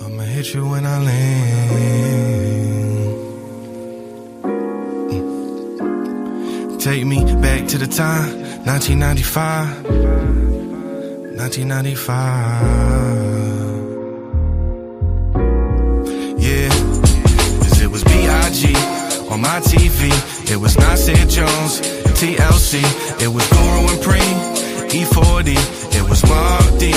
I'ma hit you when I land. Take me back to the time, 1995. 1995. Yeah, 'cause it was B.I.G. on my TV. It was Nasir Jones, TLC. It was Guru and Preem, E40. It was Mobb Deep,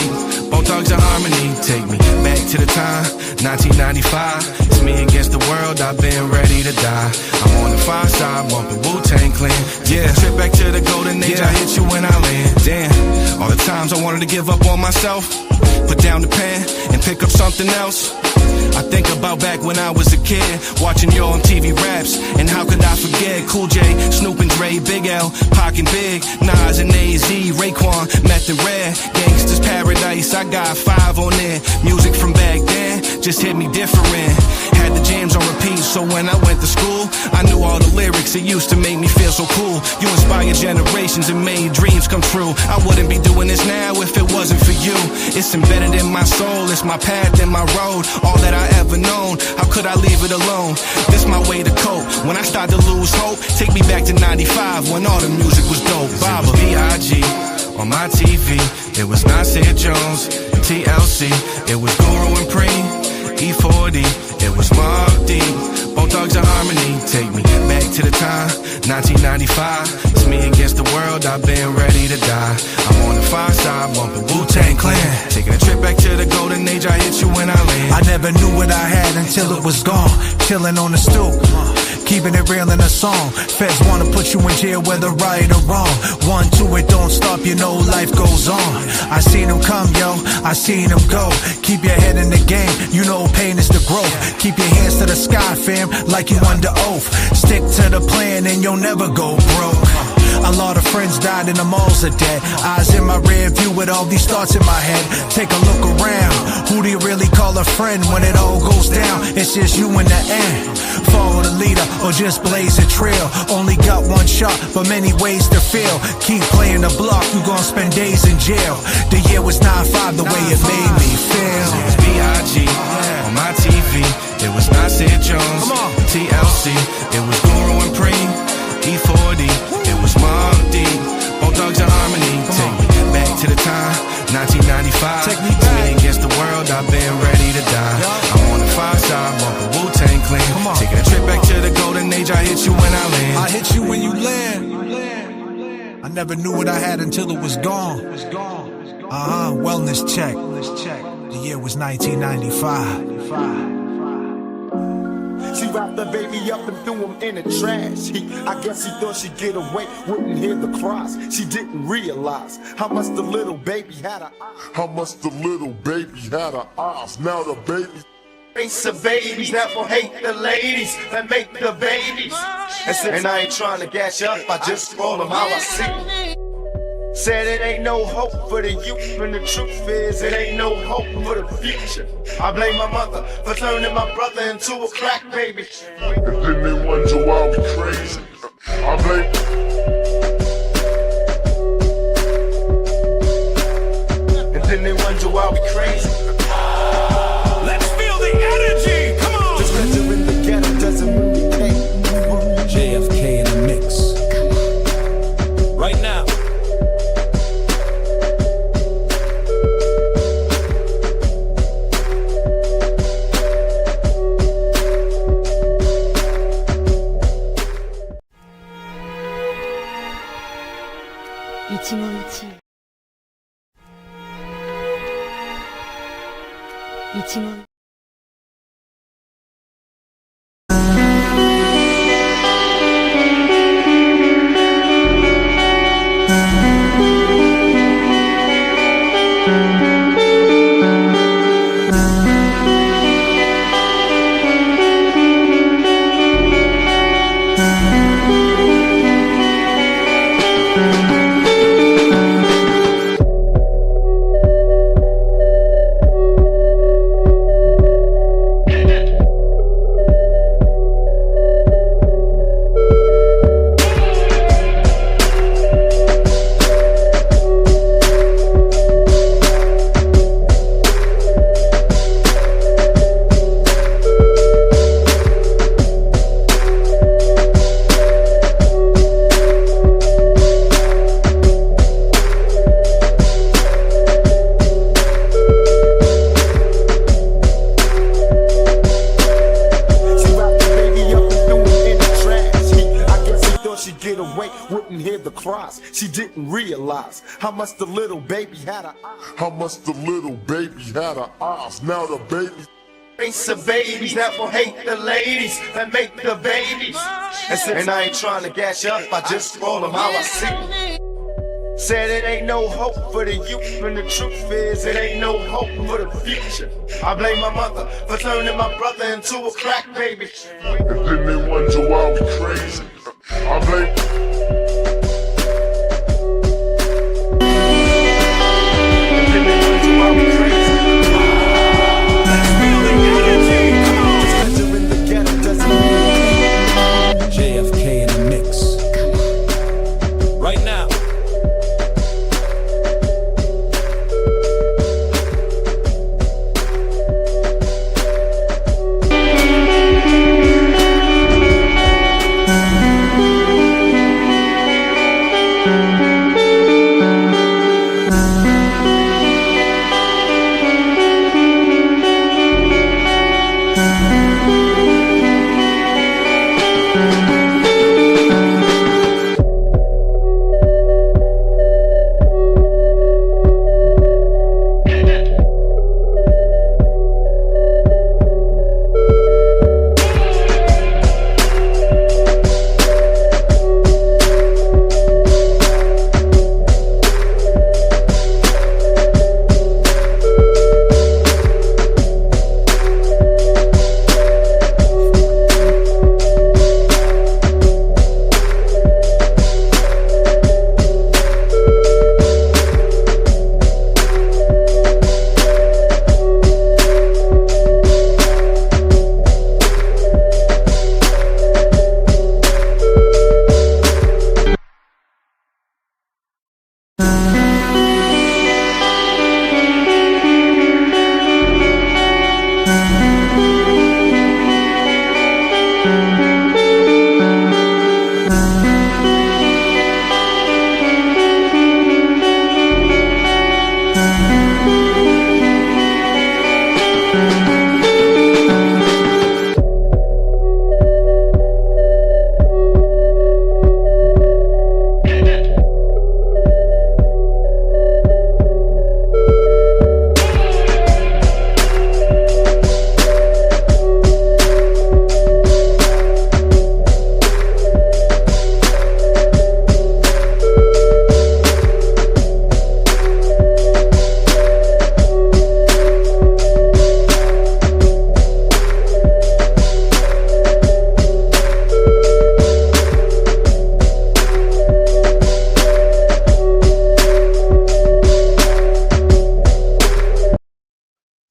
Both Thugs in Harmony. Take me back to the time, 1995. It's me against the world, I've been ready to die. I'm on the far side, bumping Wu-Tang Clan. Yeah, trip back to the golden age, I hit you when I land. Damn, all the times I wanted to give up on myself, put down the pen and pick up something else. I think about back when I was a kid, watching your on TV raps, and how could I forget Cool J, Snoop and Dre, Big L, Pac and Big, Nas and AZ, Raekwon, Meth and Red, Gangsta's Paradise, I got 5 on there. Music from back then just hit me different. Had the jams on repeat, so when I went to school, I knew all the lyrics, it used to make me feel so cool. You inspired generations and made dreams come true. I wouldn't be doing this now if it wasn't for you. It's embedded in my soul, it's my path and my road, all that I ever known. How could I leave it alone? This my way to cope. When I start to lose hope, take me back to 95 when all the music was dope. It was B.I.G. on my TV. It was Nasir Jones, TLC. It was Guru and Preem, E40. It was Mobb Deep, Both Thugs in Harmony. Take me back to the time, 1995. It's me against the world, I've been ready to die. I'm on the far side, bumping Wu-Tang Clan. Taking a trip back to the golden age, I hit you when I land. I never knew what I had until it was gone. Chilling on the stoop, keeping it real in a song. Feds wanna put you in jail whether right or wrong. 1, 2, it don't stop, you know life goes on. I seen them come, yo, I seen them go. Keep your head in the game, you know pain is the growth. Keep your hands to the sky, fam, like you under oath. Stick to the plan and you'll never go broke. A lot of friends died and the malls are dead. Eyes in my rear view with all these thoughts in my head. Take a look around, who do you really call a friend when it all goes down? It's just you in the end. Follow the leader or just blaze a trail. Only got one shot, but many ways to fail. Keep playing the block, you gon' spend days in jail. The year was 9-5, the way it made me feel. It was B.I.G. on my TV. It was Nasir Jones, TLC. It was Guru and Preem, E40. It was Mobb Deep, Both Thugs in Harmony. Take me back to the time, 1995. It's me against the world, I've been ready to die. I'm on the far side, bumping Wu-Tang Clan. Taking a trip back to the golden age, I hit you when I land. I hit you when you land. I never knew what I had until it was gone. Wellness check. The year was 1995. She wrapped the baby up and threw him in the trash. I guess she thought she'd get away, wouldn't hear the cries. She didn't realize how much the little baby had her eyes. How much the little baby had her eyes. Now the baby Race of babies that will hate the ladies that make the babies. And I ain't trying to gas you up, I just scroll them how I see. Said it ain't no hope for the youth, and the truth is it ain't no hope for the future. I blame my mother for turning my brother into a crack baby. and then they wonder why we crazy. I blame And then they wonder why we crazy. Let's feel the energy, come on! Just 'cause you're in the ghetto doesn't mean you can't. J.F.K in the mix. Right now. eyes. She didn't realize how much the little baby had her eyes. How much the little baby had her eyes. Now the baby. Race of babies that will hate the ladies that make the babies. And I ain't trying to gas you up, I just roll them how I see them. Said it ain't no hope for the youth, and the truth is it ain't no hope for the future. I blame my mother for turning my brother into a crack baby. And then they wonder why we crazy. I blame. J.F.K in the mix. Right now.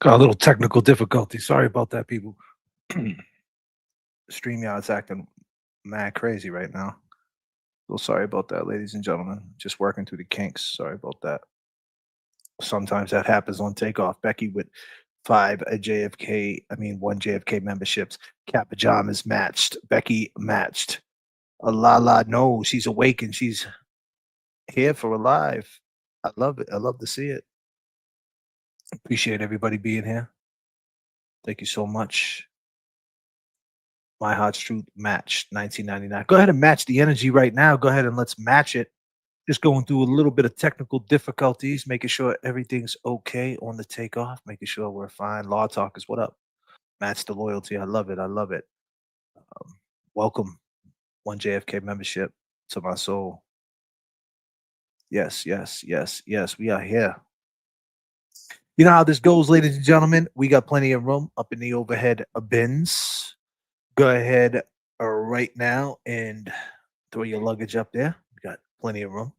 Got a little technical difficulty. Sorry about that, people. StreamYard's acting mad crazy right now. So sorry about that, ladies and gentlemen. Just working through the kinks. Sorry about that. Sometimes that happens on takeoff. Becky with one JFK memberships. Cat Pajamas matched. Becky matched. Lala, no, she's awake and she's here for alive. I love it. I love to see it. Appreciate everybody being here. Thank you so much. My Heart's Truth match 1999. Go ahead and match the energy right now. Go ahead and let's match it. Just going through a little bit of technical difficulties, making sure everything's okay on the takeoff, making sure we're fine. Law Talkers, what up? Match the loyalty. I love it. I love it. Welcome, one JFK membership to my soul. Yes, yes, yes, yes. We are here. You know how this goes, ladies and gentlemen. We got plenty of room up in the overhead bins. Go ahead right now and throw your luggage up there. We got plenty of room.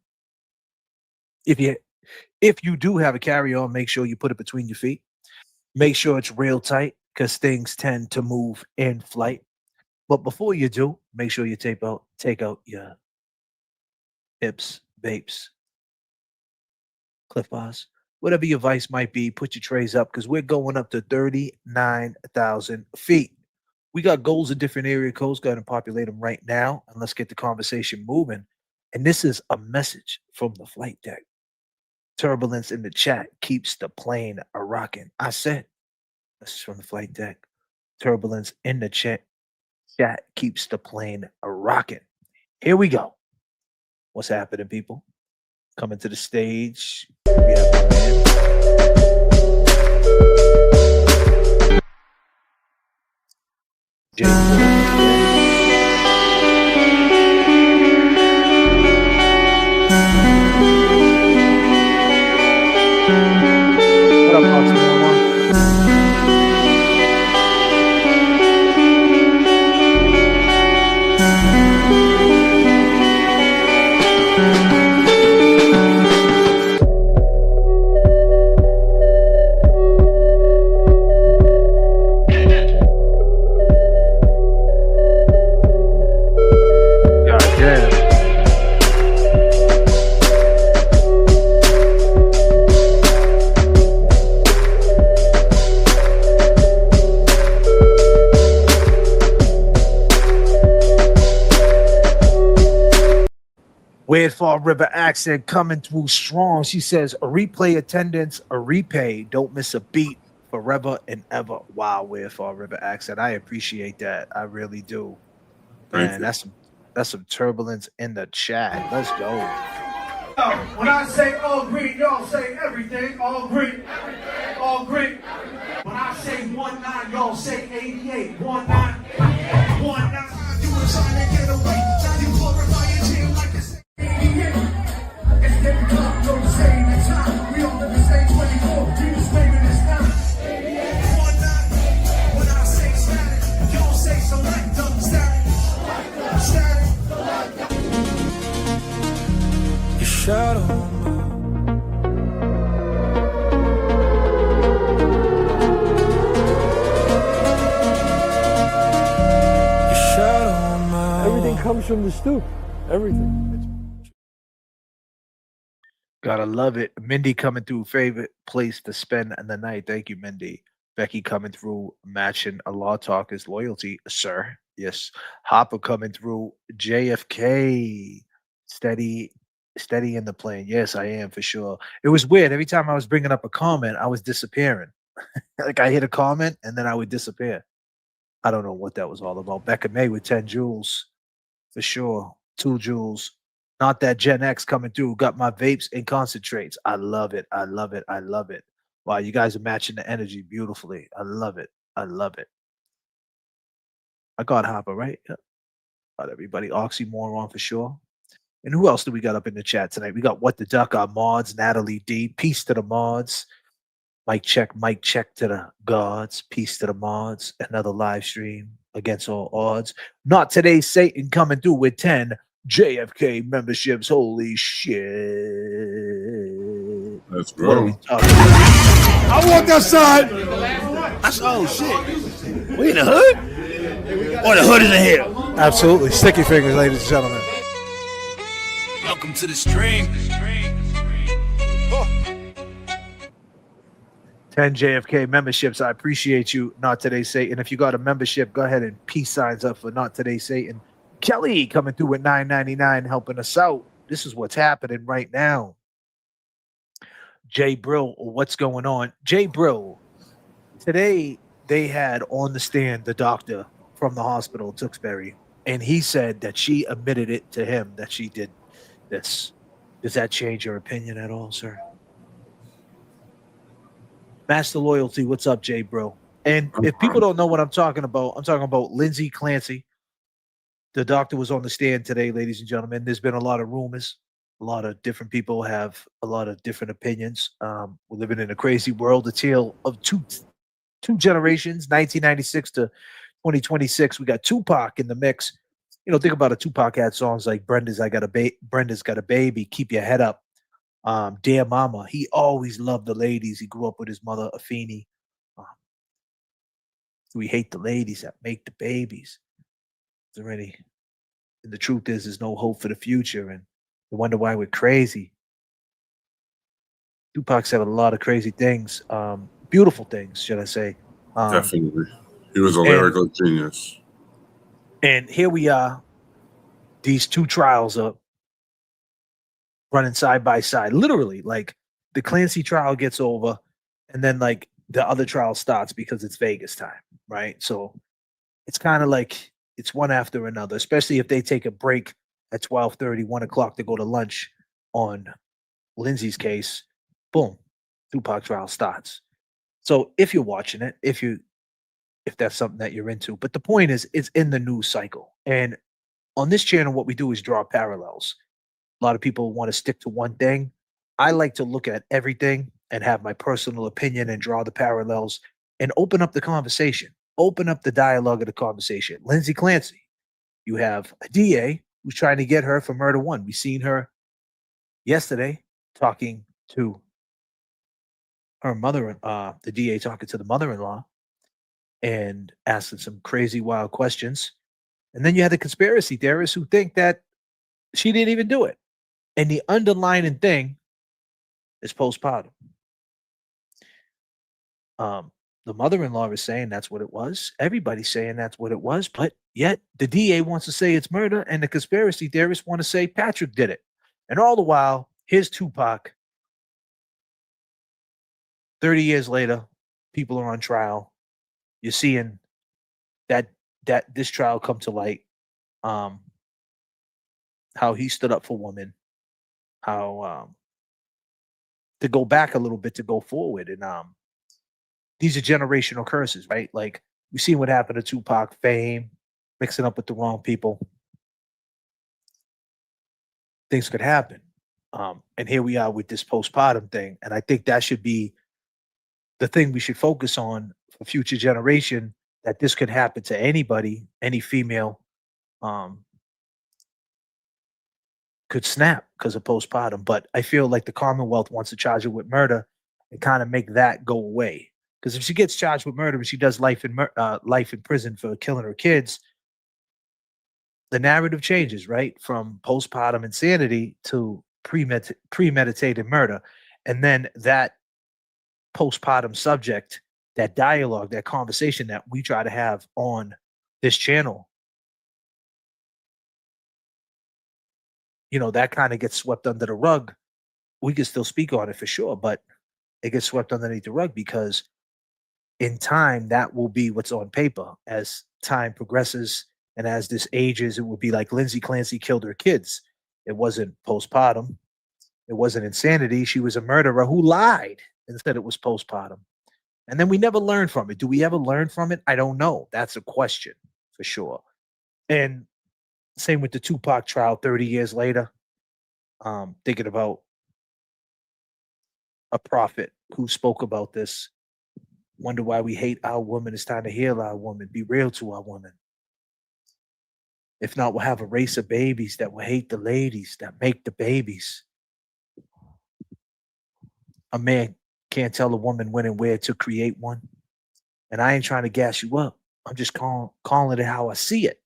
If you do have a carry-on, make sure you put it between your feet. Make sure it's real tight because things tend to move in flight. But before you do, make sure you take out your hips, vapes, Cliff Bars, whatever your vice might be. Put your trays up because we're going up to 39,000 feet. We got goals in different area codes. Go ahead and populate them right now, and let's get the conversation moving. And this is a message from the flight deck. Turbulence in the chat keeps the plane a rocking. I said, this is from the flight deck. Turbulence in the chat keeps the plane a rocking. Here we go. What's happening, people? Coming to the stage. We have my man. What up, Oxymoron? God damn. Weird Fall River accent coming through strong. She says, a replay attendance, a repay. Don't miss a beat forever and ever. Wow, Weird Fall River accent. I appreciate that. I really do. Man, that's some turbulence in the chat. Let's go. When I say all green, y'all say everything. All green. All green. When I say 1-9, y'all say 88. 1-9. 1-9. You were trying to get away. Now you glorify your team like this. 88. It's getting clock, don't say the time. We all live the same 24. Jesus baby this time. 1-9. When I say static, y'all say select up static. Static. Your shadow. Everything comes from the stoop. Everything. Gotta love it. Mindy coming through, favorite place to spend the night. Thank you, Mindy. Becky coming through, matching a law talker's loyalty, sir. Yes. Hopper coming through, JFK. Steady in the plane. Yes, I am for sure. It was weird. Every time I was bringing up a comment, I was disappearing. Like I hit a comment and then I would disappear. I don't know what that was all about. Becca May with 10 jewels for sure. 2 jewels. Not that Gen X coming through. Got my vapes and concentrates. I love it. I love it. I love it. Wow, you guys are matching the energy beautifully. I love it. I love it. I got Hopper, right? Yeah. Got everybody. Oxymoron for sure. And who else do we got up in the chat tonight? We got What the Duck, our mods, Natalie D. Peace to the mods. Mic check to the gods. Peace to the mods. Another live stream against all odds. Not today, Satan coming through with 10 JFK memberships. Holy shit. Let's go. What are we talking about? I want that side. That's oh shit. We in the hood? Or the hood is in here? Absolutely. Sticky fingers, ladies and gentlemen. Welcome to the stream. 10 JFK memberships. I appreciate you, Not Today Satan. If you got a membership, go ahead and peace signs up for Not Today Satan. Kelly coming through with $9.99 helping us out. This is what's happening right now. Jay Brill, what's going on? Jay Brill, today they had on the stand the doctor from the hospital, Tewksbury, and he said that she admitted it to him that she did this. Does that change your opinion at all, sir? Master Loyalty, what's up, Jay Bro? And if people don't know what I'm talking about Lindsay Clancy. The doctor was on the stand today, ladies and gentlemen. There's been a lot of rumors. A lot of different people have a lot of different opinions. We're living in a crazy world. A tale of two generations, 1996 to 2026. We got Tupac in the mix. You know, think about it. Tupac had songs like Brenda's Got a Baby, Keep Your Head Up. Dear Mama, he always loved the ladies. He grew up with his mother, Afeni. We hate the ladies that make the babies. And the truth is, there's no hope for the future, and we wonder why we're crazy. Tupac said a lot of crazy things, beautiful things, should I say? Definitely, he was a lyrical genius. And here we are. These two trials are running side by side, literally. Like the Clancy trial gets over, and then like the other trial starts because it's Vegas time, right? So it's kind of like it's one after another, especially if they take a break at 12:30, 1 o'clock to go to lunch on Lindsay's case, boom, Tupac trial starts. So if you're watching it, if that's something that you're into, but the point is, it's in the news cycle. And on this channel, what we do is draw parallels. A lot of people want to stick to one thing. I like to look at everything and have my personal opinion and draw the parallels and open up the conversation, open up the dialogue of the conversation. Lindsay Clancy, you have a DA who's trying to get her for murder one. We seen her yesterday talking to her mother, the DA talking to the mother-in-law and asking some crazy, wild questions. And then you have the conspiracy theorists who think that she didn't even do it. And the underlying thing is postpartum. The mother-in-law is saying that's what it was. Everybody's saying that's what it was, but yet the DA wants to say it's murder, and the conspiracy theorists want to say Patrick did it. And all the while, here's Tupac. 30 years later, people are on trial. You're seeing that this trial come to light. How he stood up for women, how to go back a little bit to go forward. And these are generational curses, right? Like we see what happened to Tupac, fame, mixing up with the wrong people. Things could happen. And here we are with this postpartum thing. And I think that should be the thing we should focus on for future generation, that this could happen to anybody, any female could snap because of postpartum. But I feel like the Commonwealth wants to charge her with murder and kind of make that go away. Because if she gets charged with murder and she does life in prison for killing her kids, the narrative changes, right? From postpartum insanity to premeditated murder. And then that postpartum subject, that dialogue, that conversation that we try to have on this channel, that kind of gets swept under the rug. We can still speak on it for sure, but it gets swept underneath the rug because in time, that will be what's on paper. As time progresses and as this ages, it will be like Lindsay Clancy killed her kids. It wasn't postpartum. It wasn't insanity. She was a murderer who lied and said it was postpartum. And then we never learned from it. Do we ever learn from it? I don't know. That's a question for sure. And same with the Tupac trial 30 years later. Thinking about a prophet who spoke about this. Wonder why we hate our woman. It's time to heal our woman. Be real to our woman. If not, we'll have a race of babies that will hate the ladies that make the babies. A man can't tell a woman when and where to create one. And I ain't trying to gas you up. I'm just calling it how I see it.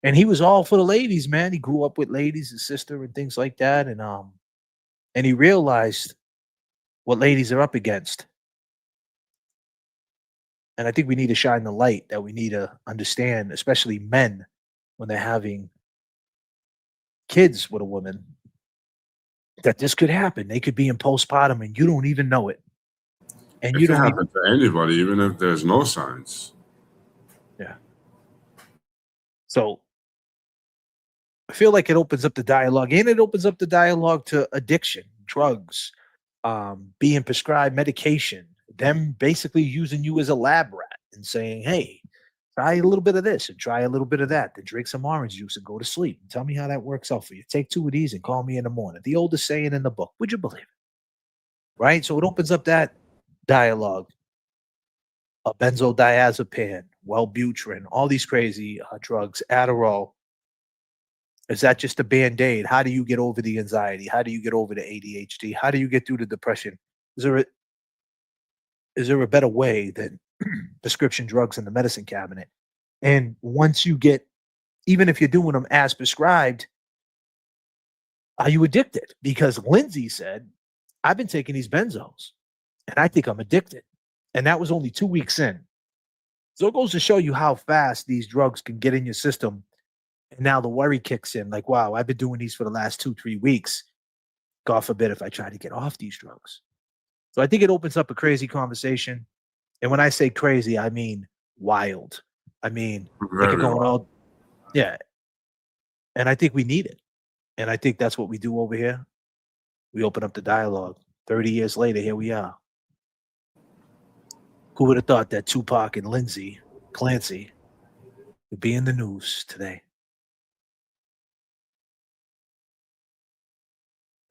And he was all for the ladies, man. He grew up with ladies, his sister and things like that. And he realized what ladies are up against. And I think we need to shine the light, that we need to understand, especially men, when they're having kids with a woman, that this could happen. They could be in postpartum and you don't even know it. And it you can don't happen to anybody, even if there's no signs. Yeah. So I feel like it opens up the dialogue, and it opens up the dialogue to addiction, drugs, being prescribed medication, them basically using you as a lab rat and saying, hey, try a little bit of this and try a little bit of that, then drink some orange juice and go to sleep. And tell me how that works out for you. Take 2 of these and call me in the morning. The oldest saying in the book. Would you believe it? Right? So it opens up that dialogue. A benzodiazepine, Wellbutrin, all these crazy drugs, Adderall. Is that just a Band-Aid? How do you get over the anxiety? How do you get over the ADHD? How do you get through the depression? Is there a better way than prescription drugs in the medicine cabinet? And once you get, even if you're doing them as prescribed, are you addicted? Because Lindsay said, I've been taking these benzos and I think I'm addicted. And that was only 2 weeks in. So it goes to show you how fast these drugs can get in your system. And now the worry kicks in, like, wow, I've been doing these for the last 2-3 weeks. God forbid if I try to get off these drugs. So I think it opens up a crazy conversation. And when I say crazy, I mean wild. I mean, Very going wild. all, yeah. And I think we need it. And I think that's what we do over here. We open up the dialogue. 30 years later, here we are. Who would have thought that Tupac and Lindsay Clancy would be in the news today?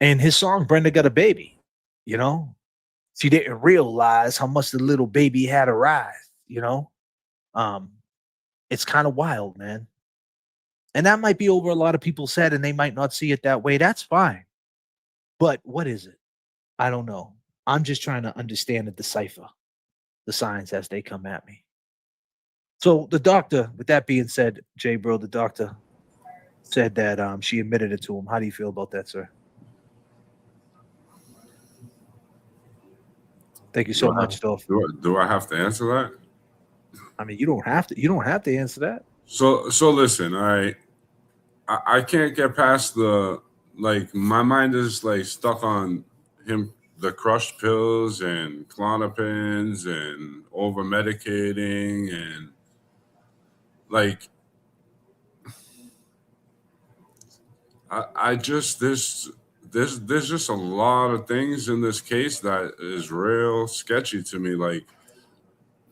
And his song, Brenda Got a Baby, you know? She didn't realize how much the little baby had arrived, you know? It's kind of wild, man. And that might be over a lot of people's head and they might not see it that way. That's fine. But what is it? I don't know. I'm just trying to understand and decipher the signs as they come at me. So the doctor, with that being said, Jay, bro, the doctor said that she admitted it to him. How do you feel about that, sir? Thank you so much, Dolph. Do I have to answer that? I mean, you don't have to. You don't have to answer that. So listen, I can't get past the, like, my mind is like stuck on him, the crushed pills and clonopins and over medicating, and like I just there's just a lot of things in this case that is real sketchy to me. Like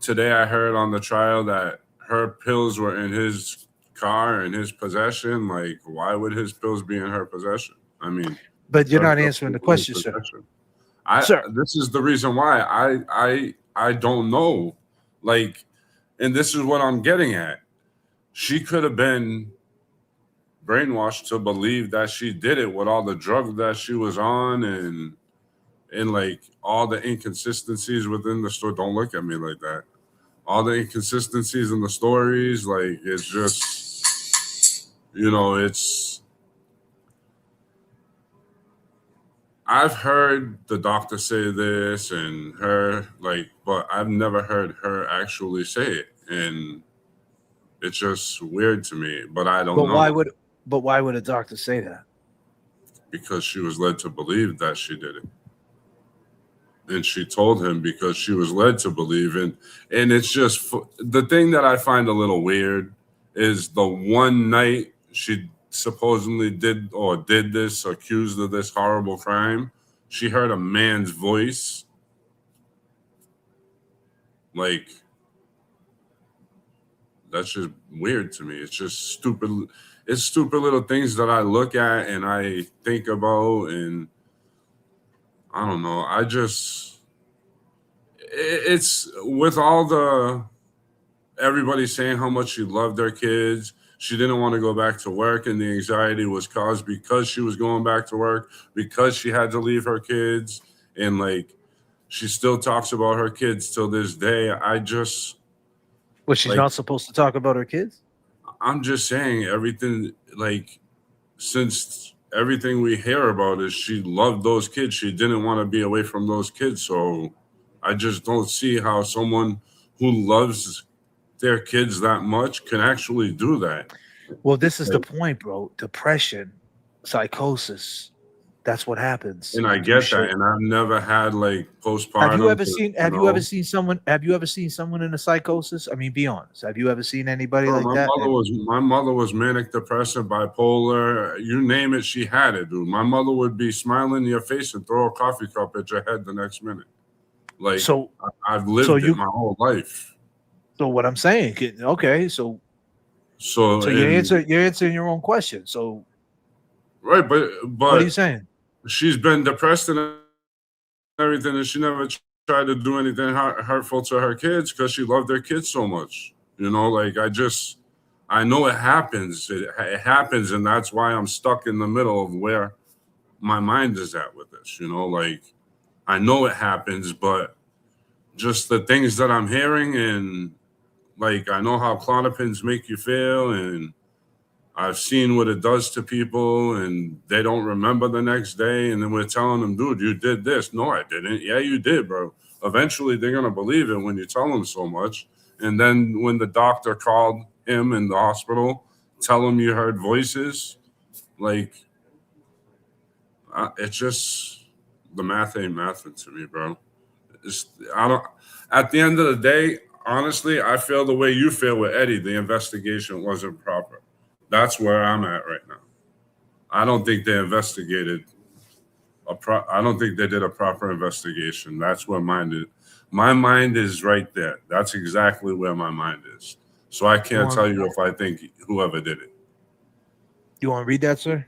today I heard on the trial that her pills were in his car, in his possession. Like, why would his pills be in her possession? I mean, but you're not answering the question, sir. This is the reason why I don't know. Like, and this is what I'm getting at. She could have been brainwashed to believe that she did it with all the drugs that she was on, and like all the inconsistencies within the story. Don't look at me like that. All the inconsistencies in the stories, like, it's just, it's. I've heard the doctor say this and her, like, but I've never heard her actually say it, and it's just weird to me. But I don't know. But why would a doctor say that? Because she was led to believe that she did it. And she told him because she was led to believe in. And it's just the thing that I find a little weird is the one night she supposedly did this, accused of this horrible crime, she heard a man's voice. Like, that's just weird to me. It's just stupid. It's stupid little things that I look at and I think about, and I don't know. It's with all the everybody saying how much she loved their kids. She didn't want to go back to work, and the anxiety was caused because she was going back to work, because she had to leave her kids, and like she still talks about her kids till this day. Well, she's not supposed to talk about her kids? I'm just saying everything, like, since everything we hear about is she loved those kids. She didn't want to be away from those kids. So I just don't see how someone who loves their kids that much can actually do that. Well, this is the point, bro. Depression, psychosis. That's what happens. And I get that. And I've never had like postpartum. Have you ever seen someone in a psychosis? I mean, be honest. Have you ever seen anybody like that? My mother was manic depressive, bipolar, you name it, she had it, dude. My mother would be smiling in your face and throw a coffee cup at your head the next minute. Like, so I've lived it my whole life. So what I'm saying, okay, so you're answering your own question. So right, but what are you saying? She's been depressed and everything, and she never tried to do anything hurtful to her kids because she loved their kids so much. Like, I know it happens. It happens, and that's why I'm stuck in the middle of where my mind is at with this. Like, I know it happens, but just the things that I'm hearing, and like, I know how clonopins make you feel, and I've seen what it does to people, and they don't remember the next day. And then we're telling them, dude, you did this. No, I didn't. Yeah, you did, bro. Eventually, they're going to believe it when you tell them so much. And then when the doctor called him in the hospital, tell him you heard voices, like, it's just, the math ain't mathing to me, bro. At the end of the day, honestly, I feel the way you feel with Eddie. The investigation wasn't proper. That's where I'm at right now. I don't think they investigated I don't think they did a proper investigation. That's where mine is. My mind is right there. That's exactly where my mind is. So I can't tell you if I think whoever did it. You want to read that, sir?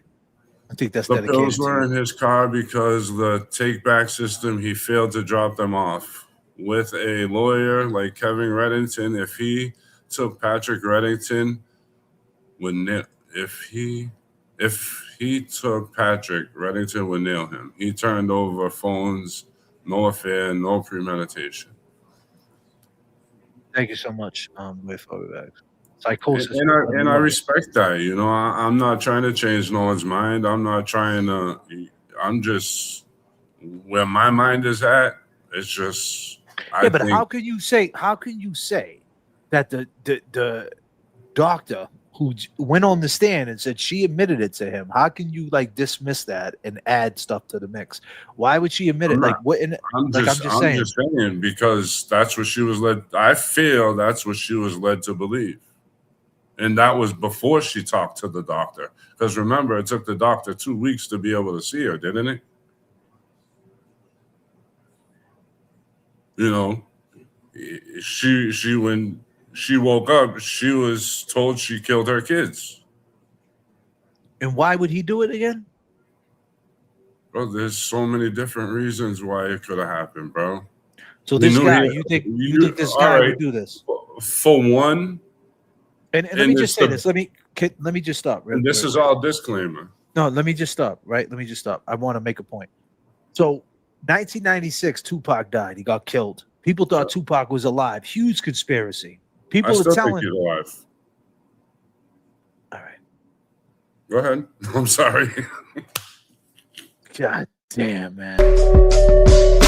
I think that's The dedicated pills to were you. in his car because the take back system, he failed to drop them off. With a lawyer like Kevin Reddington, if he took Patrick Reddington, if he took Patrick, Reddington would nail him. He turned over phones, no affair, no premeditation. Thank you so much, with And, psychosis. and I respect that. You know, I'm not trying to change no one's mind. I'm not trying to. I'm just where my mind is at. It's just. Yeah, but how can you say that the doctor who went on the stand and said she admitted it to him? How can you like dismiss that and add stuff to the mix? Why would she admit it? I'm Like not- what? I'm Like just saying because that's what she was led. I feel that's what she was led to believe, and that was before she talked to the doctor. Because remember, it took the doctor 2 weeks to be able to see her, didn't it? You know, she when she woke up, she was told she killed her kids. And why would he do it again? Bro, there's so many different reasons why it could have happened, bro. So We this knew guy, he- you think this all guy right, would do this? For one, And let me just say this. Let me just stop. And this is all disclaimer. No, let me just stop. Right? Let me just stop. I want to make a point. So, 1996, Tupac died. He got killed. People thought Tupac was alive. Huge conspiracy. People I are still telling. think he's alive. All right. Go ahead. I'm sorry. God damn, man.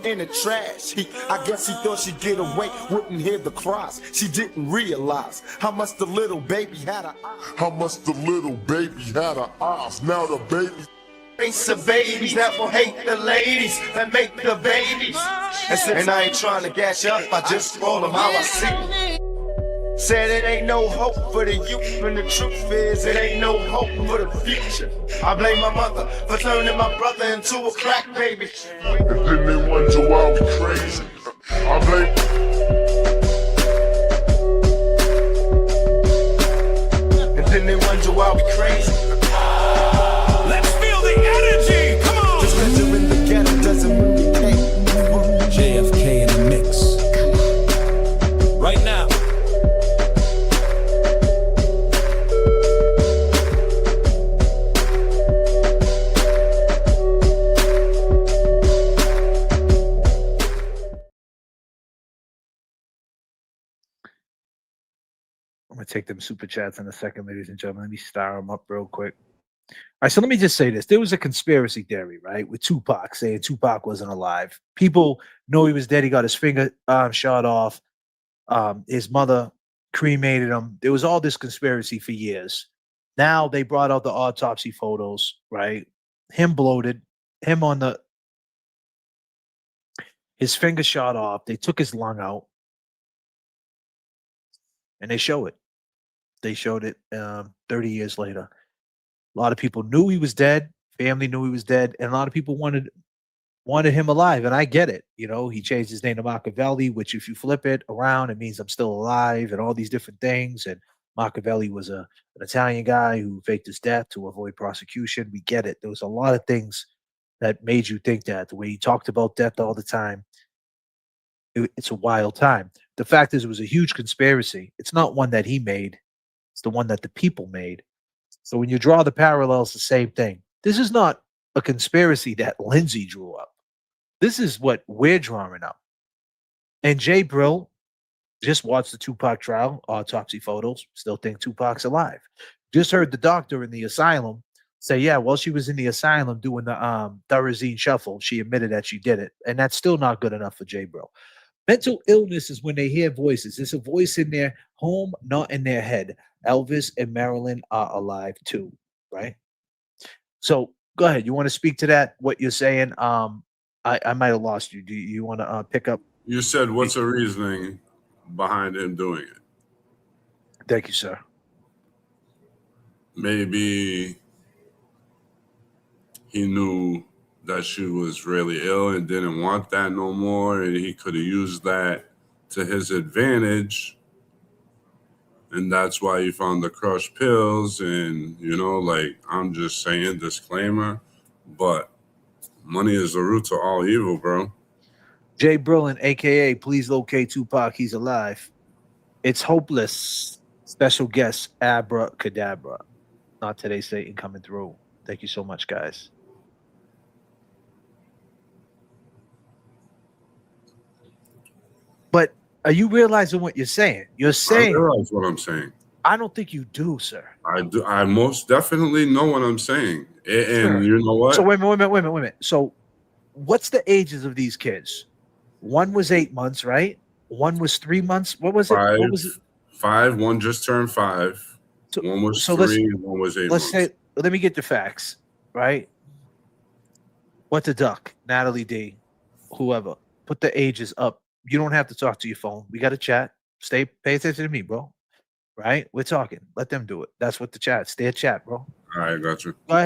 In the trash. I guess he thought she'd get away, wouldn't hear the cries. She didn't realize how much the little baby had her eyes. How much the little baby had her eyes. Now the baby. Race of babies that will hate the ladies that make the babies. And I ain't trying to gas you up, I just roll them how I see. Said it ain't no hope for the youth, and the truth is it ain't no hope for the future. I blame my mother for turning my brother into a crack baby. And then they wonder why we crazy. I blame. And then they wonder why we crazy. Let's feel the energy. Come on. Just 'cause you're in the ghetto doesn't mean you can't. J.F.K. in the mix. Right now. I'm gonna take them super chats in a second, ladies and gentlemen. Let me star them up real quick. All right, so let me just say this: there was a conspiracy theory, right, with Tupac saying Tupac wasn't alive. People know he was dead. He got his finger shot off. His mother cremated him. There was all this conspiracy for years. Now they brought out the autopsy photos, right? Him bloated, him on his finger shot off. They took his lung out, and they show it. They showed it 30 years later. A lot of people knew he was dead. Family knew he was dead, and a lot of people wanted him alive. And I get it. You know, he changed his name to Machiavelli, which if you flip it around, it means I'm still alive, and all these different things. And Machiavelli was an Italian guy who faked his death to avoid prosecution. We get it. There was a lot of things that made you think that. The way he talked about death all the time. It's a wild time. The fact is, it was a huge conspiracy. It's not one that he made. It's the one that the people made. So when you draw the parallels, the same thing. This is not a conspiracy that Lindsay drew up. This is what we're drawing up. And Jay Brill just watched the Tupac trial, autopsy photos, still think Tupac's alive. Just heard the doctor in the asylum say, yeah, while she was in the asylum doing the Thorazine shuffle, she admitted that she did it. And that's still not good enough for J Bro. Mental illness is when they hear voices. There's a voice in their home, not in their head. Elvis and Marilyn are alive too, right? So go ahead. You want to speak to that? What you're saying? I might have lost you. Do you want to pick up? You said what's the reasoning behind him doing it? Thank you, sir. Maybe he knew that she was really ill and didn't want that no more, and he could have used that to his advantage. And that's why he found the crushed pills. And, you know, like, I'm just saying, disclaimer, but money is the root to all evil, bro. Jay Brolin, aka please locate Tupac. He's alive. It's hopeless. Special guest Abracadabra. Not today, Satan coming through. Thank you so much, guys. But are you realizing what you're saying? You're saying I realize what I'm saying. I don't think you do, sir. I do. I most definitely know what I'm saying. And Sure. you know what? So wait a minute. So what's the ages of these kids? One was 8 months, right? One was 3 months. What was it? Five. What was it? 5. One just turned 5. So, one was so 3. One was 8 let's months. say, let me get the facts, right? What the duck, Natalie D, whoever, put the ages up. You don't have to talk to your phone. We got a chat. Pay attention to me, bro. Right? We're talking. Let them do it. That's what the chat. Stay a chat, bro. All right, got you. Go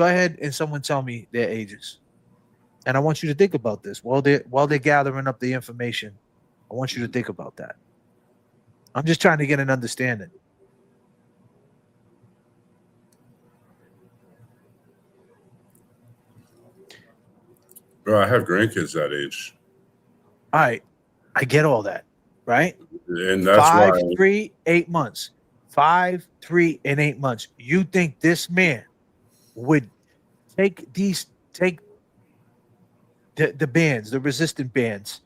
ahead, and someone tell me their ages. And I want you to think about this while they're gathering up the information. I want you to think about that. I'm just trying to get an understanding. Bro, I have grandkids that age. All right. I get all that, right? And that's 5, why 3, 8 months. 5, 3, and 8 months. You think this man would take the bands, the resistant bands,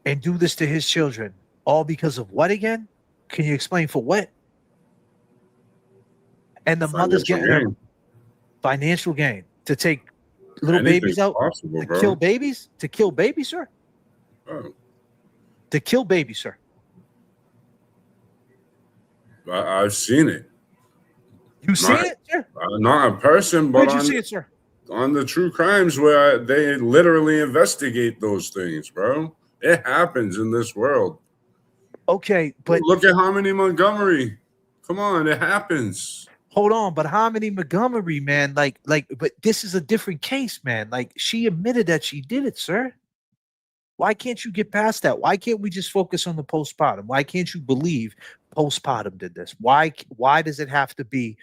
and do this to his children, all because of what again? Can you explain for what? And the mother's getting a financial gain to take little babies out possible, to bro. kill babies? To kill babies, sir? Oh, To kill babies, sir. I've seen it. You seen it, sir? Not in person, but Where'd you see it, sir? on the true crimes where they literally investigate those things, bro. It happens in this world. Okay, but Look at Harmony Montgomery. Come on, it happens. hold on, but Harmony Montgomery, man, but this is a different case, man. Like, she admitted that she did it, sir. Why can't you get past that? Why can't we just focus on the postpartum? Why can't you believe postpartum did this? Why does it have to be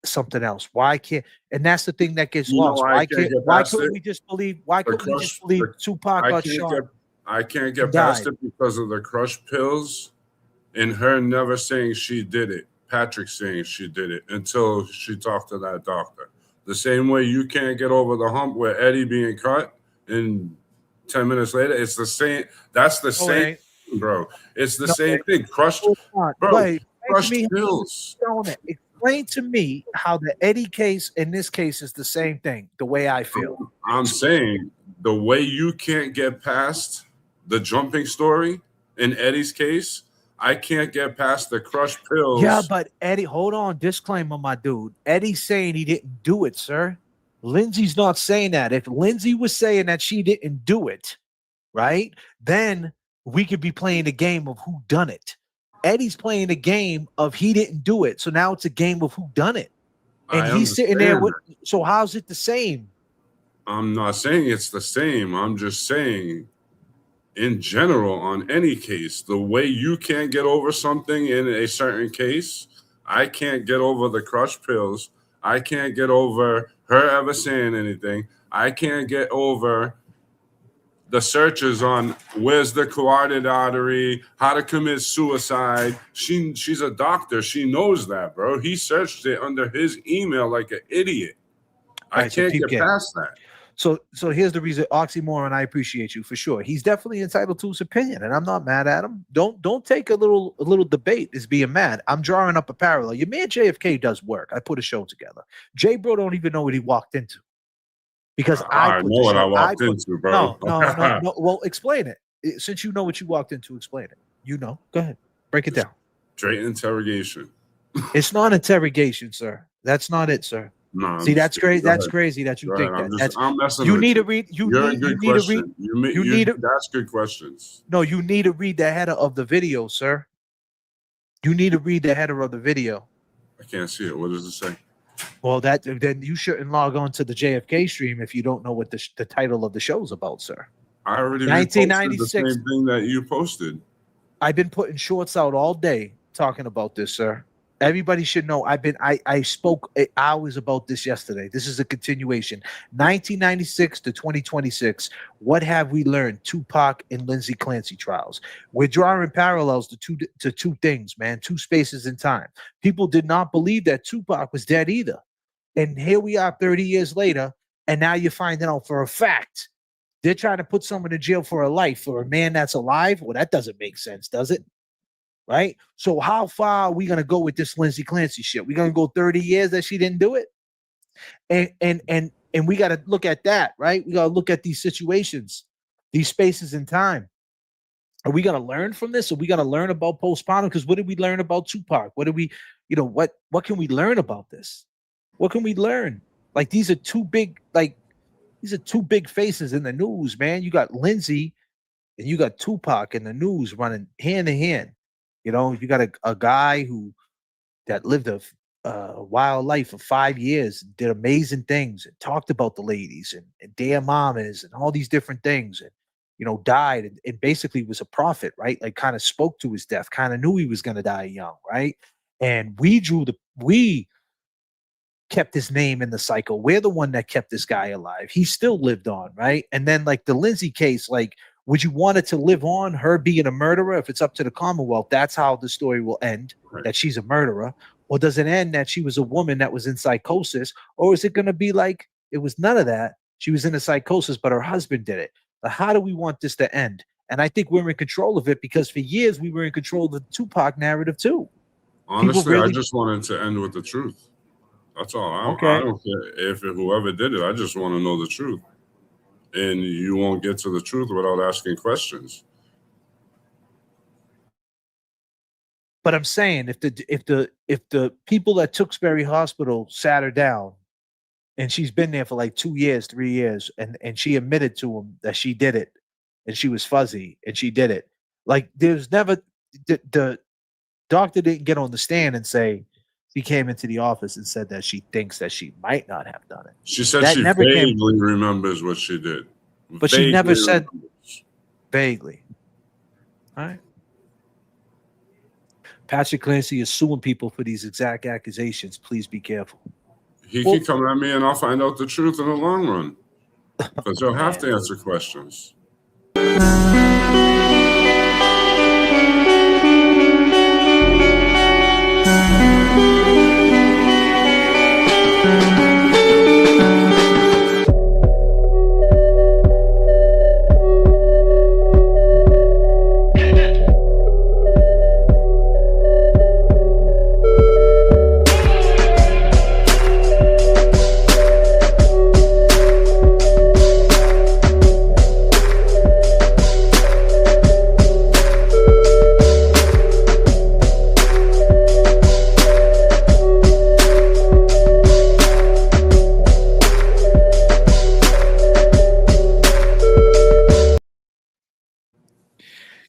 something else? Why can't? And that's the thing that gets lost. Why couldn't we just believe? Why couldn't we just believe Tupac got shot? I can't get past it because of the crushed pills and her never saying she did it. Patrick saying she did it until she talked to that doctor. The same way you can't get over the hump with Eddie being cut and 10 minutes later, it's the same. That's the same, bro. It's the same thing. Crushed, bro. Crushed pills. Explain to me how the Eddie case in this case is the same thing. The way I feel. I'm saying the way you can't get past the jumping story in Eddie's case, I can't get past the crushed pills. Yeah, but Eddie, hold on. Disclaimer, my dude. Eddie's saying he didn't do it, sir. Lindsay's not saying that. If Lindsay was saying that she didn't do it, right, then we could be playing a game of who done it. Eddie's playing a game of he didn't do it. So now it's a game of who done it. And he's sitting there with, so how's it the same? I'm not saying it's the same. I'm just saying in general, on any case, the way you can't get over something in a certain case, I can't get over the crushed pills. I can't get over her ever saying anything. I can't get over the searches on where's the carotid artery, how to commit suicide. She's a doctor. She knows that, bro. He searched it under his email like an idiot. I can't get past that. So here's the reason, oxymoron. I appreciate you for sure. He's definitely entitled to his opinion, and I'm not mad at him. Don't take a little debate as being mad. I'm drawing up a parallel. Your man JFK does work. I put a show together. J Bro don't even know what he walked into because I I put know the what I show. walked into, bro. No. Well, explain it. Since you know what you walked into, explain it. You know. Go ahead. Break it down. Straight interrogation. It's not interrogation, sir. That's not it, sir. No, See, that's crazy. Go That's ahead. crazy that you Go think ahead. that. I'm messing You with need to you. read. You're a good question. You need to. That's good questions. No, you need to read the header of the video, sir. You need to read the header of the video. I can't see it. What does it say? Well, then you shouldn't log on to the JFK stream if you don't know what the title of the show's about, sir. I already 1996. reposted the same thing that you posted. I've been putting shorts out all day talking about this, sir. Everybody should know. I spoke hours about this yesterday. This is a continuation. 1996 to 2026. What have we learned? Tupac and Lindsay Clancy trials. We're drawing parallels to two things, man. Two spaces in time. People did not believe that Tupac was dead either. And here we are 30 years later, and now you're finding out for a fact. They're trying to put someone in jail for a life for a man that's alive. Well, that doesn't make sense, does it? Right? So how far are we gonna go with this Lindsay Clancy shit? We're gonna go 30 years that she didn't do it? And we gotta look at that, right? We gotta look at these situations, these spaces in time. Are we gonna learn from this? Are we gonna learn about postpartum? Because what did we learn about Tupac? What did we, what can we learn about this? What can we learn? Like these are two big faces in the news, man. You got Lindsay and you got Tupac in the news running hand in hand. You got a guy that lived a wild life for 5 years, did amazing things, and talked about the ladies and their mamas and all these different things, and died and basically was a prophet, right? Like kind of spoke to his death, kind of knew he was going to die young, right? And we kept his name in the cycle. We're the one that kept this guy alive. He still lived on, right? And then like the Lindsay case, like, would you want it to live on, her being a murderer? If it's up to the Commonwealth, that's how the story will end, right, that she's a murderer. Or does it end that she was a woman that was in psychosis? Or is it going to be like it was none of that? She was in a psychosis, but her husband did it. But how do we want this to end? And I think we're in control of it because for years we were in control of the Tupac narrative too. Honestly, I just wanted to end with the truth. That's all. I don't care if whoever did it. I just want to know the truth. And you won't get to the truth without asking questions. But I'm saying if the people at Tewksbury Hospital sat her down, and she's been there for like 2 years, 3 years, and she admitted to him that she did it, and she was fuzzy, and she did it. Like there's never the doctor didn't get on the stand and say she came into the office and said that she thinks that she might not have done it. She said that she vaguely remembers what she did. But she never said vaguely. All right. Patrick Clancy is suing people for these exact accusations. Please be careful. He can come at me and I'll find out the truth in the long run. Because he'll have to answer questions.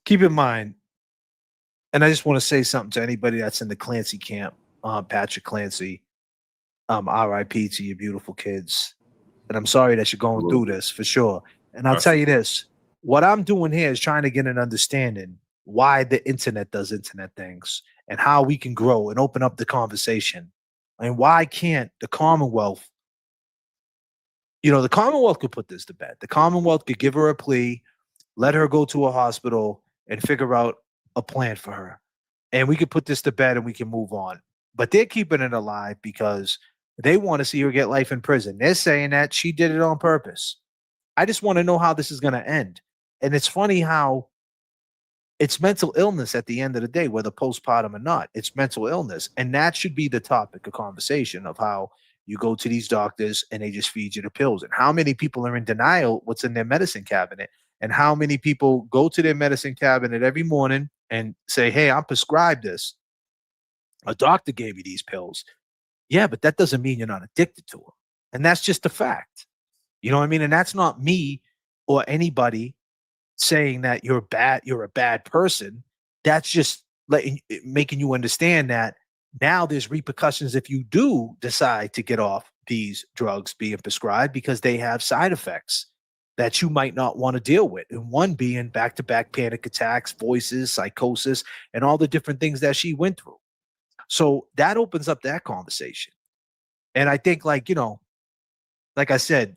Keep in mind, and I just want to say something to anybody that's in the Clancy camp, Patrick Clancy, RIP to your beautiful kids. And I'm sorry that you're going through this for sure. And I'll tell you this, what I'm doing here is trying to get an understanding why the internet does internet things and how we can grow and open up the conversation. And why can't the Commonwealth, the Commonwealth could put this to bed. The Commonwealth could give her a plea, let her go to a hospital and figure out a plan for her. And we could put this to bed and we can move on. But they're keeping it alive because They want to see her get life in prison. They're saying that she did it on purpose. I just want to know how this is going to end. And it's funny how it's mental illness at the end of the day, whether postpartum or not. It's mental illness. And that should be the topic of conversation of how you go to these doctors and they just feed you the pills. And how many people are in denial what's in their medicine cabinet. And how many people go to their medicine cabinet every morning and say, hey, I'm prescribed this. A doctor gave me these pills. Yeah, but that doesn't mean you're not addicted to them. And that's just a fact. You know what I mean? And that's not me or anybody saying that you're a bad person. That's just making you understand that now there's repercussions if you do decide to get off these drugs being prescribed because they have side effects that you might not want to deal with. And one being back-to-back panic attacks, voices, psychosis, and all the different things that she went through. So that opens up that conversation. And I think, like I said,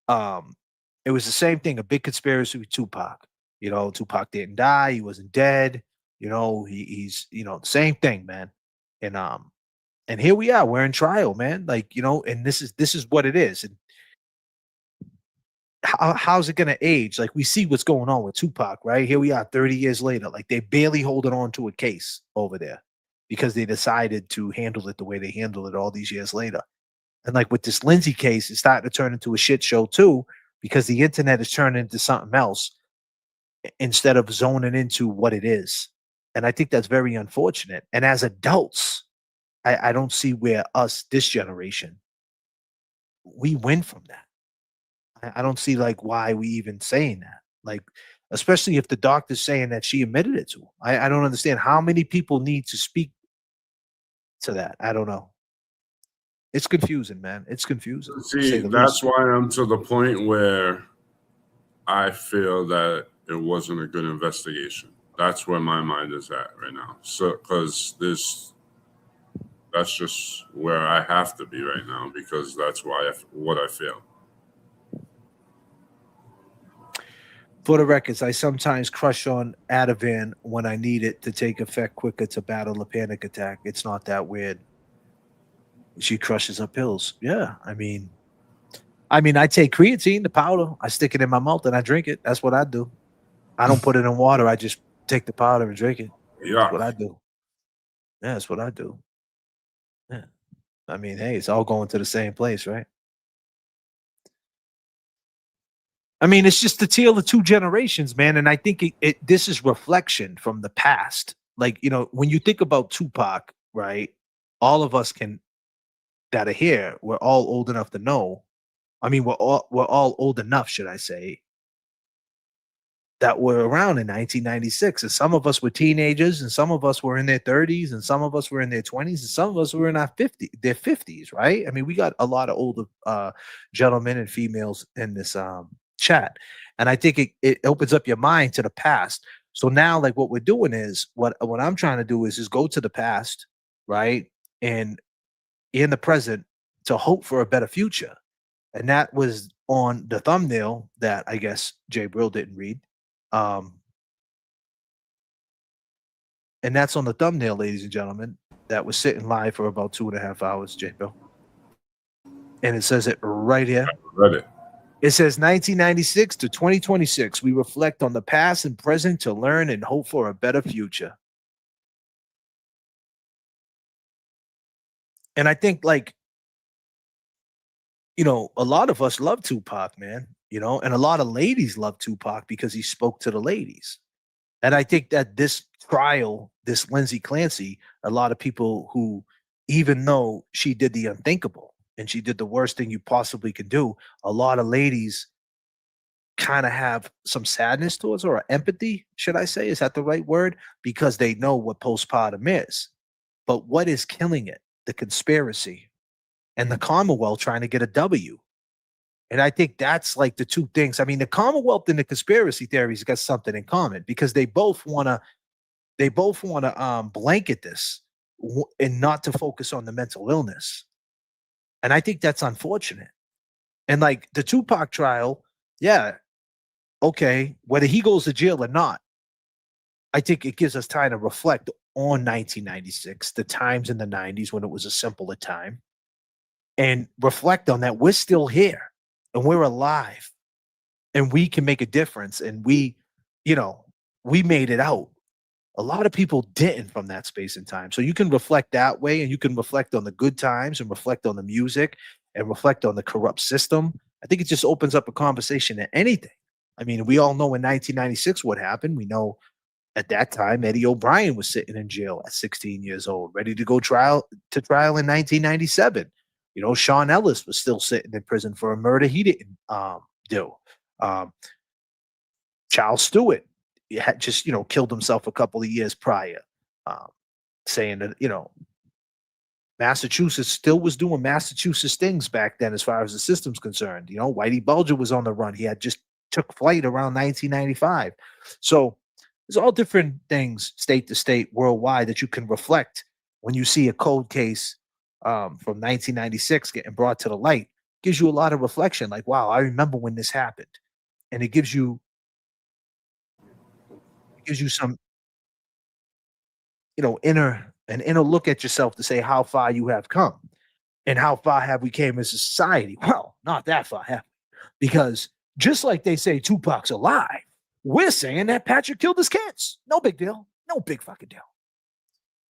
it was the same thing, a big conspiracy with Tupac. Tupac didn't die, he wasn't dead. He's same thing, man. And here we are, we're in trial, man. And this is what it is. And how's it gonna age? Like, we see what's going on with Tupac, right? Here we are 30 years later. Like, they barely holding on to a case over there because they decided to handle it the way they handled it all these years later. And like with this Lindsay case, it's starting to turn into a shit show too, because the internet is turning into something else instead of zoning into what it is. And I think that's very unfortunate. And as adults, I don't see where this generation, we win from that. I don't see like why we even saying that. Like, especially if the doctor's saying that she admitted it to him. I don't understand how many people need to speak to that. I don't know. It's confusing, man. It's confusing. See, that's why I'm to the point where I feel that it wasn't a good investigation. That's where my mind is at right now. So, because that's just where I have to be right now, because that's what I feel. For the records, I sometimes crush on Ativan when I need it to take effect quicker to battle a panic attack. It's not that weird. She crushes her pills. Yeah, I mean, I take creatine, the powder. I stick it in my mouth and I drink it. That's what I do. I don't put it in water. I just take the powder and drink it. Yeah, that's what I do. Yeah, that's what I do. Yeah, I mean, hey, it's all going to the same place, right? I mean, it's just the tale of two generations, man. And I think this is reflection from the past. Like, when you think about Tupac, right? All of us that are here, we're all old enough to know. I mean, we're all old enough, should I say, that were around in 1996. And some of us were teenagers, and some of us were in their 30s, and some of us were in their 20s, and some of us were in their 50s, right? I mean, we got a lot of older gentlemen and females in this chat. And I think it opens up your mind to the past. So now, like, what we're doing is, what I'm trying to do is go to the past, right? And in the present to hope for a better future. And that was on the thumbnail that I guess Jay Brill didn't read. And that's on the thumbnail, ladies and gentlemen, that was sitting live for about 2.5 hours, Jay Brill. And it says it right here. I read it. It says 1996 to 2026, we reflect on the past and present to learn and hope for a better future. And I think, like, a lot of us love Tupac, man, and a lot of ladies love Tupac because he spoke to the ladies. And I think that this trial, this Lindsay Clancy, a lot of people who, even though she did the unthinkable and she did the worst thing you possibly could do, a lot of ladies kind of have some sadness towards her, or empathy, should I say? Is that the right word? Because they know what postpartum is. But what is killing it? The conspiracy and the Commonwealth trying to get a W. And I think that's like the two things. I mean, the Commonwealth and the conspiracy theories got something in common, because they both want to blanket this and not to focus on the mental illness. And I think that's unfortunate. And like the Tupac trial, yeah, okay, whether he goes to jail or not, I think it gives us time to reflect on 1996, the times in the 90s when it was a simpler time. and reflect on that. We're still here and we're alive and we can make a difference. And we made it out. A lot of people didn't from that space and time. So you can reflect that way, and you can reflect on the good times and reflect on the music and reflect on the corrupt system. I think it just opens up a conversation to anything. I mean, we all know in 1996 what happened. We know at that time Eddie O'Brien was sitting in jail at 16 years old, ready to go trial in 1997. Sean Ellis was still sitting in prison for a murder he didn't do. Charles Stewart had just killed himself a couple of years prior, saying that Massachusetts still was doing Massachusetts things back then as far as the system's concerned. Whitey Bulger was on the run. He had just took flight around 1995. So there's all different things, state to state, worldwide, that you can reflect when you see a cold case from 1996 getting brought to the light. Gives you a lot of reflection, like, wow, I remember when this happened. And it gives you some, an inner look at yourself to say how far you have come and how far have we came as a society. Well, not that far, have we? Because just like they say Tupac's alive, we're saying that Patrick killed his kids. No big deal. No big fucking deal.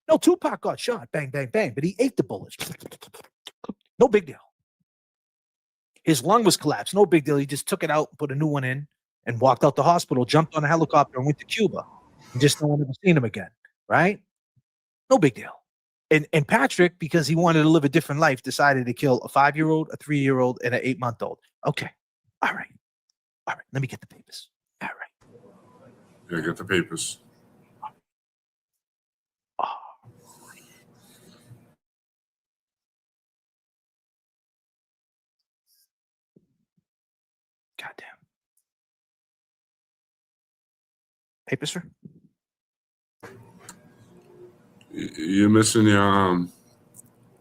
No, Tupac got shot. Bang, bang, bang. But he ate the bullets. No big deal. His lung was collapsed. No big deal. He just took it out, put a new one in, and walked out the hospital, jumped on a helicopter, and went to Cuba. And just no one ever seen him again. Right? No big deal. And Patrick, because he wanted to live a different life, decided to kill a 5-year-old, a 3-year-old, and an 8-month-old. Okay. All right. Let me get the papers. All right. Yeah, get the papers. Goddamn. Papers, sir? You're missing your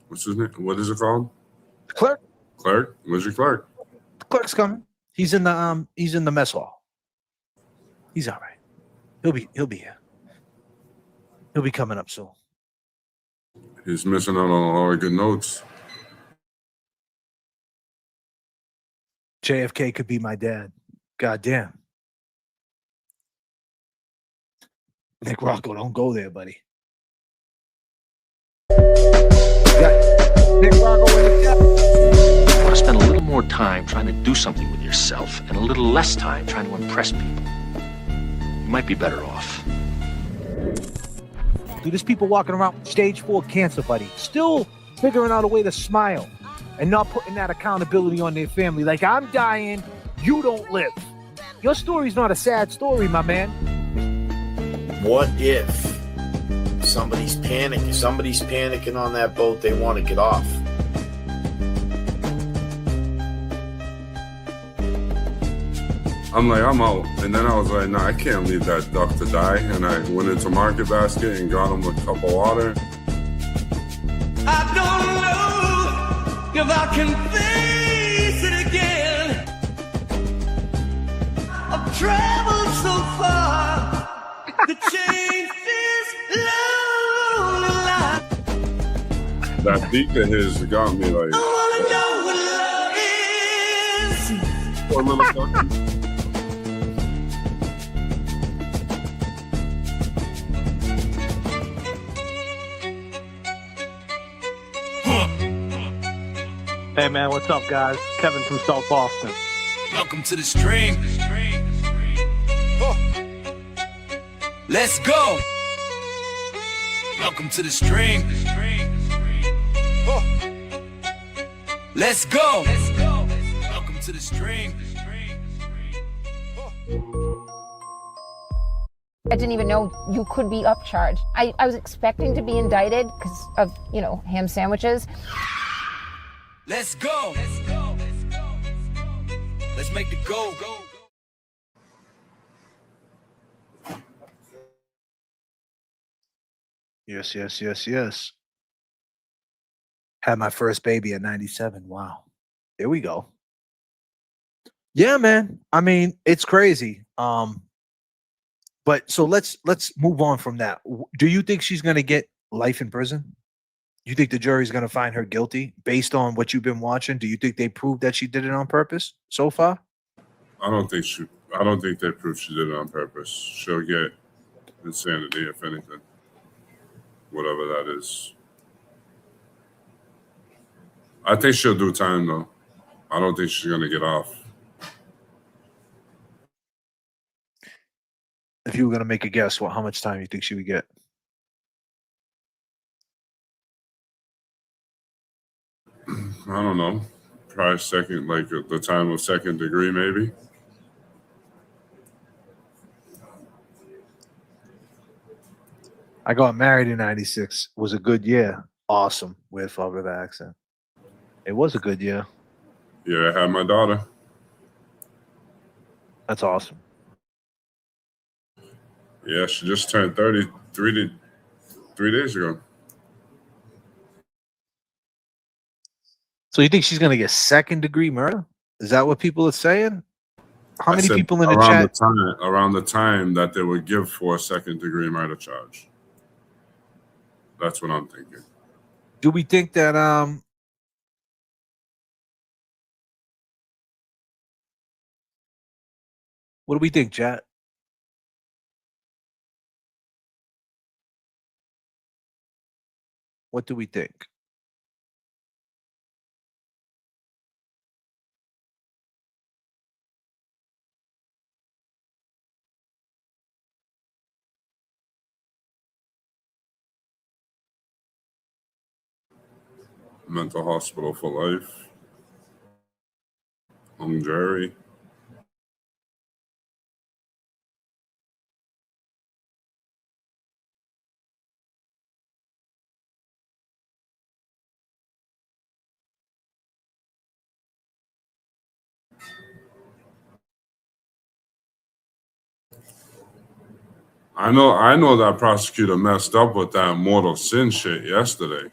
what's his name? What is it called? Clerk. Clerk? Where's your clerk? The clerk's coming. He's in the mess hall. He's all right. He'll be here. He'll be coming up soon. He's missing out on all our good notes. J.F.K. could be my dad. Goddamn. Nick Rocco, don't go there, buddy. Nick Rocco in the chat. You want to spend a little more time trying to do something with yourself and a little less time trying to impress people. You might be better off. Dude, there's people walking around with stage 4 cancer, buddy. Still figuring out a way to smile and not putting that accountability on their family. Like, I'm dying, you don't live. Your story's not a sad story, my man. What if somebody's panicking on that boat, they want to get off? I'm like, I'm out. And then I was like, nah, I can't leave that duck to die. And I went into Market Basket and got him a cup of water. I don't know if I can face it again. I've traveled so far to change this lonely life. That beat of his got me like, I wanna know what love is. poor little ducky. Hey man, what's up guys? Kevin from South Boston. Welcome to the stream. Let's go. Welcome to the stream. Let's go. Welcome to the stream. I didn't even know you could be upcharged. I was expecting to be indicted because of, ham sandwiches. Let's go. Let's make the go. Yes. Had my first baby at 97. Wow. There we go. Yeah, man. I mean, it's crazy. But so let's move on from that. Do you think she's gonna get life in prison? You think the jury's going to find her guilty based on what you've been watching? Do you think they proved that she did it on purpose so far? I don't think she. I don't think they proved she did it on purpose. She'll get insanity if anything, whatever that is. I think she'll do time though. I don't think she's gonna get off. If you were going to make a guess, how much time you think she would get? I don't know. Probably second, like the time of second degree, maybe. I got married in '96. Was a good year. Awesome with the accent. It was a good year. Yeah, I had my daughter. That's awesome. Yeah, she just turned 33 3 days ago. So you think she's going to get second degree murder? Is that what people are saying? How many said people in the around chat? around the time that they would give for a second degree murder charge. That's what I'm thinking. Do we think that what do we think, chat? What do we think? Mental hospital for life. Hung jury. I know that prosecutor messed up with that mortal sin shit yesterday.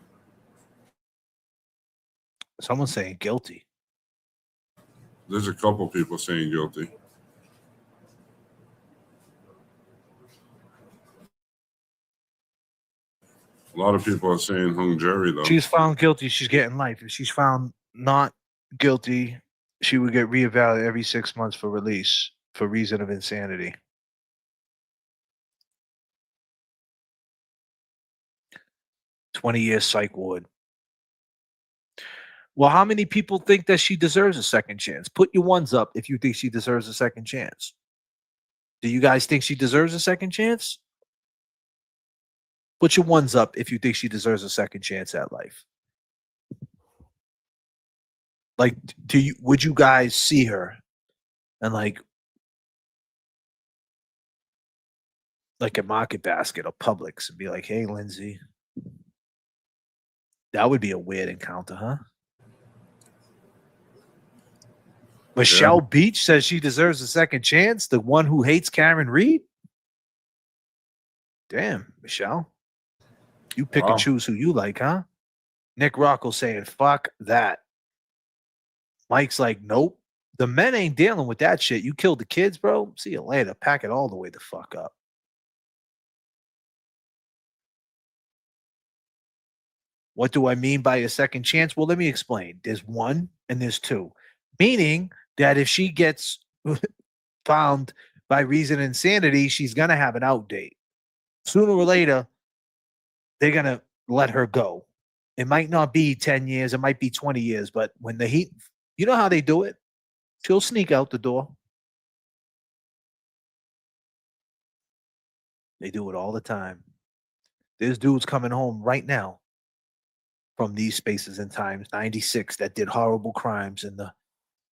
Someone's saying guilty. There's a couple people saying guilty. A lot of people are saying hung jury though. She's found guilty, she's getting life. If she's found not guilty, she would get reevaluated every 6 months for release for reason of insanity. "20-year psych ward." Well, how many people think that she deserves a second chance? Put your ones up if you think she deserves a second chance. Do you guys think she deserves a second chance? Put your ones up if you think she deserves a second chance at life. Like, would you guys see her and like a Market Basket or Publix and be like, "Hey, Lindsay." That would be a weird encounter, huh? Michelle Beach says she deserves a second chance. The one who hates Karen Reed. Damn, Michelle. You pick and choose who you like, huh? Nick Rocco saying, "Fuck that." Mike's like, "Nope. The men ain't dealing with that shit. You killed the kids, bro. See you later. Pack it all the way the fuck up." What do I mean by a second chance? Well, let me explain. There's one and there's two. Meaning that if she gets found by reason of insanity, she's going to have an out date. Sooner or later, they're going to let her go. It might not be 10 years, it might be 20 years, but when the heat, you know how they do it? She'll sneak out the door. They do it all the time. There's dudes coming home right now from these spaces and times, 96, that did horrible crimes, and the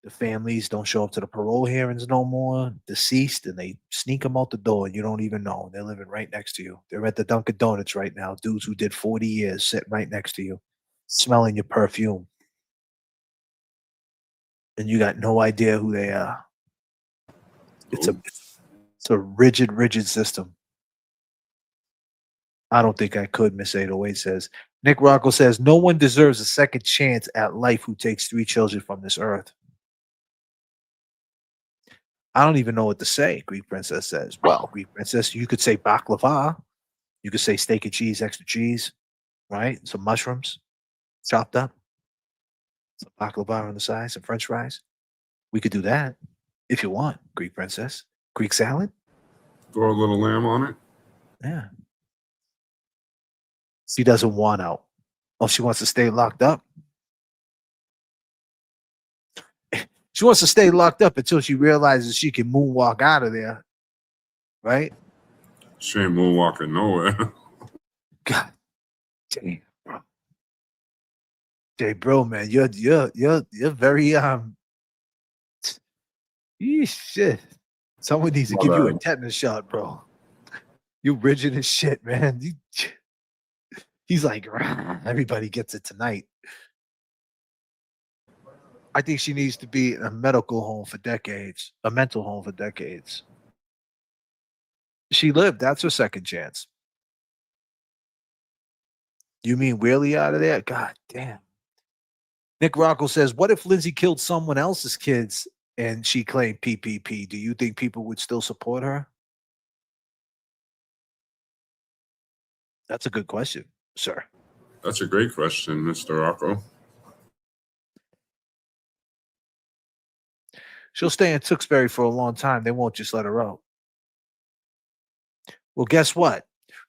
families don't show up to the parole hearings no more, deceased, and they sneak them out the door and you don't even know. They're living right next to you. They're at the Dunkin' Donuts right now. Dudes who did 40 years sitting right next to you, smelling your perfume. And you got no idea who they are. It's a rigid system. I don't think I could, Miss 808 says. Nick Rocco says, "No one deserves a second chance at life who takes 3 children from this earth." I don't even know what to say, Greek Princess says. Well, Greek Princess, you could say baklava. You could say steak and cheese, extra cheese. right? Some mushrooms chopped up, some baklava on the side, some French fries. We could do that if you want. Greek princess, Greek salad. Throw a little lamb on it. Yeah. She doesn't want out. Oh, she wants to stay locked up. She wants to stay locked up until she realizes she can moonwalk out of there, right? She ain't moonwalking nowhere. God damn, bro. Jay, bro, man, you're very shit. Someone needs to My give you a bad. tetanus shot, bro. You rigid as shit, man. He's like, "Rah, everybody gets it tonight." I think she needs to be in a medical home for decades, a mental home for decades. She lived. That's her second chance. You mean Whaley out of there? God damn. Nick Rocco says, what if Lindsay killed someone else's kids and she claimed PPP? Do you think people would still support her? That's a good question, sir. That's a great question, Mr. Rocco. She'll stay in Tewksbury for a long time. They won't just let her out. Well, guess what?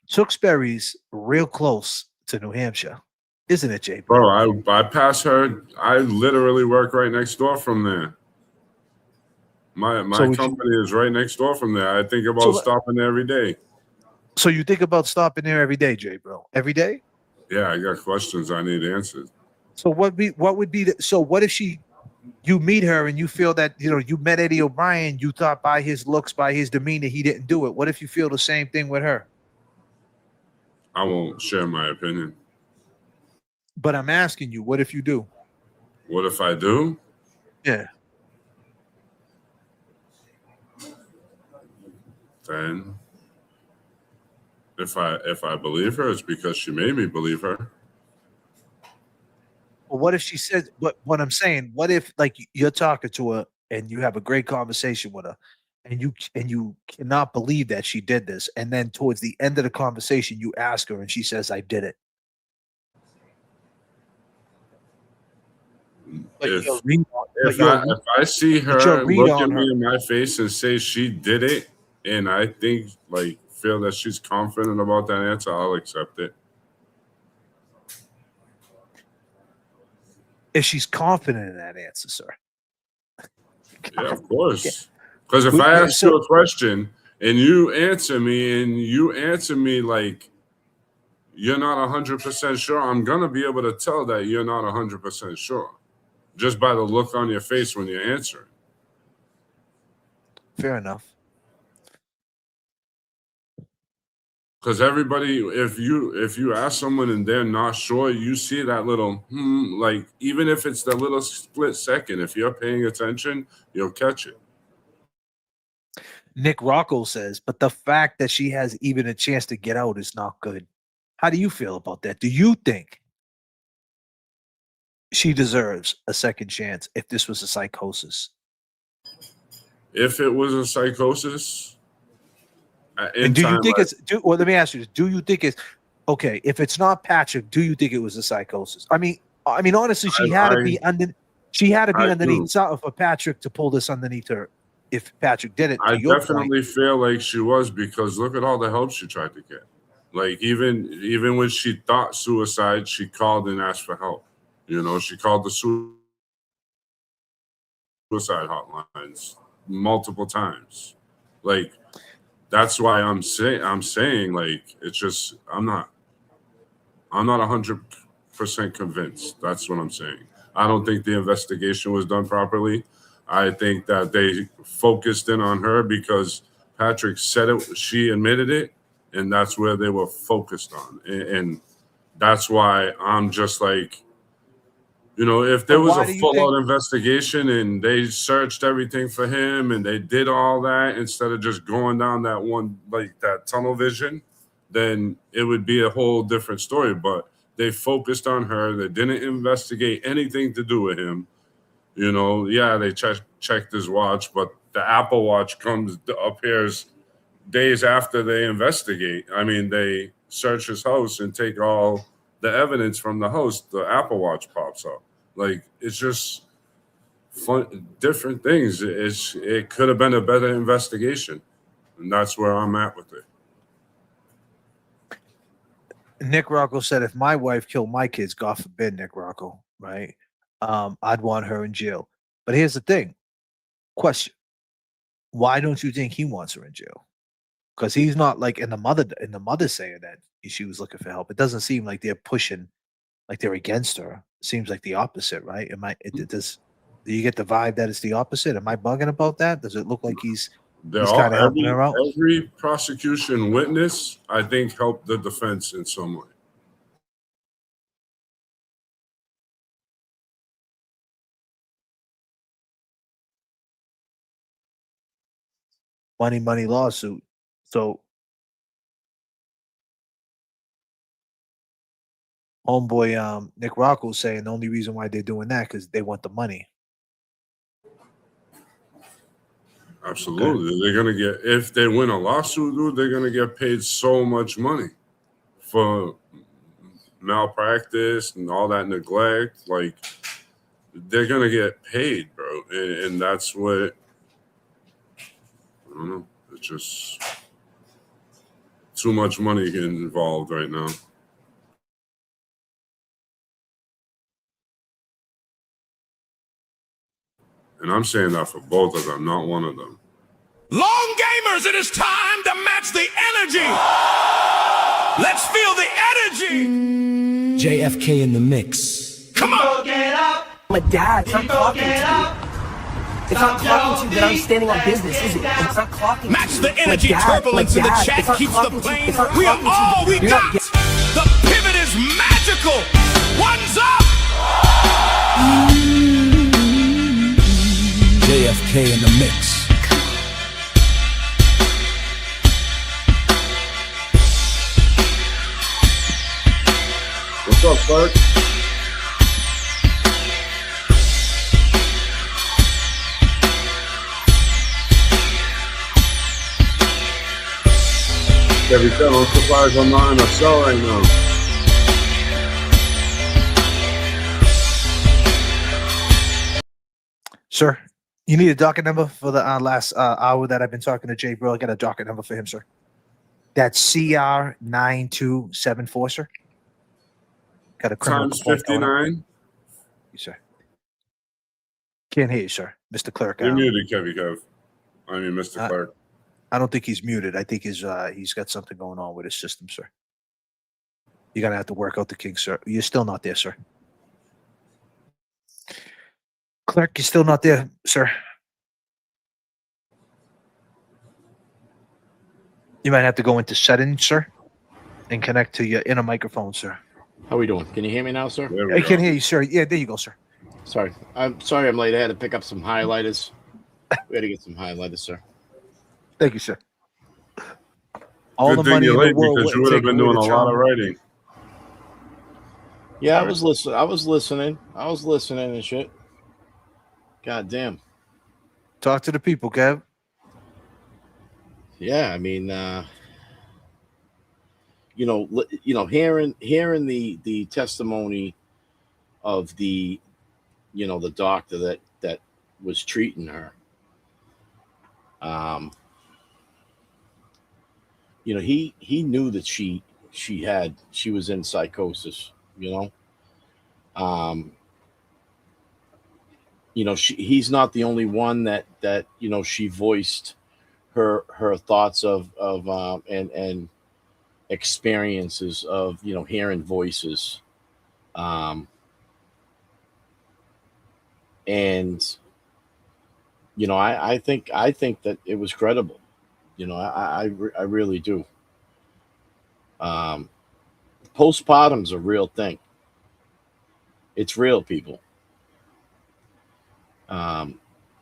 Tewksbury's real close to New Hampshire, isn't it, JP? Bro, I pass her. I literally work right next door from there. My company is right next door from there. I think about stopping there every day. So you think about stopping there every day, Jay, bro? Every day? Yeah, I got questions I need answered. So what would be so what if you meet her and you feel that you met Eddie O'Brien, you thought by his looks, by his demeanor, he didn't do it. What if you feel the same thing with her? I won't share my opinion. But I'm asking you, what if you do? What if I do? Yeah. Then if I believe her, it's because she made me believe her. Well, what if she says, but what I'm saying, what if like you're talking to her and you have a great conversation with her and you cannot believe that she did this, and then towards the end of the conversation you ask her and she says, I did it. If I see her look at me in my face and say she did it, and I feel that she's confident about that answer, I'll accept it. If she's confident in that answer, sir. Yeah, of course. Because if I ask you a question and you answer me like you're not 100% sure, I'm gonna be able to tell that you're not 100% sure just by the look on your face when you answer. Fair enough. Because everybody, if you ask someone and they're not sure, you see that little like even if it's the little split second, if you're paying attention, you'll catch it. Nick Rocco says, but the fact that she has even a chance to get out is not good. How do you feel about that? Do you think she deserves a second chance if this was a psychosis? If it was a psychosis, and do you think well, let me ask you this. Do you think it's okay if it's not Patrick? Do you think it was a psychosis? I mean, honestly, she had to be underneath something for Patrick to pull this underneath her. If Patrick did it, I definitely feel like she was, because look at all the help she tried to get. Like even when she thought suicide, she called and asked for help. She called the suicide hotlines multiple times. Like, that's why I'm saying like it's just I'm not 100% convinced. That's what I'm saying. I don't think the investigation was done properly. I think that they focused in on her because Patrick said it, she admitted it, and that's where they were focused on. And that's why I'm just like, if there was a full-out investigation and they searched everything for him and they did all that instead of just going down that one, like that tunnel vision, then it would be a whole different story. But they focused on her. They didn't investigate anything to do with him. Yeah, they checked his watch, but the Apple Watch appears days after they investigate. I mean, they search his house and take all the evidence from the house, the Apple Watch pops up. Like, it's just fun, different things. It could have been a better investigation, and that's where I'm at with it. Nick Rocco said, if my wife killed my kids, God forbid, Nick Rocco, right? I'd want her in jail. But here's the thing. Question. Why don't you think he wants her in jail? Because he's not like in the mother saying that she was looking for help. It doesn't seem like they're pushing, like they're against her. It seems like the opposite, right? Do you get the vibe that it's the opposite? Am I bugging about that? Does it look like he's kind of helping her out? Every prosecution witness, I think, helped the defense in some way. Money lawsuit. So homeboy Nick Rocco saying the only reason why they're doing that because they want the money. Absolutely. Okay. They're gonna get, if they win a lawsuit, dude, they're gonna get paid so much money for malpractice and all that neglect. Like, they're gonna get paid, bro. And that's what, I don't know. It's just too much money getting involved right now. And I'm saying that for both of them, not one of them. Long gamers, it is time to match the energy. Let's feel the energy. J.F.K. in the mix. Come on. Get up. My dad, it's not talking to you. It's not talking to you that I'm standing on business, is it? It's not clocking. Match the energy. Turbulence in the chat keeps the plane. We are all we got. The pivot is magical. One's up. J.F.K. in the mix. What's up, Clark? Every time I'm surprised I'm not in a cell right now. Sir, you need a docket number for the last hour that I've been talking to Jay Bro. I got a docket number for him, sir. That's CR9274, sir. Got a criminal times 59. You, sir. Can't hear you, sir. Mr. Clerk. You're muted, Kev. I mean, Mr. Clerk. I don't think he's muted. I think he's got something going on with his system, sir. You're gonna have to work out the kinks, sir. You're still not there, sir. Clerk, you're still not there, sir. You might have to go into settings, sir, and connect to your inner microphone, sir. How we doing? Can you hear me now, sir? I can hear you, sir. Yeah, there you go, sir. Sorry. I'm sorry I'm late. I had to pick up some highlighters. We had to get some highlighters, sir. Thank you, sir. All Good the money in the world because you would have been doing a lot of writing. Yeah, I was listening. I was listening and shit. God damn. Talk to the people, Kev. Yeah, I mean, hearing the testimony of the doctor that was treating her. He knew that she was in psychosis. He's not the only one that she voiced her thoughts of and experiences of hearing voices, and I think that it was credible. I really do. Postpartum's a real thing. It's real, people.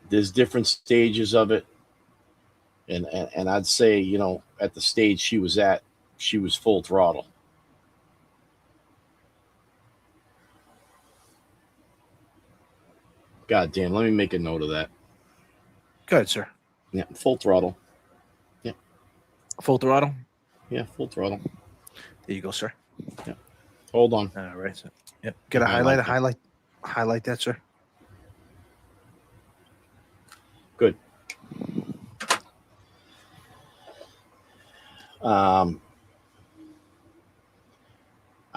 There's different stages of it. And I'd say, at the stage she was at, she was full throttle. God damn, let me make a note of that. Go ahead, sir. Yeah, full throttle. Full throttle? Yeah, full throttle. There you go, sir. Yeah. Hold on. All right, sir. Yep. Get a highlight that, sir. Good. I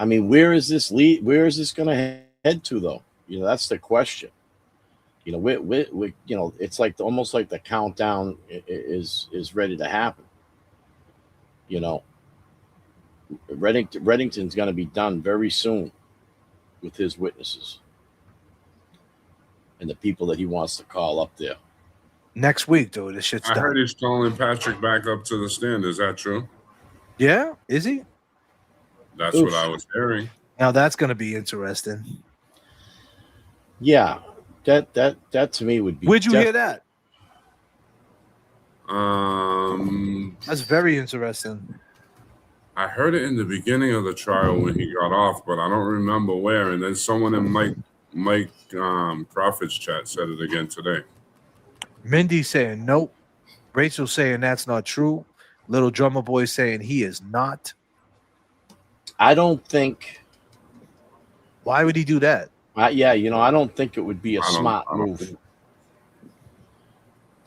mean, where is this lead? Where is this going to head to, though? You know, that's the question. You know, we you know, it's like almost like the countdown is ready to happen. You know, Reddington's going to be done very soon with his witnesses and the people that he wants to call up there. Next week, dude. This shit's done. I heard he's calling Patrick back up to the stand. Is that true? Yeah, is he? That's what I was hearing. Now that's going to be interesting. Yeah, that to me would be. Where'd you hear that? That's very interesting. I heard it in the beginning of the trial when he got off, but I don't remember where. And then someone in Mike Crawford's chat said it again today. Mindy saying nope. Rachel saying that's not true. Little Drummer Boy saying he is not. I don't think. Why would he do that? Yeah, you know, I don't think it would be a smart move.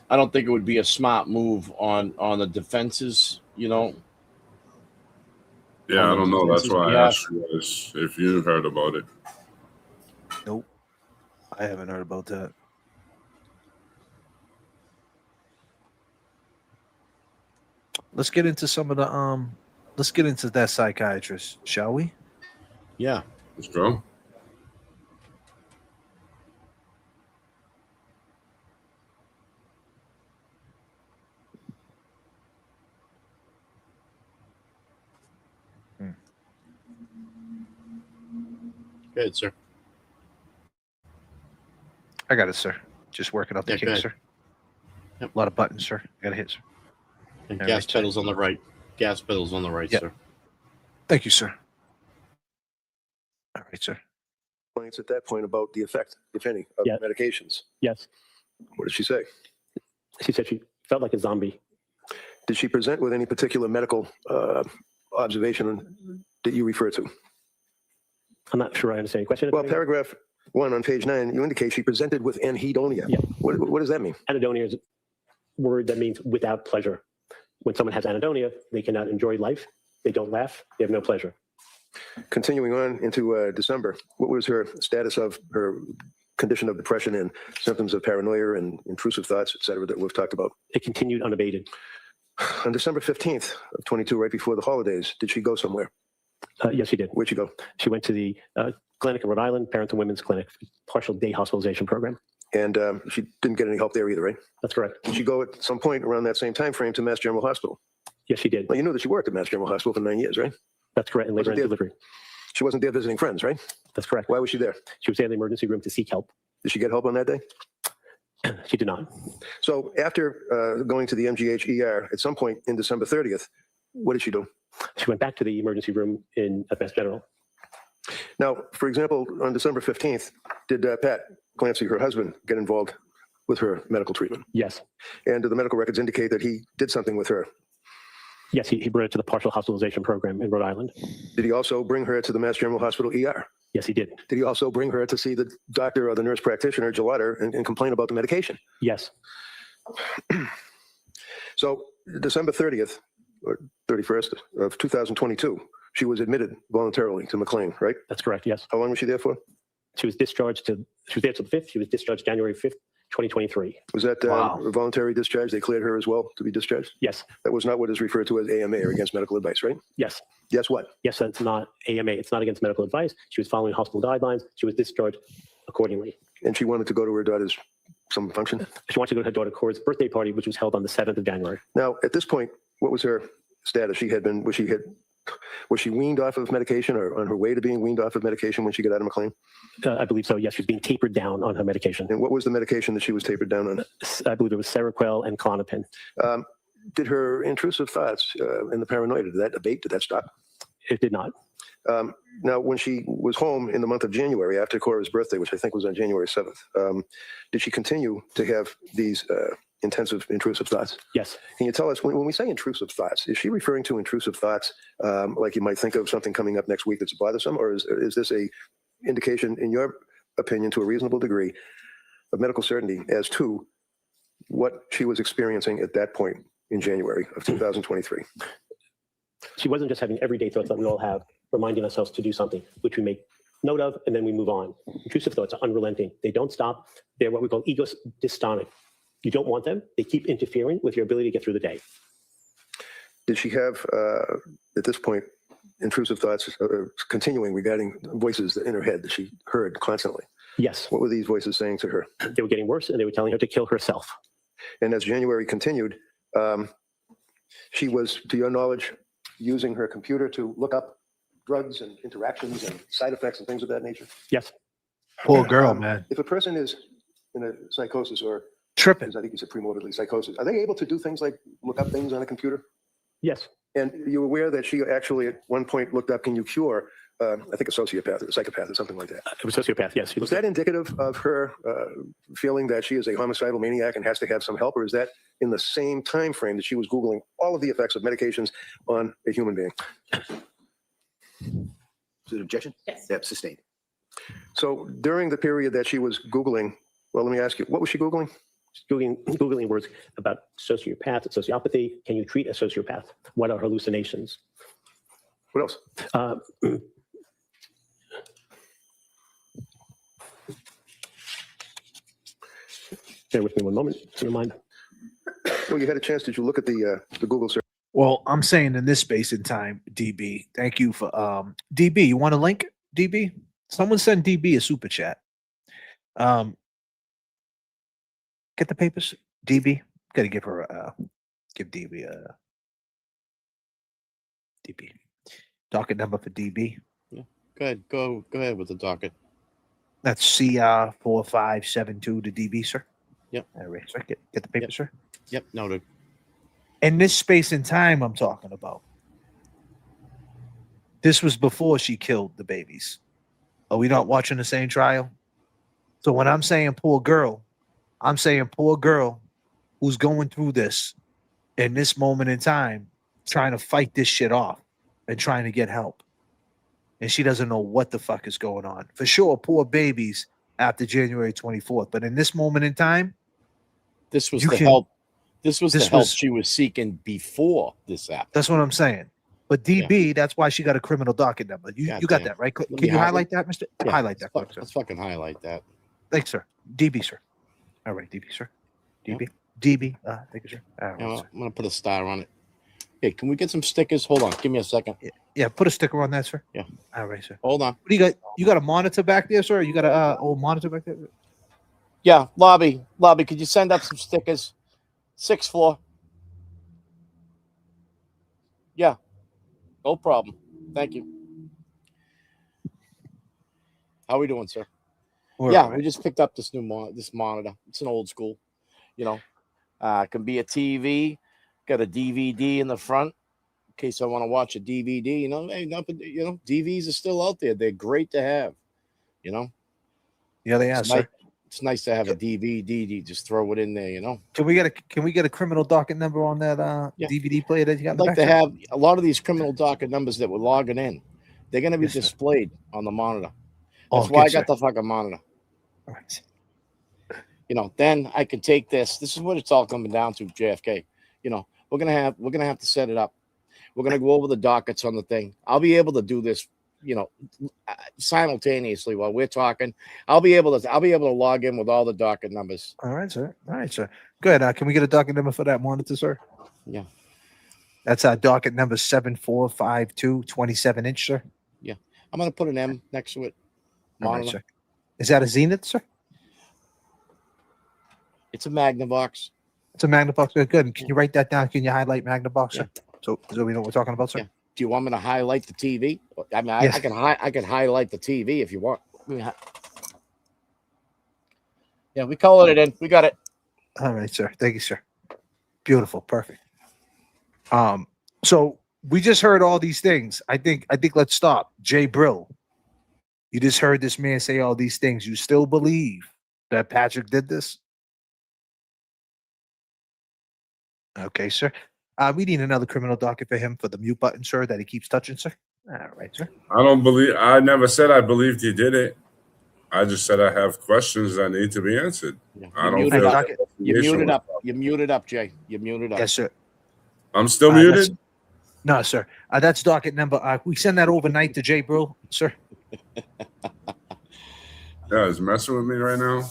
I don't think it would be a smart move on the defenses, you know. Yeah, I don't know. That's why I asked you guys if you heard about it. Nope. I haven't heard about that. Let's get into some of the let's get into that psychiatrist, shall we? Yeah. Let's go. Good, sir. I got it, sir. Just working up the case, sir. Yep. A lot of buttons, sir. Got to hit, sir. And gas pedals on the right. Gas pedals on the right, sir. Thank you, sir. All right, sir. Complaints at that point about the effect, if any, of medications. Yes. What did she say? She said she felt like a zombie. Did she present with any particular medical observation that you refer to? I'm not sure I understand your question. Well, paragraph 1 on page 9, you indicate she presented with anhedonia. Yeah. What does that mean? Anhedonia is a word that means without pleasure. When someone has anhedonia, they cannot enjoy life. They don't laugh. They have no pleasure. Continuing on into December, what was her status of her condition of depression and symptoms of paranoia and intrusive thoughts, et cetera, that we've talked about? It continued unabated. On December 15th of 22, right before the holidays, did she go somewhere? Yes, she did. Where'd she go? She went to the clinic in Rhode Island, Parent and Women's Clinic, partial day hospitalization program. And she didn't get any help there either, right? That's correct. Did she go at some point around that same time frame to Mass General Hospital? Yes, she did. Well, you know that she worked at Mass General Hospital for 9 years, right? That's correct. In labor and delivery. She wasn't there visiting friends, right? That's correct. Why was she there? She was there in the emergency room to seek help. Did she get help on that day? She did not. So after going to the MGH ER at some point in December 30th, what did she do? She went back to the emergency room at Mass General. Now, for example, on December 15th, did Pat Clancy, her husband, get involved with her medical treatment? Yes. And do the medical records indicate that he did something with her? Yes, he brought her to the partial hospitalization program in Rhode Island. Did he also bring her to the Mass General Hospital ER? Yes, he did. Did he also bring her to see the doctor or the nurse practitioner, Gelater, and complain about the medication? Yes. So December 30th or 31st of 2022, she was admitted voluntarily to McLean, right? That's correct, yes. How long was she there for? She was there till the 5th. She was discharged January 5th, 2023. Was that a voluntary discharge? They cleared her as well to be discharged? Yes. That was not what is referred to as AMA or against medical advice, right? Yes. Yes, what? Yes, it's not AMA. It's not against medical advice. She was following hospital guidelines. She was discharged accordingly. And she wanted to go to her daughter's some function? She wanted to go to her daughter Cora's birthday party, which was held on the 7th of January. Now, at this point, what was her status? Was she weaned off of medication or on her way to being weaned off of medication when she got out of McLean? I believe so, yes. She was being tapered down on her medication. And what was the medication that she was tapered down on? I believe it was Seroquel and Klonopin. Did her intrusive thoughts and the paranoia, did that abate? Did that stop? It did not. Now, when she was home in the month of January after Cora's birthday, which I think was on January 7th, did she continue to have these intensive, intrusive thoughts? Yes. Can you tell us, when we say intrusive thoughts, is she referring to intrusive thoughts like you might think of something coming up next week that's bothersome, or is this a indication, in your opinion, to a reasonable degree of medical certainty as to what she was experiencing at that point in January of 2023? She wasn't just having everyday thoughts that we all have, reminding ourselves to do something, which we make note of, and then we move on. Intrusive thoughts are unrelenting. They don't stop. They're what we call ego dystonic. You don't want them. They keep interfering with your ability to get through the day. Did she have, at this point, intrusive thoughts continuing regarding voices in her head that she heard constantly? Yes. What were these voices saying to her? They were getting worse, and they were telling her to kill herself. And as January continued, she was, to your knowledge, using her computer to look up drugs and interactions and side effects and things of that nature? Yes. Poor girl, man. If a person is in a psychosis or tripping, I think you said premorbidly psychosis, are they able to do things like look up things on a computer? Yes. And you're aware that she actually at one point looked up, can you cure, I think a sociopath or a psychopath or something like that? It was a sociopath, yes. Was that indicative of her feeling that she is a homicidal maniac and has to have some help, or is that in the same time frame that she was Googling all of the effects of medications on a human being? Is it an objection? Yes. Yep, sustained. So during the period that she was Googling, well, let me ask you, what was she Googling? Googling words about sociopath, sociopathy. Can you treat a sociopath? What are hallucinations? What else? Bear with me one moment. If you don't mind. Well, you had a chance. Did you look at the Google search? Well, I'm saying in this space and time, DB. Thank you for DB. You want a link, DB? Someone send DB a super chat. Get the papers, DB. Got to give her give DB a DB docket number for DB. Yeah. Go ahead. Go ahead with the docket. That's CR 4572 to DB, sir. Yep. All right, sir. Get the paper, Yep. sir. Yep. Noted. In this space and time I'm talking about, this was before she killed the babies. Are we not watching the same trial? So when I'm saying poor girl, I'm saying poor girl who's going through this in this moment in time, trying to fight this shit off and trying to get help. And she doesn't know what the fuck is going on. For sure, poor babies after January 24th. But in this moment in time, this was the help. This was the help she was seeking before this happened. That's what I'm saying. But DB, that's why she got a criminal docket number. You got that, right? Can you highlight that, Mr.? Yeah, highlight that, sir. Let's fucking highlight that. Thanks, sir. DB, sir. All right, DB, sir. DB. DB. Thank you, sir. All right, I'm going to put a star on it. Hey, can we get some stickers? Hold on. Give me a second. Yeah, put a sticker on that, sir. Yeah. All right, sir. Hold on. What do you got? You got a monitor back there, sir? You got a old monitor back there? Yeah, lobby. Could you send up some stickers? 6th floor. Yeah. No problem. Thank you. How are we doing, sir? We just picked up this new this monitor. It's an old school. You know, can be a TV. Got a DVD in the front in case I want to watch a DVD. You know, hey, DVs are still out there. They're great to have. You know. Yeah, they are, sir. It's nice to have a DVD. You just throw it in there. You know. Can we get a criminal docket number on that DVD player that you got? I'd like to have a lot of these criminal docket numbers that we're logging in. They're going to be displayed on the monitor. That's why I got the fucking monitor. All right. You know, then I can take this. This is what it's all coming down to, JFK. You know, we're gonna have to set it up. We're gonna go over the dockets on the thing. I'll be able to do this, you know, simultaneously while we're talking. I'll be able to log in with all the docket numbers. All right, sir. All right, sir. Good. Can we get a docket number for that monitor, sir? Yeah. That's our docket number 7452, 27-inch, sir. Yeah. I'm gonna put an M next to it. Monitor. All right, sir. Is that a Zenith, sir? It's a Magnavox. It's a Magnavox. Good. And can you write that down? Can you highlight Magnavox, sir? So we know what we're talking about, sir? Yeah. Do you want me to highlight the TV? I mean, I can highlight the TV if you want. Yeah, we call it in. We got it. All right, sir. Thank you, sir. Beautiful. Perfect. So we just heard all these things. I think let's stop. Jay Brill, you just heard this man say all these things. You still believe that Patrick did this? Okay, sir. We need another criminal docket for him for the mute button, sir, that he keeps touching, sir. All right, sir. I never said I believed he did it. I just said I have questions that need to be answered. I don't muted feel up. the You investigation muted was up. You muted up, Jay. You muted up. Yes, sir. I'm still That's- muted? No, sir. That's docket number. We send that overnight to Jay Brill, sir. Yeah, he's messing with me right now.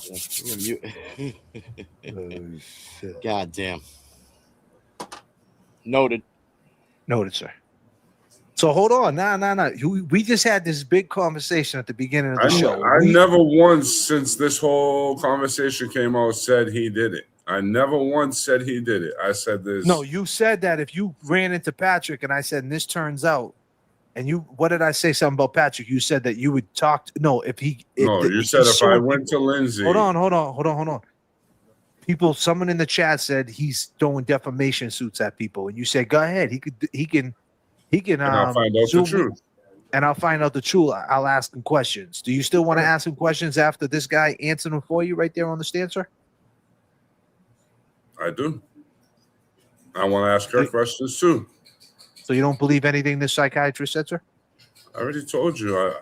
God damn. Noted. Noted, sir. So hold on. No. We just had this big conversation at the beginning of the show. I never once, since this whole conversation came out, said he did it. I never once said he did it. I said this. No, you said that if you ran into Patrick and I said, and this turns out, and you, what did I say something about Patrick? You said that you would talk. No, if he. You said if I went to Lindsay. Hold on. People, someone in the chat said he's throwing defamation suits at people, and you said, go ahead. He can. And I'll find out the truth. And I'll find out the truth. I'll ask him questions. Do you still want to ask him questions after this guy answered them for you right there on the stand, sir? I do. I want to ask her questions too. So you don't believe anything this psychiatrist said, sir? I already told you. I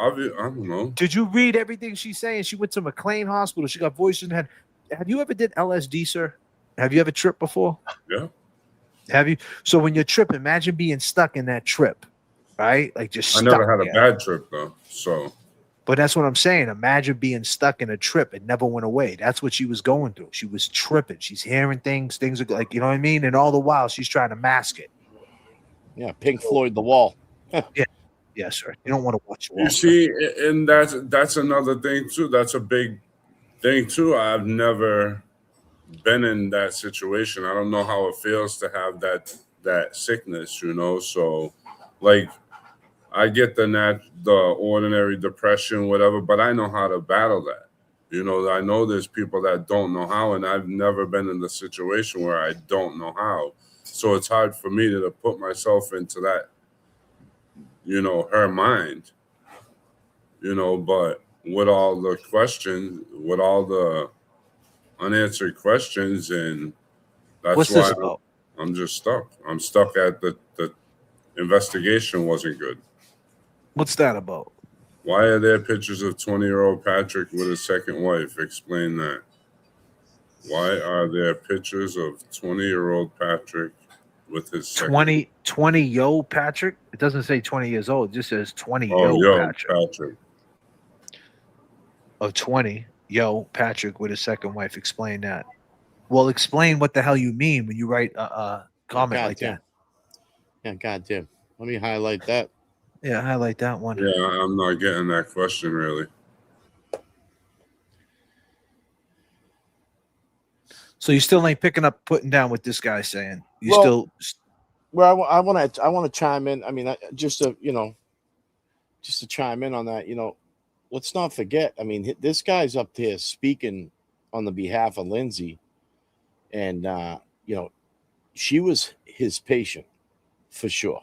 don't know. Did you read everything she's saying? She went to McLean Hospital. She got voices in the head. Have you ever did LSD, sir? Have you ever tripped before? Yeah. Have you? So when you're tripping, imagine being stuck in that trip, right? Like just I stuck never had a there. bad trip though. So. But that's what I'm saying. Imagine being stuck in a trip. It never went away. That's what she was going through. She was tripping. She's hearing things. Things are like, you know what I mean? And all the while, she's trying to mask it. Yeah, Pink Floyd, The Wall. Yeah. Yes, sir. You don't want to watch You see, and that's another thing too. That's a big thing too. I've never been in that situation. I don't know how it feels to have that sickness, you know. So, like, I get the ordinary depression, whatever, but I know how to battle that. You know, I know there's people that don't know how, and I've never been in the situation where I don't know how. So it's hard for me to put myself into that, you know, her mind, you know, but with all the questions, with all the unanswered questions, and that's What's why this about? I'm just stuck. I'm stuck at the investigation wasn't good. What's that about? Why are there pictures of 20-year-old Patrick with his second wife? Explain that. Why are there pictures of 20-year-old Patrick with his second 20 yo Patrick? It doesn't say 20 years old. It just says 20 yo Patrick. Of 20 yo Patrick with his second wife. Explain that. Well, explain what the hell you mean when you write a comment like that. Yeah, goddamn. Let me highlight that. Yeah, highlight that one. Yeah, I'm not getting that question really. So you still ain't putting down what this guy's saying. Well, I want to chime in. I mean, just to chime in on that. You know, let's not forget. I mean, this guy's up there speaking on the behalf of Lindsay, and you know, she was his patient for sure.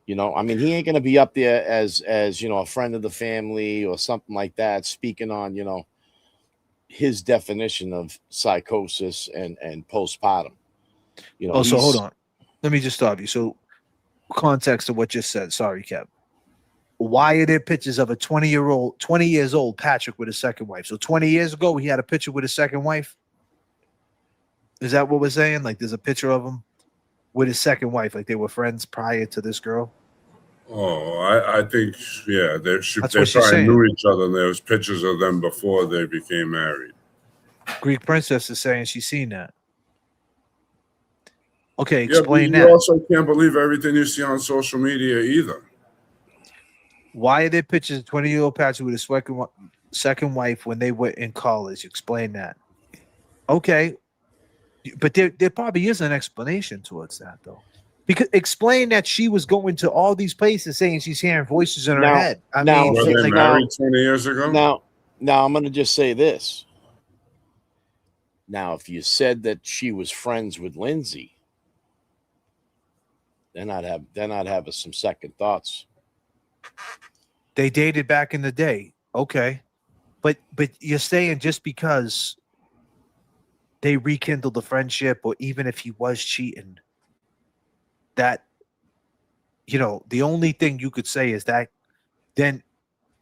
You know, I mean, he ain't gonna be up there as you know, a friend of the family or something like that, speaking on, you know, his definition of psychosis and postpartum. You know, Oh, so hold on. Let me just stop you. So, context of what you said. Sorry, Kev. Why are there pictures of a 20 years old Patrick with his second wife? So 20 years ago, he had a picture with his second wife. Is that what we're saying? Like, there's a picture of him with his second wife, like they were friends prior to this girl. Oh, I think, yeah, they probably saying. knew each other. There was pictures of them before they became married. Greek Princess is saying she's seen that. Okay, Yeah, explain but that. you also can't believe everything you see on social media either. Why are there pictures of 20-year-old Patrick with his second wife when they were in college? Explain that. Okay, but there probably is an explanation towards that, though. Because explain that she was going to all these places saying she's hearing voices in her head. Were they married 20 years ago? Now I'm going to just say this. Now, if you said that she was friends with Lindsay, then I'd have some second thoughts. They dated back in the day. Okay. But you're saying just because they rekindled the friendship, or even if he was cheating, that, the only thing you could say is that then,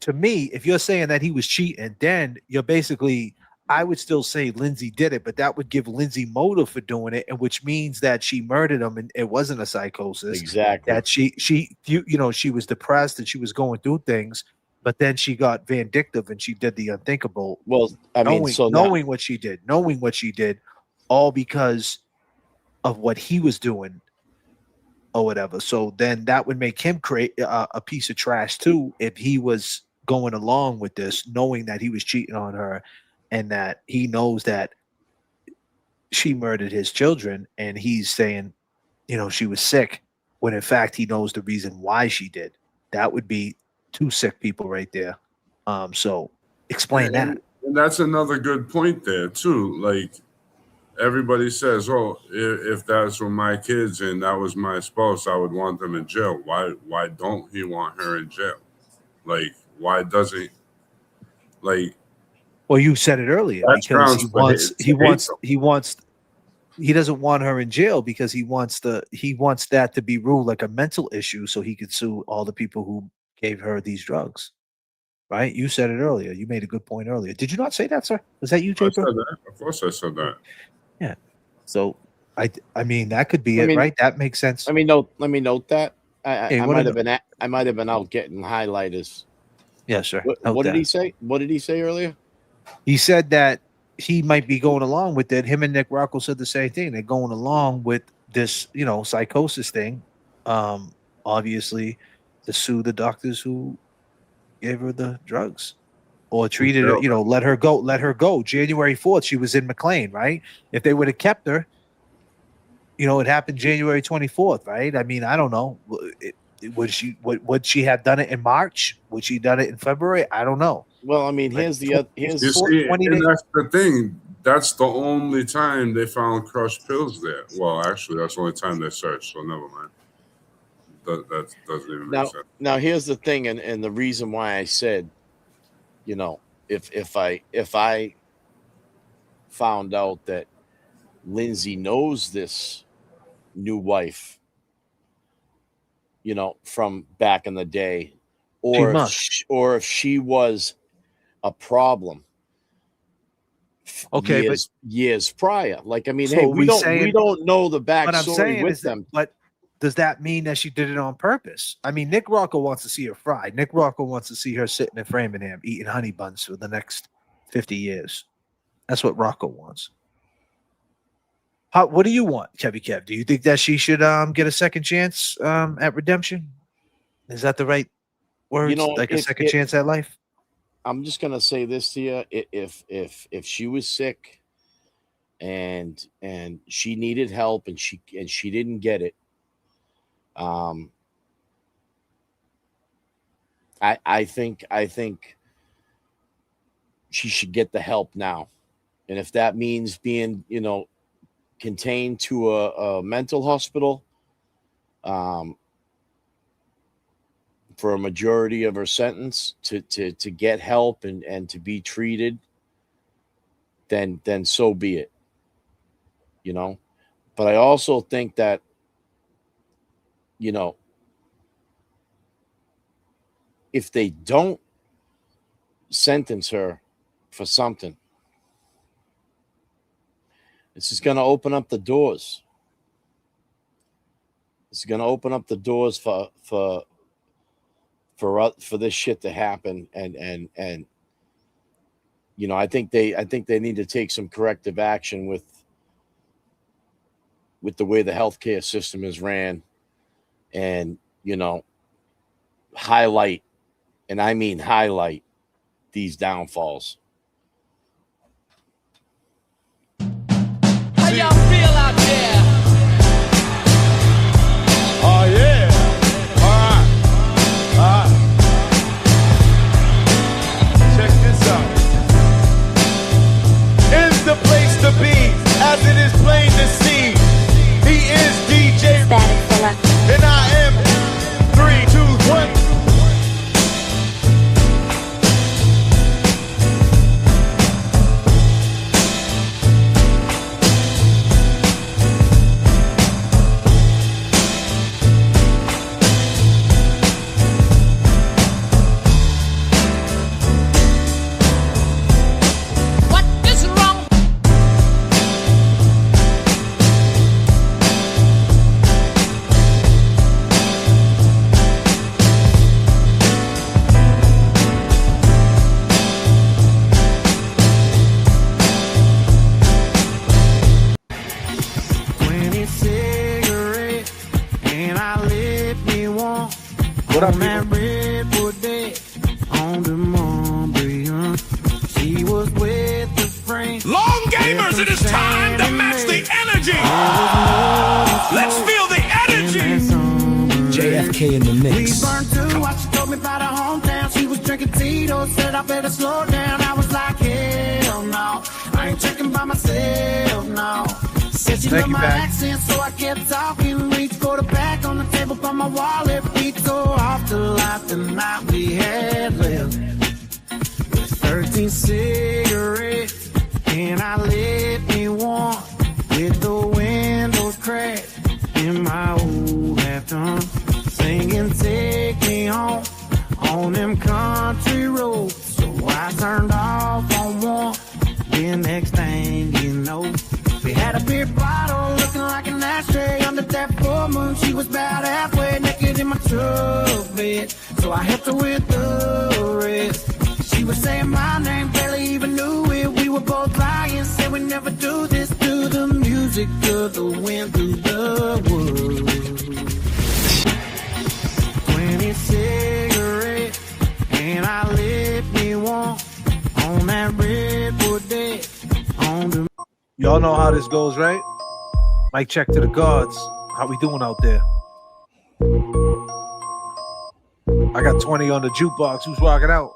to me, if you're saying that he was cheating, then you're basically, I would still say Lindsay did it, but that would give Lindsay motive for doing it, and which means that she murdered him and it wasn't a psychosis. Exactly. That she was depressed and she was going through things, but then she got vindictive and she did the unthinkable. Well, I mean, knowing what she did, all because of what he was doing or whatever. So then that would make him create a piece of trash too, if he was going along with this, knowing that he was cheating on her and that he knows that she murdered his children, and he's saying, she was sick, when in fact he knows the reason why she did. That would be two sick people right there. So explain that. And that's another good point there too. Like, everybody says, "Oh, if that's were my kids and that was my spouse, I would want them in jail." Why don't he want her in jail? Like, why doesn't he? Like, well, you said it earlier, because he doesn't want her in jail because he wants that to be ruled like a mental issue, so he could sue all the people who gave her these drugs. Right? You said it earlier. You made a good point earlier. Did you not say that, sir? Was that you, Jay? I said that. Of course, I said that. Yeah. So I mean that could be it, right? That makes sense. Let me note that. I might have been out getting highlighters. Yes, sir. What did he say? What did he say earlier? He said that he might be going along with it. Him and Nick Rocco said the same thing. They're going along with this, psychosis thing. Obviously, to sue the doctors who gave her the drugs. Or treated her, let her go. January 4th, she was in McLean, right? If they would have kept her, it happened January 24th, right? I mean, I don't know. Would she have done it in March? Would she done it in February? I don't know. Well, I mean, here's the that's the thing. That's the only time they found crushed pills there. Well, actually, that's the only time they searched. So never mind. That doesn't even make sense. Now, here's the thing, and the reason why I said, if I found out that Lindsay knows this new wife, from back in the day, or if she was a problem, years prior. Like, I mean, So hey, we don't know the backstory with them. But does that mean that she did it on purpose? I mean, Nick Rocco wants to see her fried. Nick Rocco wants to see her sitting in Framingham eating honey buns for the next 50 years. That's what Rocco wants. What do you want, Kevy Kev? Do you think that she should get a second chance at redemption? Is that the right words? Like a second chance at life? I'm just gonna say this to you: if she was sick and she needed help and she didn't get it, I think she should get the help now, and if that means being contained to a mental hospital for a majority of her sentence to get help and to be treated, then so be it. But I also think that if they don't sentence her for something, this is going to open up the doors. It's going to open up the doors for this shit to happen, and I think they need to take some corrective action with the way the healthcare system is ran, and highlight, and I mean highlight, these downfalls. How y'all feel out there? Oh yeah. All right. Check this out. Is the place to be, as it is plain to see. He is DJ and I am 3, 2, 1. What up, on that people? redwood deck on the Montbreon. She was with the friend. Long gamers, it is time to match the energy. Let's feel the energy. J.F.K. in the We mix. burned too. While she told me about her hometown. She was drinking Tito's. Said I better slow down. I was like, hell no. I ain't drinking by myself, no. Said she loved my accent, so I kept talking. Reached for the back on the table, put my wallet. Beat go off the life the night we had left. 13 cigarettes, and I lit me one with the windows cracked in my old half ton, singing "Take Me Home" on them country roads. So I turned off on one. The next thing you know, we had a beer bottle looking like an ashtray under that full moon. She was about halfway naked in my truck bed, so I helped her with the rest. She was saying my name, barely even knew it. We were both lying, said we never do this. To the music of the wind through the woods. 20 cigarettes, and I lit me one on that redwood deck on the. Y'all know how this goes, right? Mic check to the guards. How we doing out there? I got 20 on the jukebox. Who's rocking out?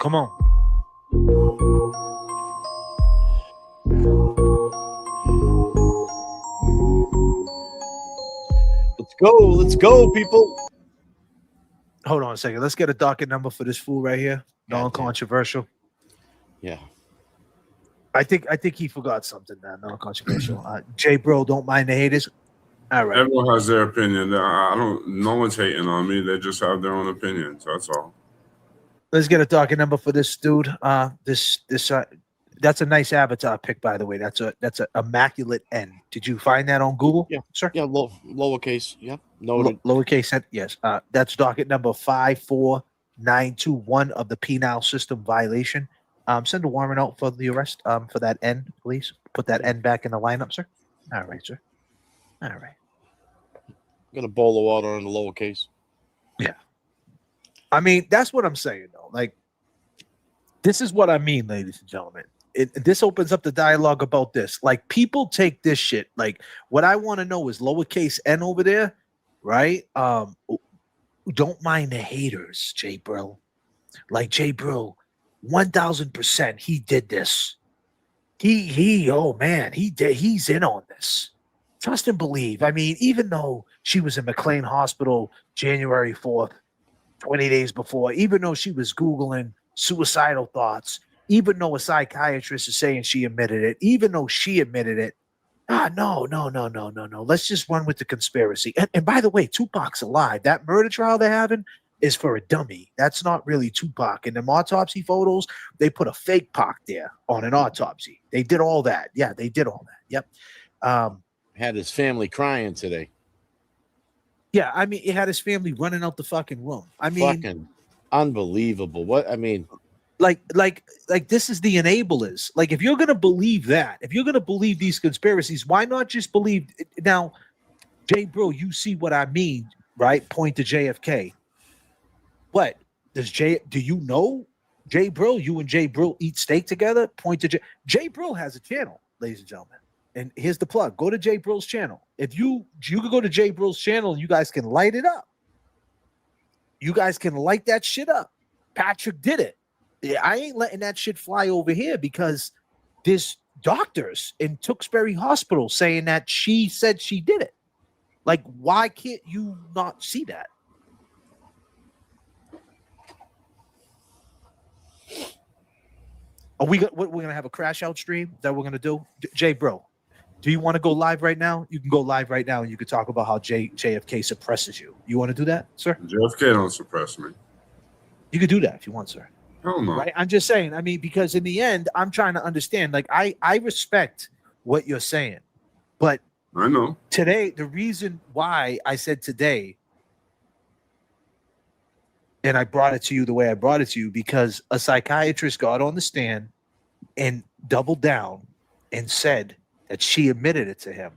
Come on. Let's go, people. Hold on a second. Let's get a docket number for this fool right here. Non-controversial. Yeah. I think he forgot something now. Non-controversial. J Bro, don't mind the haters. All right. Everyone has their opinion. No one's hating on me. They just have their own opinions. That's all. Let's get a docket number for this dude. That's a nice avatar pic, by the way. That's a immaculate N. Did you find that on Google? Yeah, sir. Yeah, lowercase. Yeah, noted. Lowercase N. Yes. That's docket number 54921 of the penal system violation. Send a warrant out for the arrest. For that N, please. Put that N back in the lineup, sir. All right, sir. All right. Got a bowl of water in the lowercase. Yeah. I mean, that's what I'm saying, though. Like, this is what I mean, ladies and gentlemen. This opens up the dialogue about this. Like, people take this shit. Like, what I want to know is lowercase N over there, right? Don't mind the haters, J Bro. Like, J Bro, 1000%, he did this. Oh man, he did. He's in on this. Trust and believe. I mean, even though she was in McLean Hospital January 4th, 20 days before, even though she was Googling suicidal thoughts, even though a psychiatrist is saying she admitted it, even though she admitted it, no. Let's just run with the conspiracy. And by the way, Tupac's alive. That murder trial they're having is for a dummy. That's not really Tupac. In them autopsy photos, they put a fake Pac there on an autopsy. They did all that. Yeah, they did all that. Yep. Had his family crying today. Yeah, I mean, it had his family running out the fucking room. I mean, fucking unbelievable. What I mean, like this is the enablers. Like, if you're gonna believe that, if you're gonna believe these conspiracies, why not just believe now? J Bro, you see what I mean, right? Point to JFK. What does do you know J Bro? You and J Bro eat steak together? Point to J Bro has a channel, ladies and gentlemen. And here's the plug. Go to J Bro's channel. If you could go to J Bro's channel and you guys can light it up. You guys can light that shit up. Patrick did it. I ain't letting that shit fly over here because there's doctors in Tewksbury Hospital saying that she said she did it. Like, why can't you not see that? Are we're gonna have a crash out stream that we're gonna do? J Bro, do you want to go live right now? You can go live right now and you can talk about how JFK suppresses you. You want to do that, sir? JFK don't suppress me. You could do that if you want, sir. Hell no. Right? I'm just saying, I mean, because in the end, I'm trying to understand. Like, I respect what you're saying, but I know today, the reason why I said today, and I brought it to you the way I brought it to you, because a psychiatrist got on the stand and doubled down and said that she admitted it to him.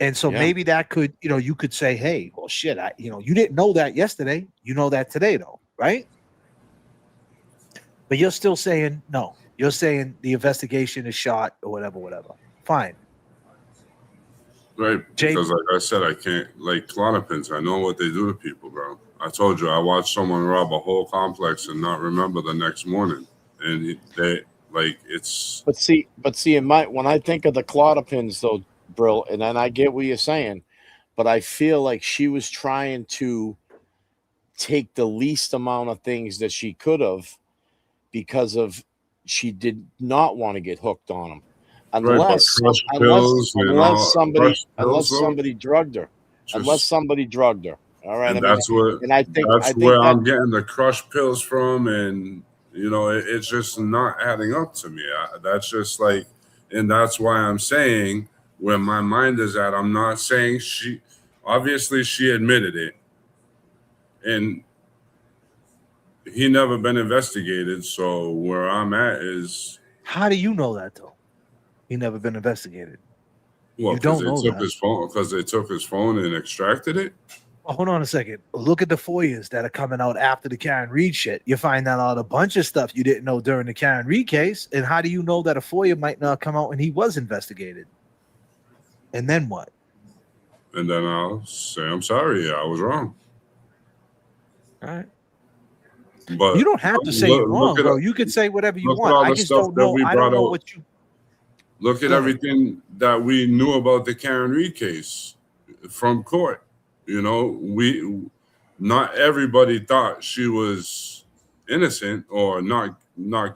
And so maybe that could, you could say, hey, well, shit, you didn't know that yesterday. You know that today, though, right? But you're still saying no. You're saying the investigation is shot or whatever. Fine. Right, because like I said, I can't, like Clonopins, I know what they do to people, bro. I told you, I watched someone rob a whole complex and not remember the next morning. And they, like, it's... But see, when I think of the Clonopins, though, Brill, and then I get what you're saying, but I feel like she was trying to take the least amount of things that she could have because of she did not want to get hooked on them. Unless somebody drugged her. Unless somebody drugged her. All right. And that's where I'm getting the crush pills from, and it's just not adding up to me. That's just like, and that's why I'm saying where my mind is at. I'm not saying obviously she admitted it, and he never been investigated. So where I'm at is, how do you know that though? He never been investigated. Well, you don't know that. His phone, because they took his phone and extracted it. Well, hold on a second. Look at the FOIAs that are coming out after the Karen Reed shit. You find out a bunch of stuff you didn't know during the Karen Reed case. And how do you know that a FOIA might not come out when he was investigated? And then what? And then I'll say, I'm sorry. I was wrong. All right. But you don't have to say you're wrong, bro. You could say whatever you want. I just don't know. I don't know what you... Look at everything that we knew about the Karen Reed case from court. Not everybody thought she was innocent or not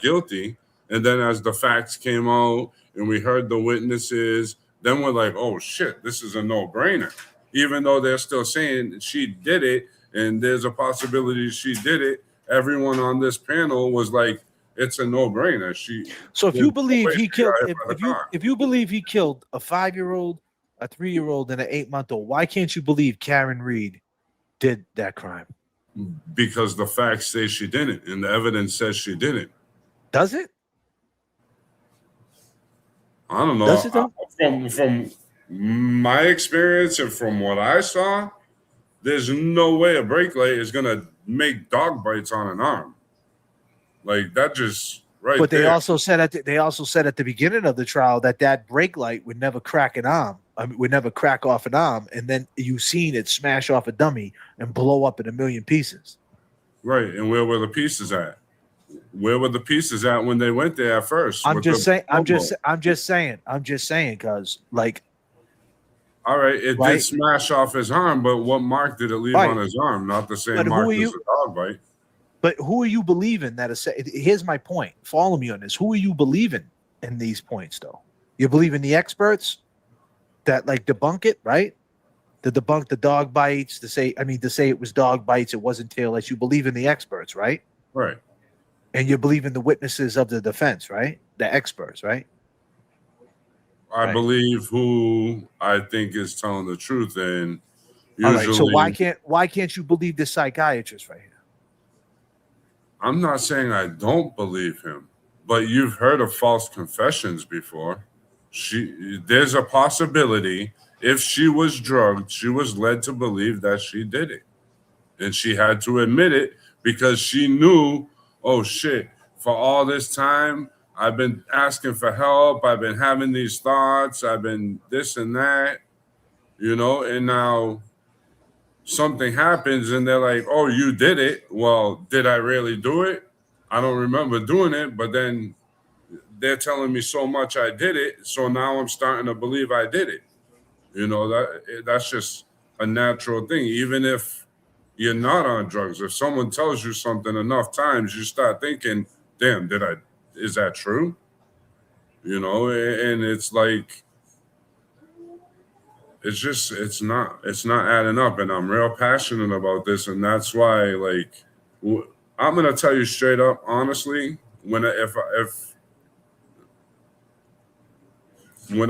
guilty. And then as the facts came out and we heard the witnesses, then we're like, oh shit, this is a no-brainer. Even though they're still saying she did it and there's a possibility she did it, everyone on this panel was like, it's a no-brainer. So if you believe he killed, if you believe he killed a 5-year-old, a 3-year-old, and an 8-month-old, why can't you believe Karen Reed did that crime? Because the facts say she didn't, and the evidence says she didn't. Does it? I don't know. Does it though? From my experience and from what I saw, there's no way a brake light is gonna make dog bites on an arm. Like that just But they also said at the beginning of the trial that brake light would never crack an arm. Would never crack off an arm, and then you seen it smash off a dummy and blow up in a million pieces. Right, and where were the pieces at? Where were the pieces at when they went there at first? I'm just saying, because like. All right, it did smash off his arm, but what mark did it leave on his arm? Not the same mark as a dog bite. But who are you believing that is? Here's my point. Follow me on this. Who are you believing in these points, though? You believe in the experts that like debunk it, right? To debunk the dog bites, to say it was dog bites, it wasn't tailless. You believe in the experts, right? Right. And you believe in the witnesses of the defense, right? The experts, right? I believe who I think is telling the truth, and usually. All right, so why can't you believe this psychiatrist right here? I'm not saying I don't believe him, but you've heard of false confessions before. There's a possibility if she was drugged, she was led to believe that she did it. And she had to admit it because she knew, oh shit, for all this time, I've been asking for help. I've been having these thoughts. I've been this and that, and now something happens and they're like, oh, you did it. Well, did I really do it? I don't remember doing it, but then they're telling me so much I did it. So now I'm starting to believe I did it. That's just a natural thing. Even if you're not on drugs, if someone tells you something enough times, you start thinking, damn, is that true? And it's like, it's not adding up, and I'm real passionate about this, and that's why, like, I'm gonna tell you straight up, honestly, when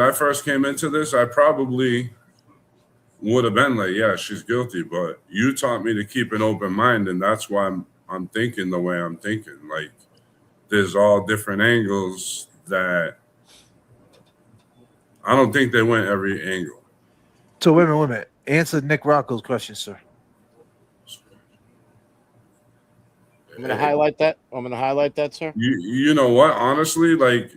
I first came into this, I probably would have been like, yeah, she's guilty, but you taught me to keep an open mind, and that's why I'm thinking the way I'm thinking. Like, there's all different angles that I don't think they went every angle. So wait a minute. Answer Nick Rocco's question, sir. I'm gonna highlight that. Sir. You know what? Honestly, like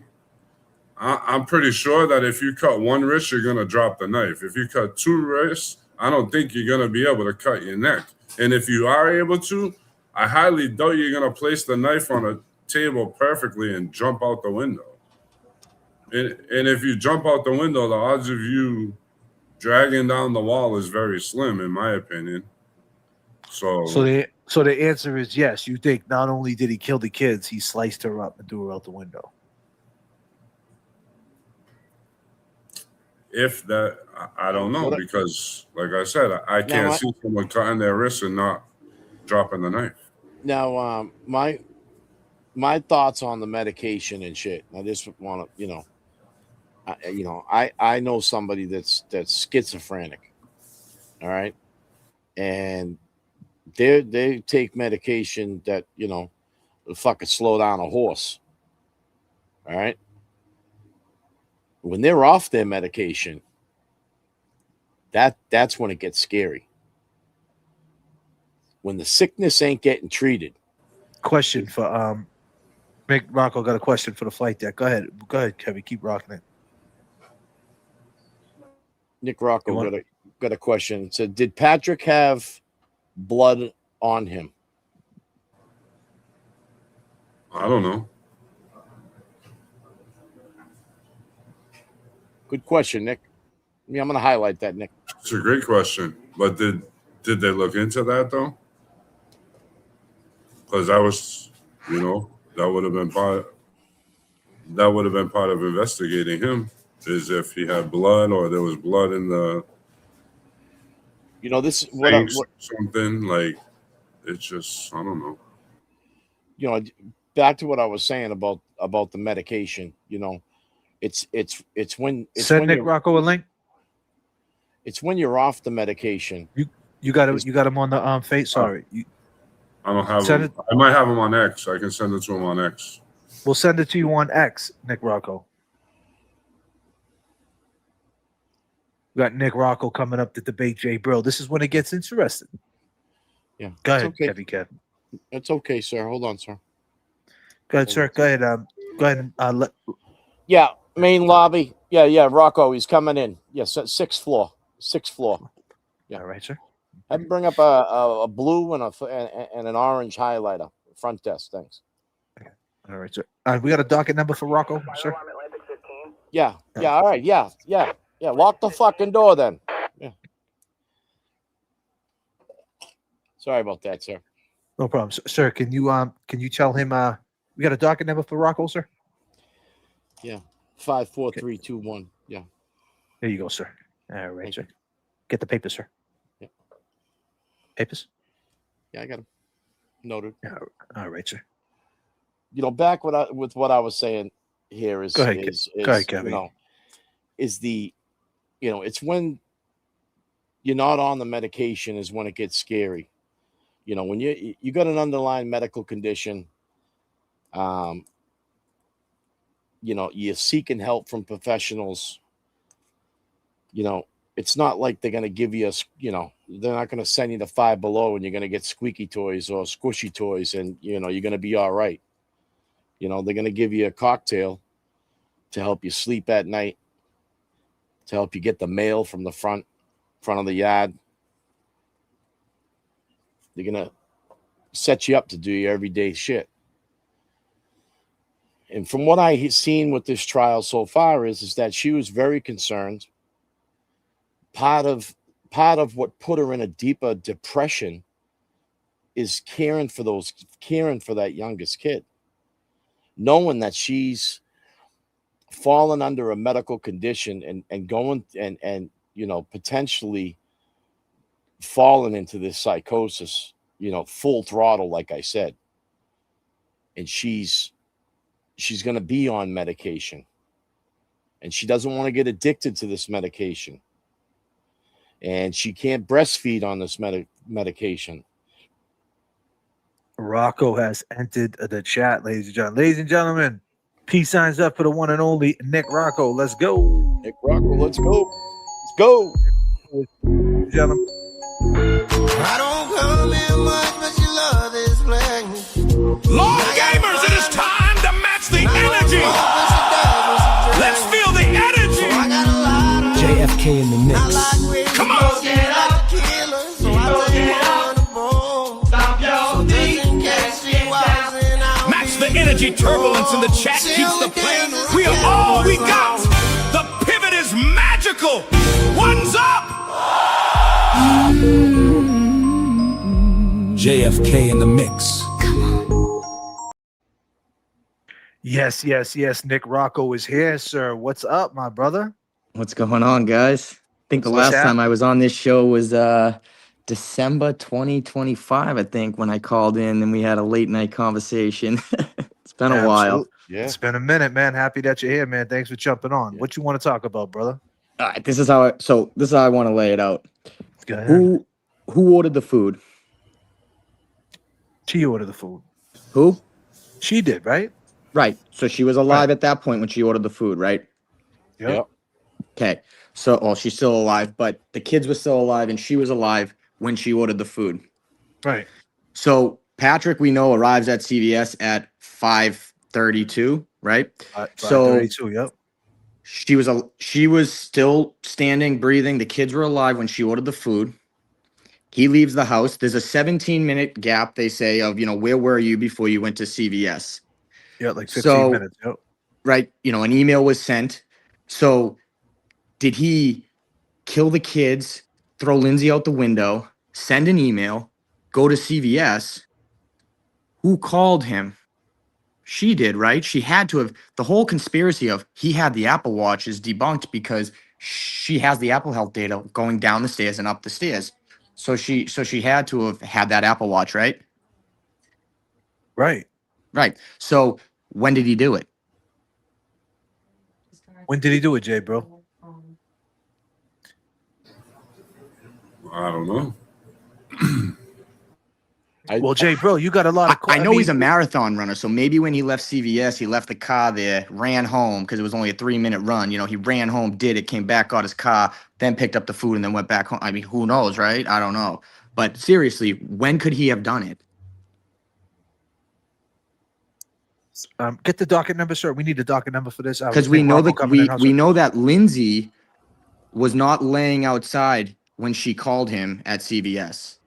I'm pretty sure that if you cut one wrist, you're gonna drop the knife. If you cut two wrists, I don't think you're gonna be able to cut your neck. And if you are able to, I highly doubt you're gonna place the knife on a table perfectly and jump out the window. And if you jump out the window, the odds of you dragging down the wall is very slim, in my opinion. So the answer is yes. You think not only did he kill the kids, he sliced her up and threw her out the window. If that, I don't know, because like I said, I can't see someone cutting their wrists and not dropping the knife. Now, my thoughts on the medication and shit. I just want to, I know somebody that's schizophrenic. All right, and they take medication that will fucking slow down a horse. All right. When they're off their medication, that's when it gets scary. When the sickness ain't getting treated. Question for Nick Rocco got a question for the flight deck. Go ahead, Kevin. Keep rocking it. Nick Rocco got a question. It said, did Patrick have blood on him? I don't know. Good question, Nick. I'm going to highlight that, Nick. It's a great question, but did they look into that though? Because that was, that would have been part of investigating him, is if he had blood or there was blood in the. This is something like. It's just, I don't know. Back to what I was saying about the medication. It's when send Nick Rocco a link. It's when you're off the medication. You got him on the face. Sorry, I don't have him. I might have him on X. I can send it to him on X. We'll send it to you on X, Nick Rocco. We got Nick Rocco coming up to debate Jay Brill. This is when it gets interesting. Yeah, go ahead, okay. Kev. It's okay, sir. Hold on, sir. Go ahead, sir. Go ahead. Go ahead and Yeah, main lobby. Yeah. Rocco, he's coming in. Yes, sixth floor. Yeah. All right, sir. Have him bring up a blue and an orange highlighter. Front desk, thanks. All right, sir. We got a docket number for Rocco, sir. Yeah. All right. Yeah. Lock the fucking door then. Yeah. Sorry about that, sir. No problem, sir. Can you tell him we got a docket number for Rocco, sir? Yeah. 54321. Yeah. There you go, sir. All right, sir. Get the papers, sir. Yeah. Papers? Yeah, I got them. Noted. Yeah. All right, sir. Back with what I was saying here is go ahead, Kevin. Is the it's when you're not on the medication is when it gets scary. When you got an underlying medical condition, you're seeking help from professionals. It's not like they're going to give you they're not going to send you to Five Below and you're going to get squeaky toys or squishy toys and you're going to be all right. They're going to give you a cocktail to help you sleep at night, to help you get the mail from the front of the yard. They're going to set you up to do your everyday shit. And from what I have seen with this trial so far is that she was very concerned. Part of what put her in a deeper depression is caring for that youngest kid, knowing that she's fallen under a medical condition and going and potentially fallen into this psychosis, full throttle, like I said. And she's going to be on medication, and she doesn't want to get addicted to this medication, and she can't breastfeed on this medication. Rocco has entered the chat, ladies and gentlemen. Ladies and gentlemen, peace signs up for the one and only Nick Rocco. Let's go. Nick Rocco, let's go. Let's go. Rocco, gentlemen. I don't come in much, but you love this place. Long gamers, it is time to match the energy. Let's feel the energy. J.F.K. in the mix. Come on. Get up. Stop your beat. Match the energy. Turbulence in the chat keeps the plane. We are all we got. The pivot is magical. One's up. JFK in the mix. Yes, yes, yes. Nick Rocco is here, sir. What's up, my brother? What's going on, guys? I think the last time I was on this show was December 2025, I think, when I called in and we had a late night conversation. It's been a while. Yeah. It's been a minute, man. Happy that you're here, man. Thanks for jumping on. What you want to talk about, brother? All right, this is how I want to lay it out. Go ahead. Who ordered the food? She ordered the food. Who? She did, right? Right. So she was alive at that point when she ordered the food, right? Yep. Okay. So, well, she's still alive, but the kids were still alive and she was alive when she ordered the food. Right. So Patrick, we know, arrives at CVS at 5:32, right? 5:32, yep. She was still standing, breathing. The kids were alive when she ordered the food. He leaves the house. There's a 17-minute gap, they say, of, where were you before you went to CVS? Yeah, like 15 minutes. Yep. Right. An email was sent. So did he kill the kids, throw Lindsay out the window, send an email, go to CVS? Who called him? She did, right? She had to have. The whole conspiracy of he had the Apple Watch is debunked because she has the Apple Health data going down the stairs and up the stairs. So she had to have had that Apple Watch, right? Right. Right. So when did he do it? When did he do it, Jay, bro? I don't know. Well, Jay, bro, you got a lot of. I know he's a marathon runner, so maybe when he left CVS, he left the car there, ran home because it was only a 3-minute run. He ran home, did it, came back, got his car, then picked up the food, and then went back home. I mean, who knows, right? I don't know. But seriously, when could he have done it? Get the docket number, sir. We need the docket number for this. Because we know that Lindsay was not laying outside when she called him at CVS.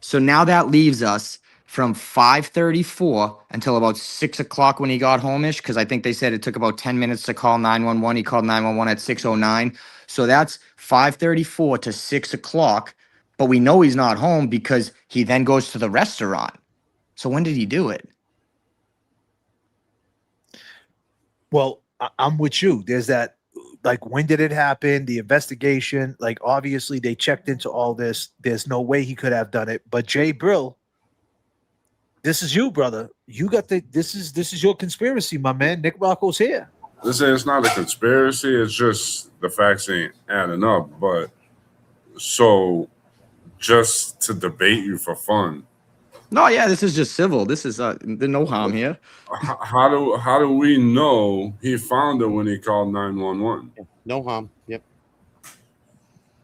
So now that leaves us from 5:34 until about 6 o'clock when he got home-ish, because I think they said it took about 10 minutes to call 911. He called 911 at 6:09. So that's 5:34 to 6 o'clock. But we know he's not home because he then goes to the restaurant. So when did he do it? Well, I'm with you. There's that. Like, when did it happen? The investigation, like, obviously they checked into all this. There's no way he could have done it. But Jay Brill, this is you, brother. You got this is your conspiracy, my man. Nick Rocco's here. Listen, it's not a conspiracy. It's just the facts ain't adding up. But so just to debate you for fun. No, yeah, this is just civil. This is there's no harm here. How do we know he found it when he called 911? No harm. Yep.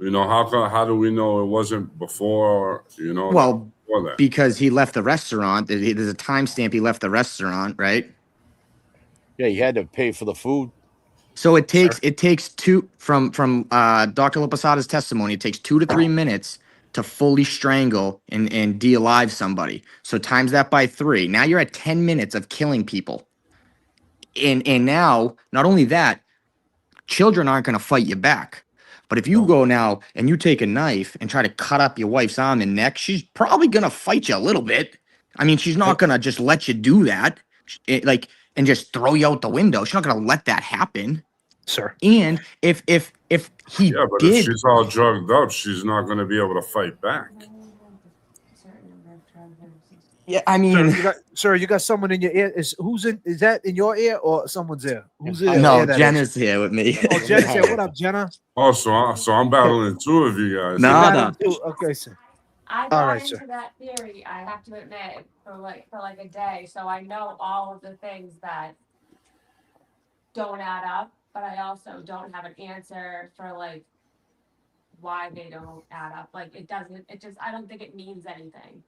How do we know it wasn't before? Well, before that? Because he left the restaurant. There's a timestamp. He left the restaurant, right? Yeah, he had to pay for the food. So it takes two from Dr. Lopasada's testimony. It takes 2 to 3 minutes to fully strangle and de-alive somebody. So times that by 3. Now you're at 10 minutes of killing people. And now, not only that, children aren't going to fight you back. But if you go now and you take a knife and try to cut up your wife's arm and neck, she's probably going to fight you a little bit. I mean, she's not going to just let you do that, and just throw you out the window. She's not going to let that happen. Sir. And if he if she's all drugged up, she's not going to be able to fight back. Yeah, I mean, sir, you got someone in your ear. Is that in your ear or someone's ear? Who's in no, Jenna's here with me. Oh, Jenna's here. What up, Jenna? Oh, so I'm battling 2 of you guys. No. Okay, sir. I got into that theory, I have to admit, for like a day, so I know all of the things that don't add up, but I also don't have an answer for why they don't add up. Like it doesn't. It just. I don't think it means anything.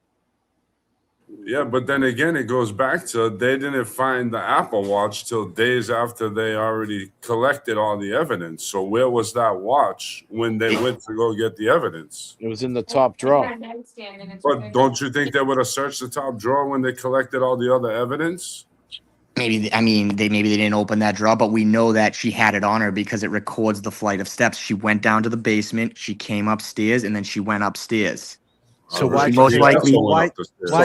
Yeah, but then again, it goes back to they didn't find the Apple Watch till days after they already collected all the evidence. So where was that watch when they went to go get the evidence? It was in the top drawer. But don't you think they would have searched the top drawer when they collected all the other evidence? Maybe maybe they didn't open that drawer, but we know that she had it on her because it records the flight of steps. She went down to the basement, she came upstairs, and then she went upstairs. So why most likely why'd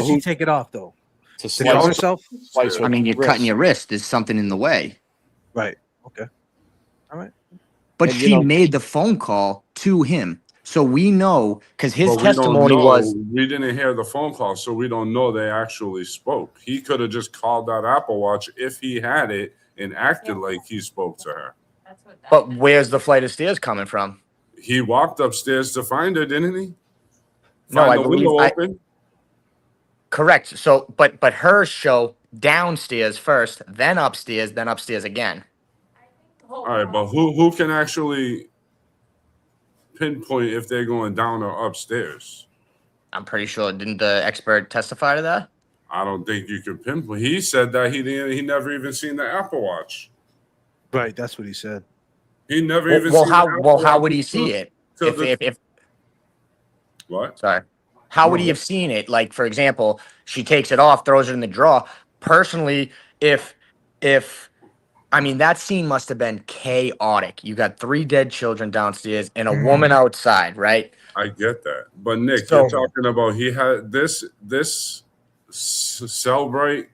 she take it off though? To To cover herself? I mean, you're cutting your wrist. There's something in the way. Right. Okay. All right. But And, she made the phone call to him. So we know because his But we don't testimony know. was We didn't hear the phone call, so we don't know they actually spoke. He could have just called that Apple Watch if he had it and acted like he spoke to her. But where's the flight of stairs coming from? He walked upstairs to find her, didn't he? No, Find I the believe window open. Correct. So but hers show downstairs first, then upstairs again. All right, but who can actually pinpoint if they're going down or upstairs? I'm pretty sure. Didn't the expert testify to that? I don't think you can pinpoint. He said that he never even seen the Apple Watch. Right, that's what he said. He never even Well, seen how the Apple well how Watch would he see it? If what? Sorry. How would he have seen it? Like, for example, she takes it off, throws it in the drawer. Personally, if I mean, that scene must have been chaotic. You got 3 dead children downstairs and a woman outside, right? I get that, but Nick, So- you're talking about he had this Cellbrite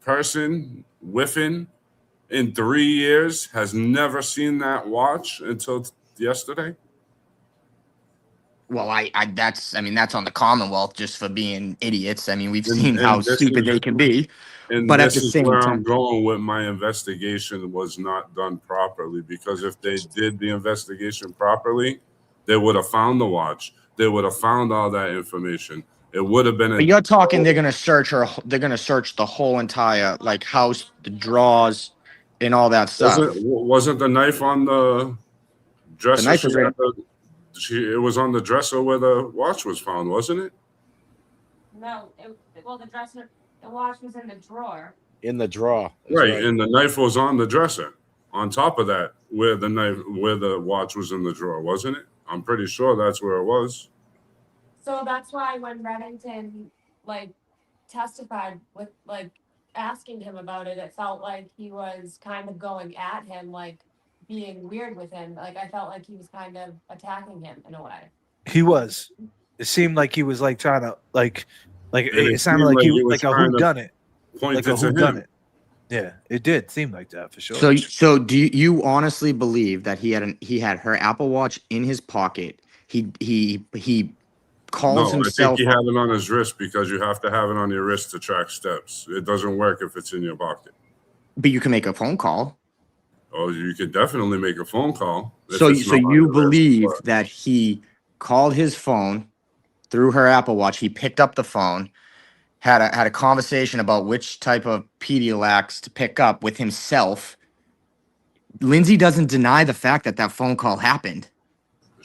person whiffing in 3 years has never seen that watch until yesterday. Well, that's on the Commonwealth just for being idiots. I mean, we've seen And how this stupid is- they can be. And But at this the is same where time, I'm going with my investigation was not done properly, because if they did the investigation properly, they would have found the watch. They would have found all that information. It would have been. but you're talking they're gonna search her. They're gonna search the whole entire like house, the drawers, and all that stuff. Wasn't the knife on the dresser? The knife was right. It was on the dresser where the watch was found, wasn't it? No, the watch was in the drawer. In the drawer. That's Right, and the knife was on the dresser. On top of that, where the watch was in the drawer, wasn't it? I'm pretty sure that's where it was. So that's why when Reddington testified with asking him about it, it felt like he was kind of going at him, being weird with him. I felt like he was kind of attacking him in a way. He was. It seemed like he was trying to it sounded seemed like like he he was was like a trying to whodunit. point Like a it to him. whodunit. Yeah, it did seem like that for sure. So do you honestly believe that he had her Apple Watch in his pocket? He calls No, I himself. think he had it on his wrist because you have to have it on your wrist to track steps. It doesn't work if it's in your pocket. But you can make a phone call. Oh, you could definitely make a phone call. So you believe that he called his phone through her Apple Watch. He picked up the phone, had a conversation about which type of Pedialyte to pick up with himself. Lindsay doesn't deny the fact that phone call happened.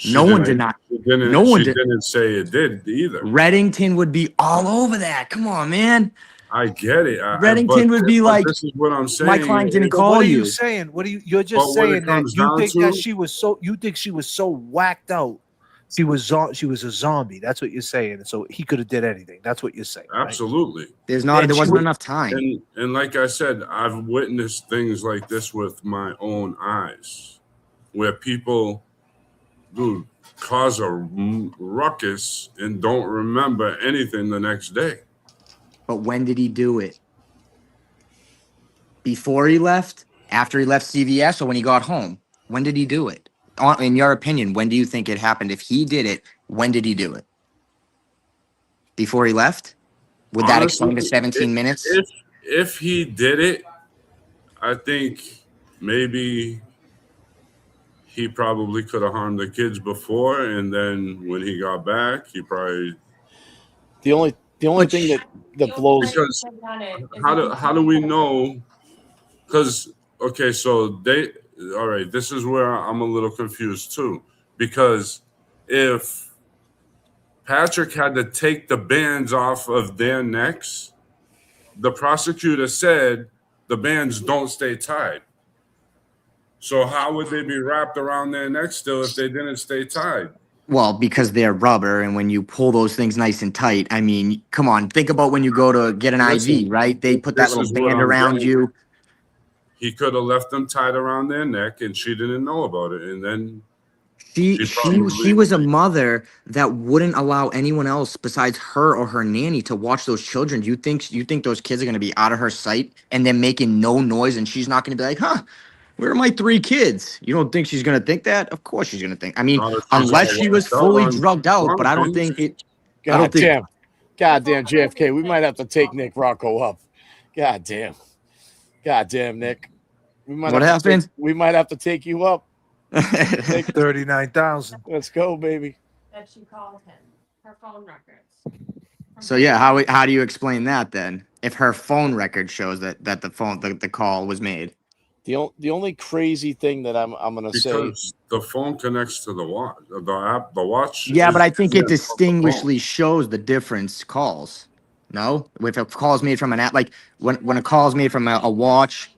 No one denied. She didn't say it did either. Reddington would be all over that. Come on, man. I get it. Reddington would be like, "This is what I'm saying." my client didn't But call what are you. you saying? You're just But when it saying that comes you down think to- that you think she was so whacked out. She was a zombie. That's what you're saying. So he could have did anything. That's what you're saying. Right? Absolutely. There And she wasn't would- enough time. And like I said, I've witnessed things like this with my own eyes, where people, cause a ruckus and don't remember anything the next day. But when did he do it? Before he left? After he left CVS, or when he got home? When did he do it? In your opinion, when do you think it happened? If he did it, when did he do it? Before he left? Would that explain the 17 minutes? If he did it, I think maybe he probably could have harmed the kids before, and then when he got back, he probably. The only thing that blows. Because how do we know? Because okay, so all right, this is where I'm a little confused too. because if Patrick had to take the bands off of their necks, the prosecutor said the bands don't stay tied. So how would they be wrapped around their necks still if they didn't stay tied? Well, because they're rubber, and when you pull those things nice and tight, I mean, come on, think about when you go to get an Listen, IV, right? They put that this little is what band I'm around getting. you. He could have left them tied around their neck, and she didn't know about it. And then She was a mother that wouldn't allow anyone else besides her or her nanny to watch those children. You think those kids are gonna be out of her sight and they're making no noise, and she's not gonna be like, huh? Where are my 3 kids? You don't think she's gonna think that? Of course she's gonna think. I mean, not if she's unless all she was whacked out fully on drugged out, but I don't things. think it. I God don't think. damn. God damn, JFK. We might have to take Nick Rocco up. God damn. God damn, Nick. We might What have to happened? we might have to take you up. Nick, 39,000. let's go, baby. That she called him. Her phone records. So yeah, how do you explain that then? If her phone record shows that the call was made. The only crazy thing that I'm gonna say, Because the phone connects to the watch, the app, the watch. Yeah, but I think it of the phone. distinguishedly shows the difference calls. No, if a call is made from an app, like when a call is made from a watch.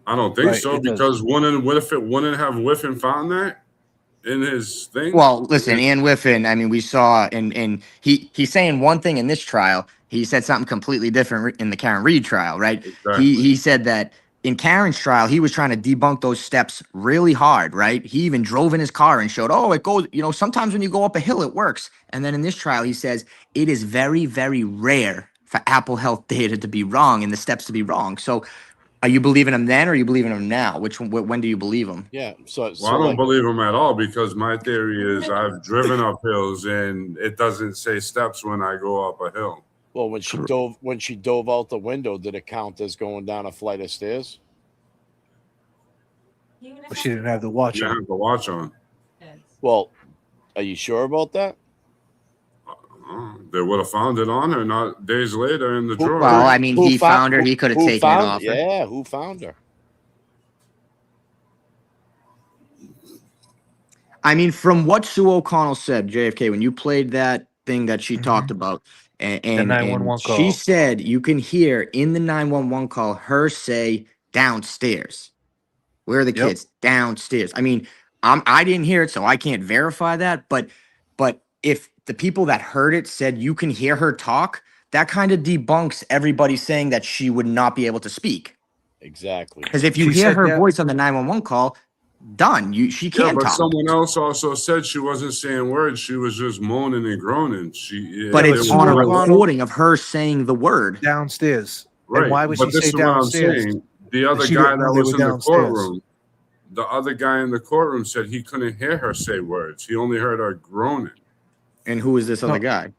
I don't think Right, so, it does. because what if it wouldn't have Whiffen found that in his thing? Well, listen, Ian Whiffen, I mean, we saw and he's saying one thing in this trial. He said something completely different in the Karen Reed trial, right? Exactly. He said that in Karen's trial, he was trying to debunk those steps really hard, right? He even drove in his car and showed, oh, it goes, sometimes when you go up a hill, it works. And then in this trial, he says it is very, very rare for Apple Health data to be wrong and the steps to be wrong. So are you believing him then or are you believing him now? When do you believe him? yeah. So Well, I don't believe him at all, because my theory is I've driven up hills and it doesn't say steps when I go up a hill. well, when she dove out the window, did it count as going down a flight of stairs? But she didn't have the watch You on. have the watch on. Well, are you sure about that? They would have found it on her not days later in the drawer. Well, I mean, he found her. He could have Who taken it found- off her. Yeah, who found her? I mean, from what Sue O'Connell said, JFK, when you played that thing that she talked about, and 911 she call. said you can hear in the 911 call her say downstairs. Where are the kids? Downstairs. I mean, I didn't hear it, so I can't verify that. But if the people that heard it said you can hear her talk, that kind of debunks everybody saying that she would not be able to speak. Exactly. Because if you She hear said her that- voice on the 911 call, done. She Yeah, can but talk. someone else also said she wasn't saying words. She was just moaning and groaning. But there it's was on a no- recording of her saying the word. Downstairs. Right. And why would but she this say is what I'm downstairs? saying. The other She guy didn't know that they was were in the downstairs. courtroom, the other guy in the courtroom said he couldn't hear her say words. He only heard her groaning. And who is this other guy?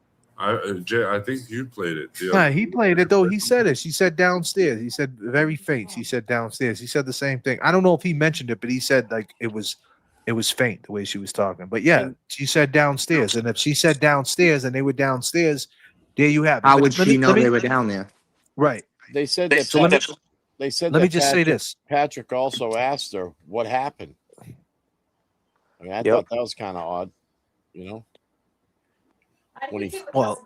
I think you played it. Nah, he played it though. He said it. She said downstairs. He said very faint. She said downstairs. He said the same thing. I don't know if he mentioned it, but he said like it was faint the way she was talking. But yeah, she said downstairs. And if she said downstairs and they were downstairs, there you have it. How But would she know they were down there? Right. They said that. So let me just say this. Patrick also asked her what happened. I mean, I thought that was kind of odd, you know. I When think he- it was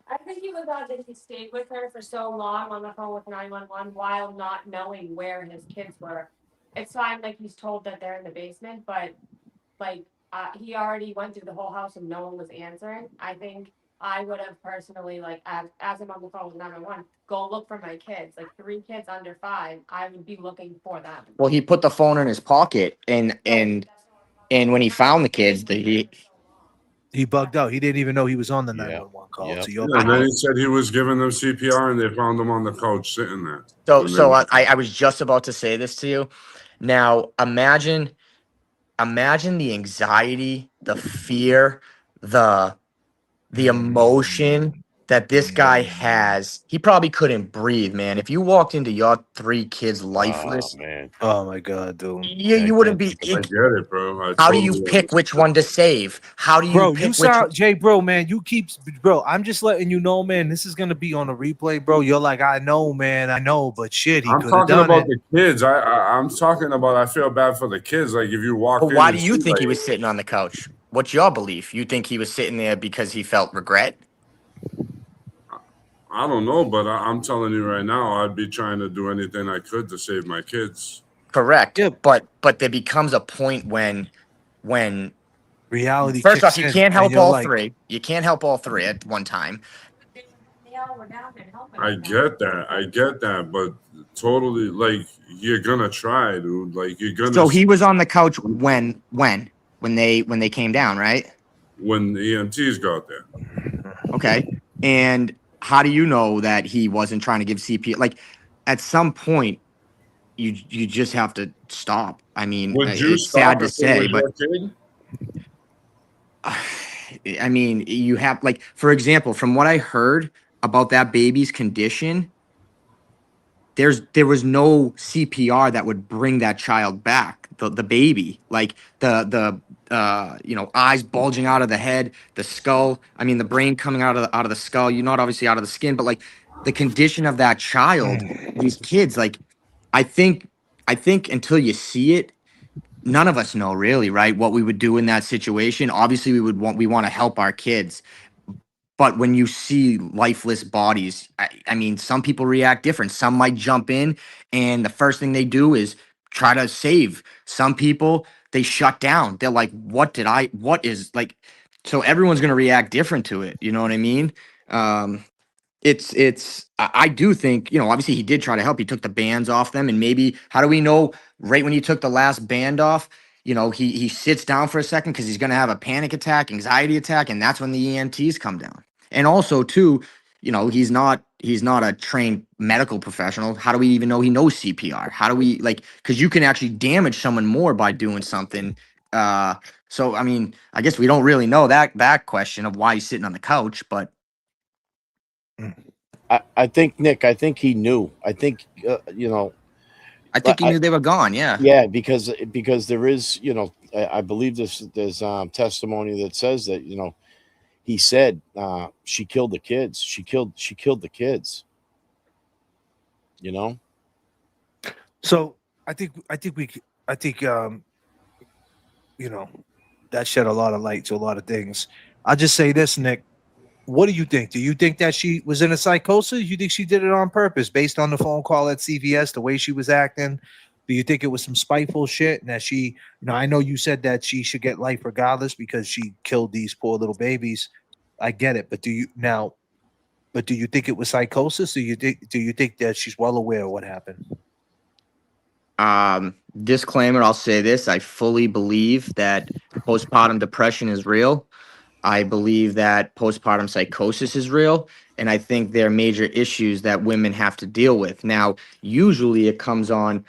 I think it was odd that he stayed with her for so long on the phone with 911 while not knowing where his kids were. It's fine, like he's told that they're in the basement, but like he already went through the whole house and no one was answering. I think I would have personally like as I'm on the phone with 911, go look for my kids. Like 3 kids under 5, I would be looking for them. Well, he put the phone in his pocket, and when he found the kids, He bugged out. He didn't even know he was on the 911 call. To your And then point. he said he was giving them CPR and they found him on the couch sitting there. So I was just about to say this to you. Now imagine the anxiety, the fear, the emotion that this guy has, he probably couldn't breathe, man. If you walked into your 3 kids lifeless, man. Oh my god, dude. you wouldn't be. I get it, bro. I How do you totally pick which understand. one to save? How do you Bro, pick you which? sound Jay, bro, man. You keep, bro. I'm just letting you know, man. This is gonna be on a replay, bro. You're like, I know, man, I know, but shit, he I'm could have talking done about it. the kids. I'm talking about. I feel bad for the kids. Like if you walk But in why and do you see think like, he was sitting on the couch? What's your belief? You think he was sitting there because he felt regret? I don't know, but I'm telling you right now, I'd be trying to do anything I could to save my kids. Correct. But there becomes a point when Reality first off, kicks you in, can't and help you're all like, 3. You can't help all 3 at one time. I get that, but totally, like you're gonna try, dude. Like you're gonna So he was on the couch when they came down, right? when the EMTs got there. Okay. And how do you know that he wasn't trying to give CPR? Like at some point, you just have to stop. I mean, Would you it's sad stop to if it say, was but your kid? I mean, you have like, for example, from what I heard about that baby's condition, there was no CPR that would bring that child back. The baby, like the eyes bulging out of the head, the skull. I mean, the brain coming out of the skull. You're not obviously out of the skin, but like the condition of that child, these kids, like I think I think until you see it, none of us know really, right? What we would do in that situation. Obviously, we want to help our kids. But when you see lifeless bodies, I mean, some people react different. Some might jump in, and the first thing they do is try to save. Some people, they shut down. They're like, what is like, so everyone's going to react different to it. You know what I mean? Um, I do think, obviously he did try to help. He took the bands off them, and maybe, how do we know right when he took the last band off, he sits down for a second because he's going to have a panic attack, anxiety attack, and that's when the EMTs come down. And also too, he's not a trained medical professional. How do we even know he knows CPR? How do we, like, because you can actually damage someone more by doing something. So I mean, I guess we don't really know that question of why he's sitting on the couch, but I think Nick. I think he knew. I think I think he knew they were gone. Yeah. Yeah, because there is, I believe there's testimony that says that he said she killed the kids. She killed the kids. so I think that shed a lot of light to a lot of things. I'll just say this, Nick. What do you think? Do you think that she was in a psychosis? You think she did it on purpose based on the phone call at CVS, the way she was acting? Do you think it was some spiteful shit and that she, I know you said that she should get life regardless because she killed these poor little babies. I get it, but do you think it was psychosis? Do you think that she's well aware of what happened? Disclaimer, I'll say this. I fully believe that postpartum depression is real. I believe that postpartum psychosis is real. And I think they're major issues that women have to deal with. Now, usually it comes on,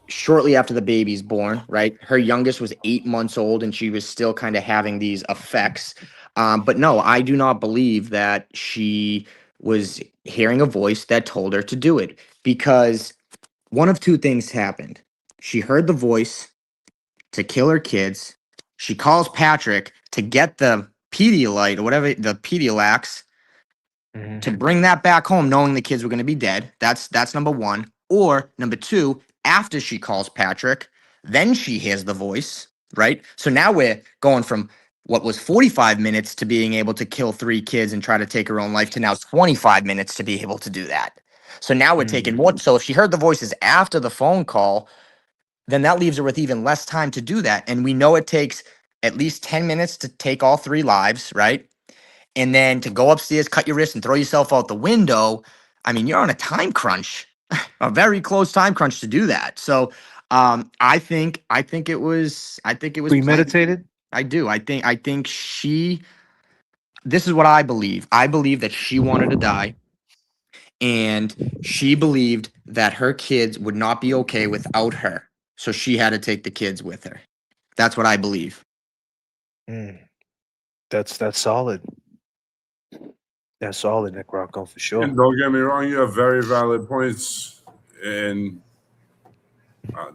shortly after the baby's born, right? Her youngest was 8 months old and she was still kind of having these effects. But no, I do not believe that she was hearing a voice that told her to do it, because one of two things happened. She heard the voice to kill her kids. She calls Patrick to get the Pedialyte or whatever, the Pedialax, to bring that back home, knowing the kids were going to be dead. That's number one. Or number two, after she calls Patrick, then she hears the voice, right? So now we're going from what was 45 minutes to being able to kill 3 kids and try to take her own life to now 25 minutes to be able to do that. So now we're taking more. So if she heard the voices after the phone call, then that leaves her with even less time to do that. And we know it takes at least 10 minutes to take all 3 lives, right? And then to go upstairs, cut your wrist, and throw yourself out the window. I mean, you're on a time crunch, a very close time crunch to do that. So I think it was Premeditated? I do. I think this is what I believe. I believe that she wanted to die. And she believed that her kids would not be okay without her. So she had to take the kids with her. That's what I believe. That's solid. That's solid, Nick Rocco, for sure. And don't get me wrong, you have very valid points, and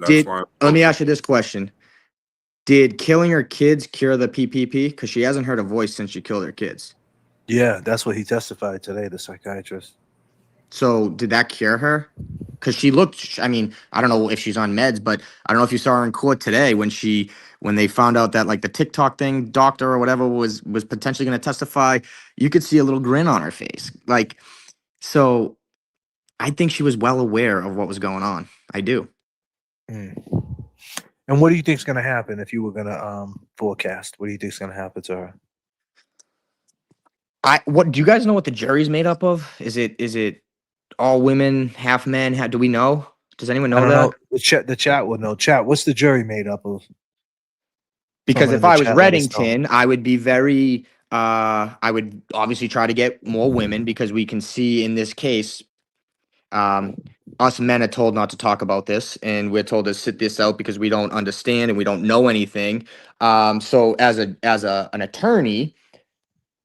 that's why. Let me ask you this question: did killing her kids cure the PPP? Because she hasn't heard a voice since she killed her kids. Yeah, that's what he testified today, the psychiatrist. So did that cure her? Because she looked. I mean, I don't know if she's on meds, but I don't know if you saw her in court today when they found out that like the TikTok thing, doctor or whatever was potentially going to testify. You could see a little grin on her face, like so. I think she was well aware of what was going on. I do. And what do you think is going to happen if you were going to forecast? What do you think is going to happen to her? What do you guys know what the jury's made up of? Is it all women, half men? Do we know? Does anyone know I don't that? know. The chat will know. Chat, what's the jury made up of? Because Someone if in the I was chat let us know. Reddington, I would be very I would obviously try to get more women because we can see in this case us men are told not to talk about this and we're told to sit this out because we don't understand and we don't know anything. So as an attorney,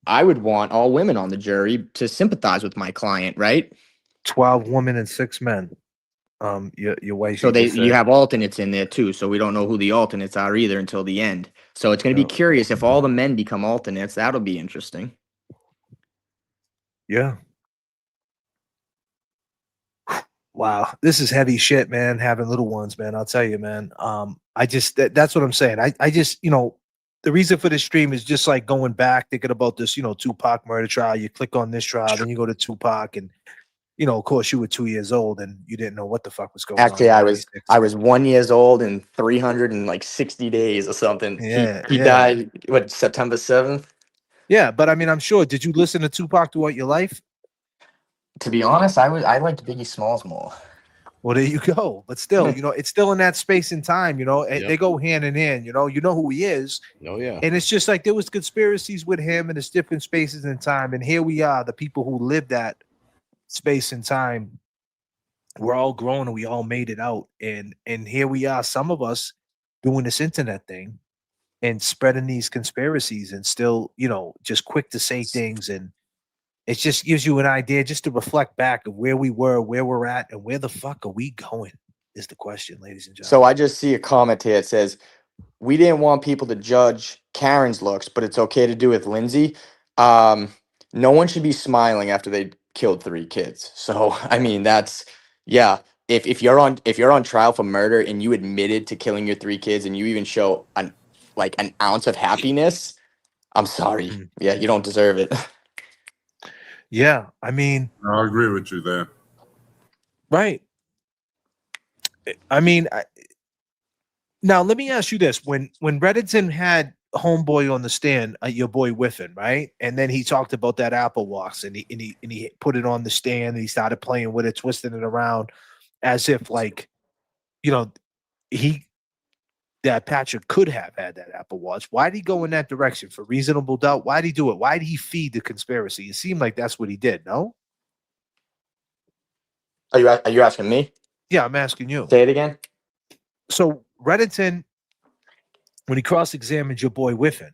I would want all women on the jury to sympathize with my client, right? 12 women and 6 men. Your wife. So you have alternates in there too. So we don't know who the alternates are either until the end. So it's going to be curious if all the men become alternates. That'll be interesting. Yeah. Wow, this is heavy shit, man. Having little ones, man. I'll tell you, man. I just that's what I'm saying. I just the reason for this stream is just like going back, thinking about this, Tupac murder trial. You click on this trial, then you go to Tupac, and of course, you were 2 years old and you didn't know what the fuck was going on. Actually, I was 1 year old and 360 days or something. He died September 7th. Yeah, but I mean, I'm sure. Did you listen to Tupac throughout your life? To be honest, I liked Biggie Smalls more. Well, there you go. But still, it's still in that space and time, they go hand in hand, you know who he is. Oh, yeah. And it's just like there was conspiracies with him and it's different spaces and time. And here we are, the people who lived that space and time. We're all grown and we all made it out. And here we are, some of us doing this internet thing and spreading these conspiracies and still, just quick to say things. And it just gives you an idea just to reflect back of where we were, where we're at, and where the fuck are we going is the question, ladies and gentlemen. So I just see a comment here. It says, we didn't want people to judge Karen's looks, but it's okay to do with Lindsay. No one should be smiling after they killed 3 kids. So, I mean, yeah. If you're on trial for murder and you admitted to killing your 3 kids and you even show an ounce of happiness, I'm sorry. Yeah, you don't deserve it. Yeah, I mean, I agree with you there. Right. I mean, now let me ask you this: when Reddington had homeboy on the stand, your boy Whiffen, right? And then he talked about that Apple Watch, and he put it on the stand, and he started playing with it, twisting it around, as if like, that Patrick could have had that Apple Watch. Why did he go in that direction? For reasonable doubt? Why did he do it? Why did he feed the conspiracy? It seemed like that's what he did, no? Are you asking me? Yeah, I'm asking you. Say it again. So Reddington, when he cross-examined your boy Whiffen,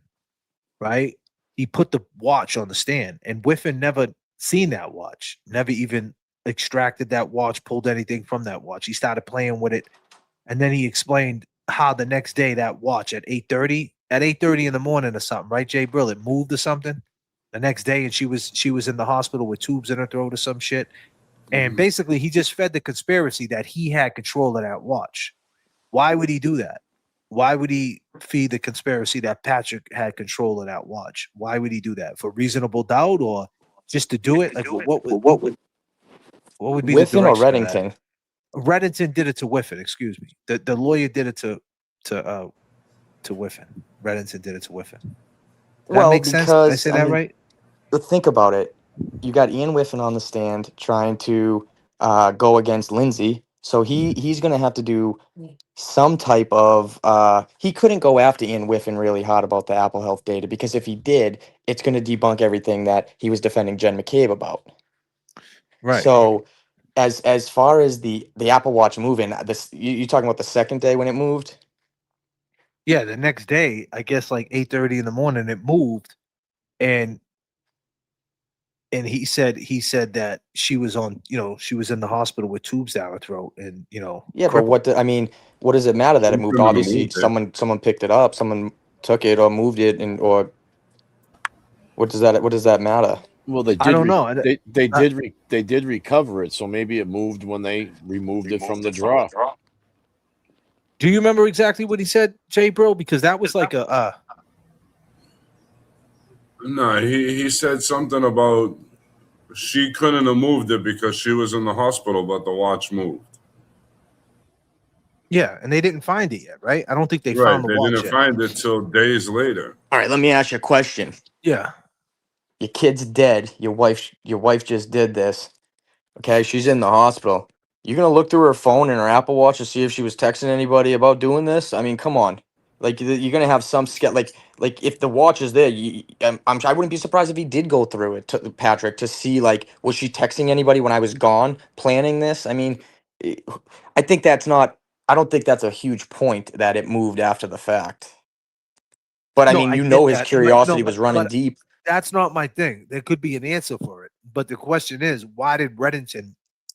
right? He put the watch on the stand, and Whiffen never seen that watch, never even extracted that watch, pulled anything from that watch. He started playing with it, and then he explained how the next day that watch at 8:30 in the morning or something, right, Jay Brill, it moved or something the next day, and she was in the hospital with tubes in her throat or some shit. And basically, he just fed the conspiracy that he had control of that watch. Why would he do that? Why would he feed the conspiracy that Patrick had control of that watch? Why would he do that? For reasonable doubt or just to do it? Like, what would be the Whiffen or direction of that? Reddington? Reddington did it to Whiffen. Excuse me. The lawyer did it to Whiffen. Reddington did it to Whiffen. That makes sense. Did I say that right? Think about it. You got Ian Whiffen on the stand trying to go against Lindsay, so he's going to have to do some type of. He couldn't go after Ian Whiffen really hard about the Apple Health data because if he did, it's going to debunk everything that he was defending Jen McCabe about. Right. So, as far as the Apple Watch moving, you talking about the second day when it moved? Yeah, the next day, I guess like 8:30 in the morning, it moved, and and he said that she was on, she was in the hospital with tubes down her throat, and Yeah, but crippled. what does it matter that it He moved? couldn't have Obviously, moved it. someone picked it up, someone took it or moved it, and or what does that matter? Well, they I did. don't know. They did recover it, so maybe it moved when they removed it from the draw. Do you remember exactly what he said, Jay Bro? Because that was like a No, he said something about she couldn't have moved it because she was in the hospital, but the watch moved. yeah, and they didn't find it yet, right? I don't think they Right. found the They watch didn't yet. find it till days later. All right, let me ask you a question. Yeah. Your kid's dead. Your wife just did this. Okay, she's in the hospital. You gonna look through her phone and her Apple Watch to see if she was texting anybody about doing this? I mean, come on. Like you're gonna have some like if the watch is there, I wouldn't be surprised if he did go through it, to Patrick, to see like was she texting anybody when I was gone planning this? I mean, eh, I think that's not. I don't think that's a huge point that it moved after the fact. But I No, mean, I you get know his that. Like, no, curiosity was running but deep. that's not my thing. There could be an answer for it, but the question is, why did Reddington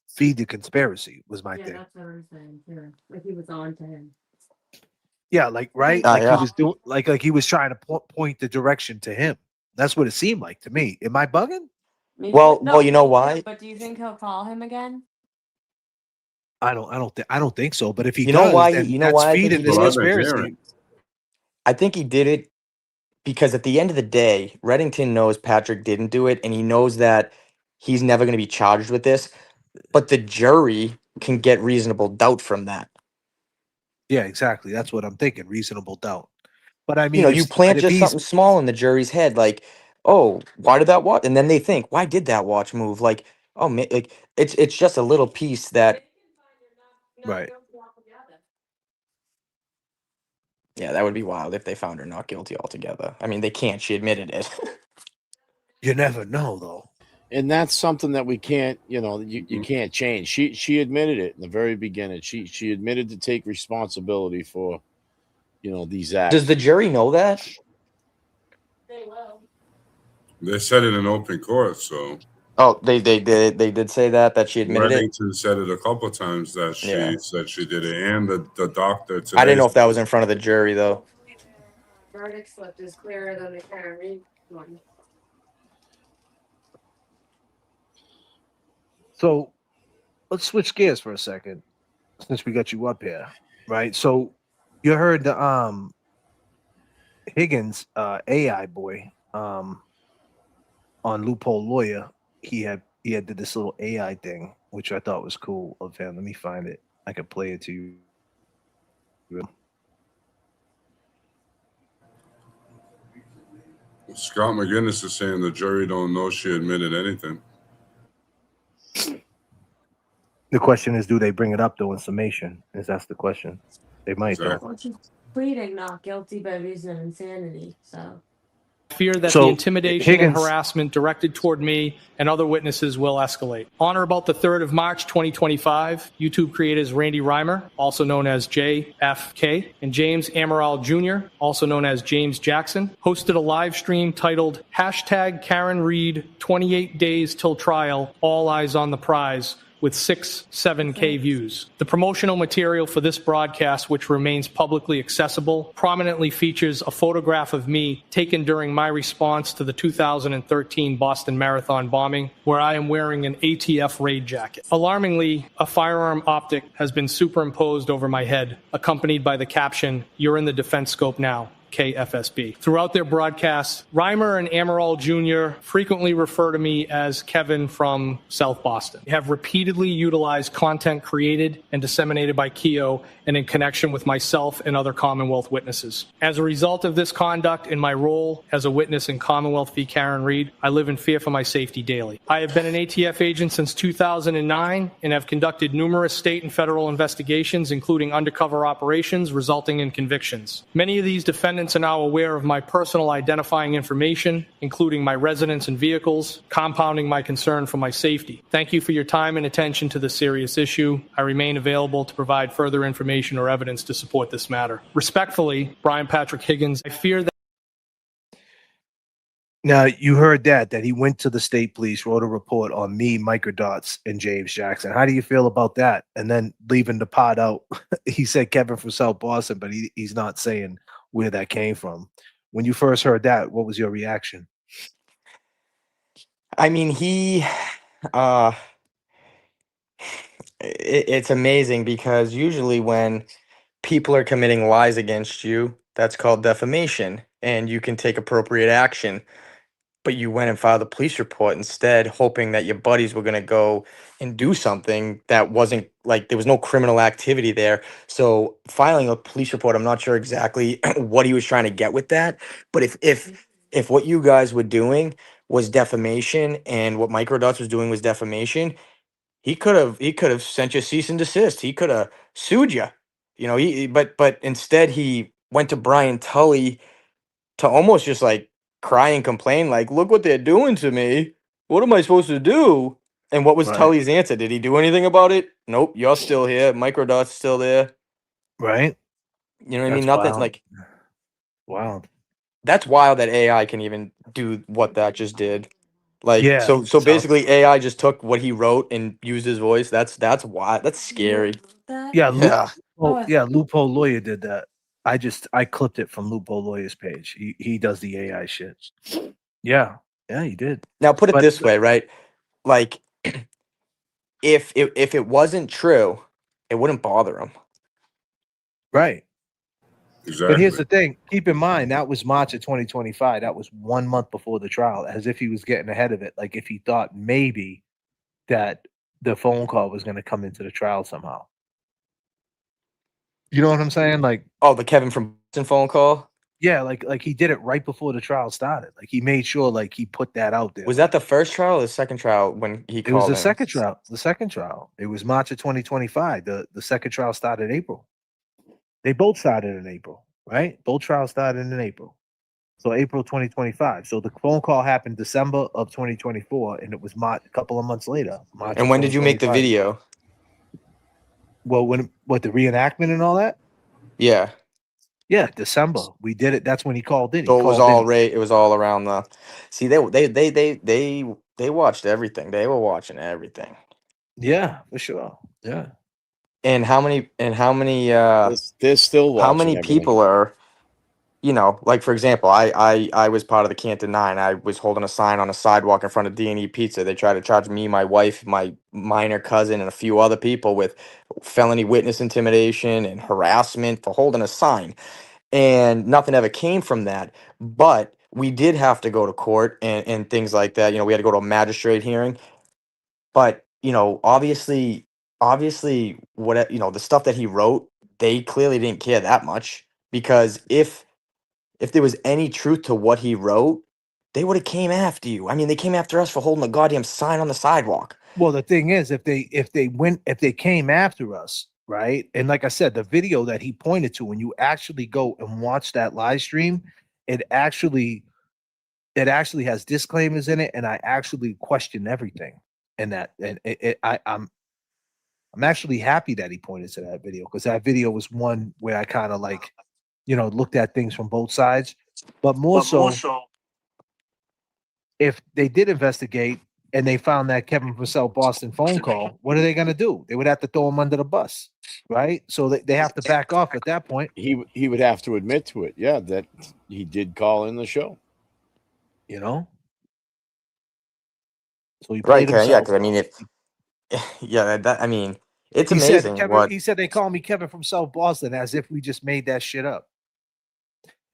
feed the conspiracy? Was my thing. That's what I'm saying too. Like he was on to him. Yeah, like right, Ah, like he yeah. was doing, like he was trying to point the direction to him. That's what it seemed like to me. Am I bugging? Maybe, Well, you know why? But do you think he'll call him again? I don't think so. But if he You know does, why? then You know that's why I think he feeding this did What I've it? been conspiracy. hearing. I think he did it because at the end of the day, Reddington knows Patrick didn't do it, and he knows that he's never going to be charged with this. But the jury can get reasonable doubt from that. Yeah, exactly. That's what I'm thinking. Reasonable doubt. But I You mean, know, you but plant if just he's something small in the jury's head, like, oh, why did that watch? And then they think, why did that watch move? Like, oh, like it's just a little piece that, right, yeah, that would be wild if they found her not guilty altogether. I mean, they can't. She admitted it. you never know though. And that's something that we can't, you can't change. She admitted it in the very beginning. She admitted to take responsibility for, these acts. Does the jury know that? They will. They said it in open court, so Oh, they did say that she admitted it. Reddington said it a couple times that she Yeah. said she did it, and the doctor today. I didn't know if that was in front of the jury though. Verdict slip is clearer than the Karen Reed one. So let's switch gears for a second, since we got you up here, right? So you heard the Higgins AI boy on Loophole Lawyer. He did this little AI thing, which I thought was cool of him. Let me find it. I can play it to you. Scott McGinnis is saying the jury don't know she admitted anything. The question is, do they bring it up though in summation? That's the question. They might though. Well, she's pleading not guilty by reason of insanity. So Fear that So, the intimidation Higgins- and harassment directed toward me and other witnesses will escalate. On or about the 3rd of March, 2025, YouTube creators Randy Reimer, also known as J.F.K, and James Amaral Jr., also known as James Jackson, hosted a live stream titled #Karen Reed 28 Days Till Trial, All Eyes on the Prize, with 7K views. The promotional material for this broadcast, which remains publicly accessible, prominently features a photograph of me taken during my response to the 2013 Boston Marathon bombing, where I am wearing an ATF raid jacket. Alarmingly, a firearm optic has been superimposed over my head, accompanied by the caption, "You're in the defense scope now. KFSB." Throughout their broadcasts, Reimer and Amaral Jr. frequently refer to me as Kevin from South Boston. They have repeatedly utilized content created and disseminated by Keogh and in connection with myself and other Commonwealth witnesses. As a result of this conduct in my role as a witness in Commonwealth v. Karen Reed, I live in fear for my safety daily. I have been an ATF agent since 2009 and have conducted numerous state and federal investigations, including undercover operations resulting in convictions. Many of these defendants are now aware of my personal identifying information, including my residence and vehicles, compounding my concern for my safety. Thank you for your time and attention to this serious issue. I remain available to provide further information or evidence to support this matter. Respectfully, Brian Patrick Higgins, I fear that Now you heard that he went to the state police, wrote a report on me, Microdots, and James Jackson. How do you feel about that? And then leaving the pot out, he said Kevin from South Boston, but he's not saying where that came from. When you first heard that, what was your reaction? I mean, uh, it's amazing because usually when people are committing lies against you, that's called defamation, and you can take appropriate action. But you went and filed a police report instead, hoping that your buddies were going to go and do something that wasn't like there was no criminal activity there. So filing a police report, I'm not sure exactly what he was trying to get with that. But if what you guys were doing was defamation and what Microdots was doing was defamation, he could have sent you cease and desist. He could have sued you. You know, but instead he went to Brian Tully to almost just like cry and complain, like, look what they're doing to me. What am I supposed to do? And what was Right. Tully's answer? Did he do anything about it? Nope, you're still here. Microdot's still there. Right? You know what I That's mean? Nothing wild. like Wow. that's wild that AI can even do what that just did. Like Yeah. so basically AI just took what he wrote and used his voice. That's wild. That's scary. Yeah, Yeah. Loophole Lawyer did that. I clipped it from Loophole Lawyer's page. He does the AI shit. Yeah. Yeah, he did. Now put it But this way, right? Like if it wasn't true, it wouldn't bother him. right. Exactly. But here's the thing. Keep in mind that was March of 2025. That was 1 month before the trial, as if he was getting ahead of it. Like if he thought maybe that the phone call was going to come into the trial somehow. You know what I'm saying? Like, oh, the Kevin from Boston phone call. Yeah, like he did it right before the trial started. Like he made sure like he put that out there. Was that the first trial or the second trial when he It was called the in? second trial. The second trial. It was March of 2025. The second trial started in April. They both started in April, right? Both trials started in April. So April 2025. So the phone call happened December of 2024, and it was March, a couple of months later. March And of when did you make the 2025. video? Well, what the reenactment and all that? Yeah. Yeah, December. We did it. That's when he called in. He So it was called all in. right. It was all around the. See, they watched everything. They were watching everything. Yeah, for sure. Yeah. And how many They're still how watching many everything. people are, like for example, I was part of the Canton Nine. I was holding a sign on a sidewalk in front of D&E Pizza. They tried to charge me, my wife, my minor cousin, and a few other people with felony witness intimidation and harassment for holding a sign. And nothing ever came from that. But we did have to go to court and things like that. We had to go to a magistrate hearing. But obviously, what the stuff that he wrote, they clearly didn't care that much because if there was any truth to what he wrote, they would have came after you. I mean, they came after us for holding a goddamn sign on the sidewalk. Well, the thing is, if they came after us, right? And like I said, the video that he pointed to, when you actually go and watch that live stream, it actually has disclaimers in it, and I actually question everything in that. And I'm actually happy that he pointed to that video because that video was one where I kind of like, looked at things from both sides, but more so if they did investigate and they found that Kevin from South Boston phone call, what are they going to do? They would have to throw him under the bus, right? So they have to back off at that point. He would have to admit to it, yeah, that he did call in the show. So he Right, played yeah, himself. because I mean, I mean, it's He said, amazing Kevin, what. he said they call me Kevin from South Boston, as if we just made that shit up.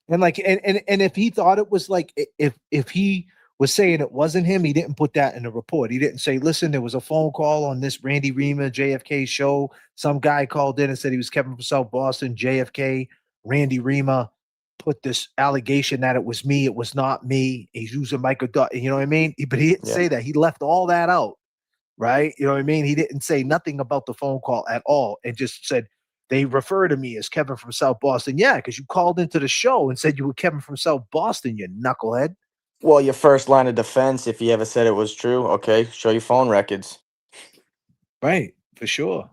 And like, and if he thought it was like, if he was saying it wasn't him, he didn't put that in the report. He didn't say, listen, there was a phone call on this Randy Rima J.F.K show. Some guy called in and said he was Kevin from South Boston. J.F.K, Randy Rima put this allegation that it was me. It was not me. He's using microdot. You know what I mean? But he didn't say that. He left all that out. Right? You know what I mean? He didn't say nothing about the phone call at all and just said, they refer to me as Kevin from South Boston. Yeah, because you called into the show and said you were Kevin from South Boston, you knucklehead. Well, your first line of defense, if he ever said it was true, okay, show your phone records. Right, for sure.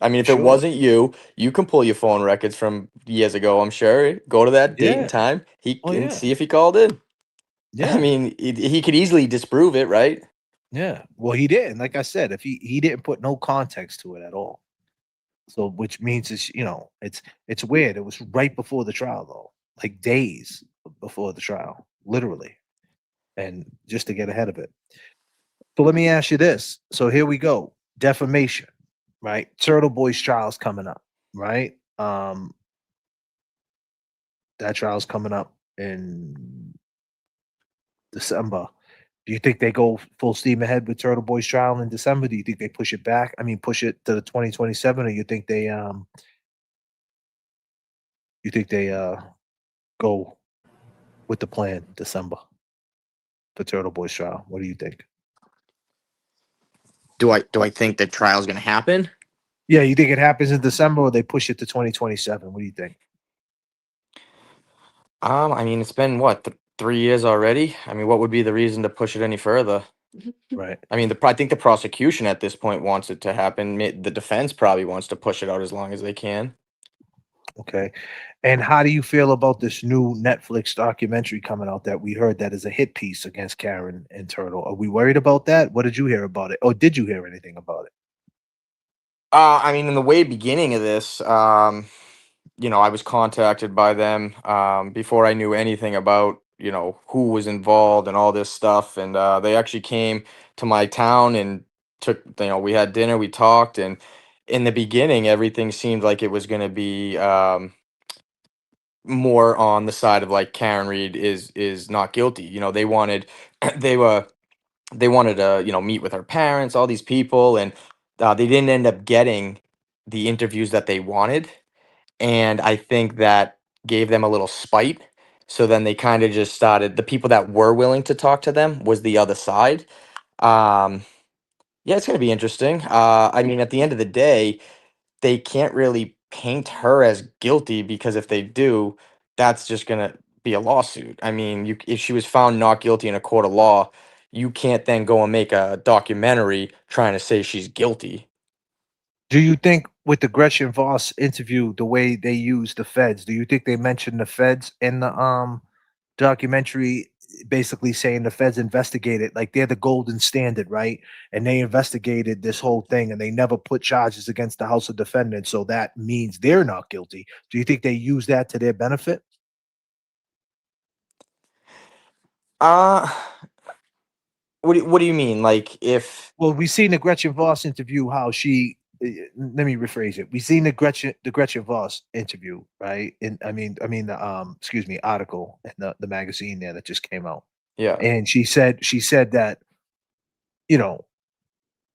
I mean, if it wasn't you, you can pull your phone records from years ago, I'm sure. Go to that date and time. He can see if he called in. Yeah. I mean, he could easily disprove it, right? Yeah. Well, he didn't. Like I said, if he didn't put no context to it at all. So which means it's it's weird. It was right before the trial though, like days before the trial, literally, and just to get ahead of it. So let me ask you this. So here we go. Defamation, right? Turtle Boy's trial's coming up, right? That trial's coming up in December. Do you think they go full steam ahead with Turtle Boy's trial in December? Do you think they push it back? I mean, push it to the 2027, or you think they go with the plan December for Turtle Boy's trial? What do you think? Do I think the trial's going to happen? Yeah, you think it happens in December, or they push it to 2027? What do you think? I mean, it's been what 3 years already. I mean, what would be the reason to push it any further? Right. I mean, I think the prosecution at this point wants it to happen. The defense probably wants to push it out as long as they can. Okay. And how do you feel about this new Netflix documentary coming out that we heard that is a hit piece against Karen and Turtle? Are we worried about that? What did you hear about it? Or did you hear anything about it? I mean, in the way beginning of this, I was contacted by them before I knew anything about, who was involved and all this stuff. And they actually came to my town and took, we had dinner, we talked. And in the beginning, everything seemed like it was going to be more on the side of like Karen Reed is not guilty. They wanted, they were, they wanted to, meet with her parents, all these people. And they didn't end up getting the interviews that they wanted, and I think that gave them a little spite. So then they kind of just started. The people that were willing to talk to them was the other side. Um, yeah, it's going to be interesting. I mean, at the end of the day, they can't really paint her as guilty because if they do, that's just going to be a lawsuit. I mean, if she was found not guilty in a court of law, you can't then go and make a documentary trying to say she's guilty. Do you think with the Gretchen Voss interview, the way they use the feds, do you think they mentioned the feds in the documentary, basically saying the feds investigated, like they're the golden standard, right? And they investigated this whole thing and they never put charges against the House of Defendants, so that means they're not guilty. Do you think they use that to their benefit? Uh what do you mean? Like if Well, we've seen the Gretchen Voss interview, how she let me rephrase it. We've seen the Gretchen Voss interview, right? And the excuse me, article in the magazine there that just came out. Yeah. And she said that, you know,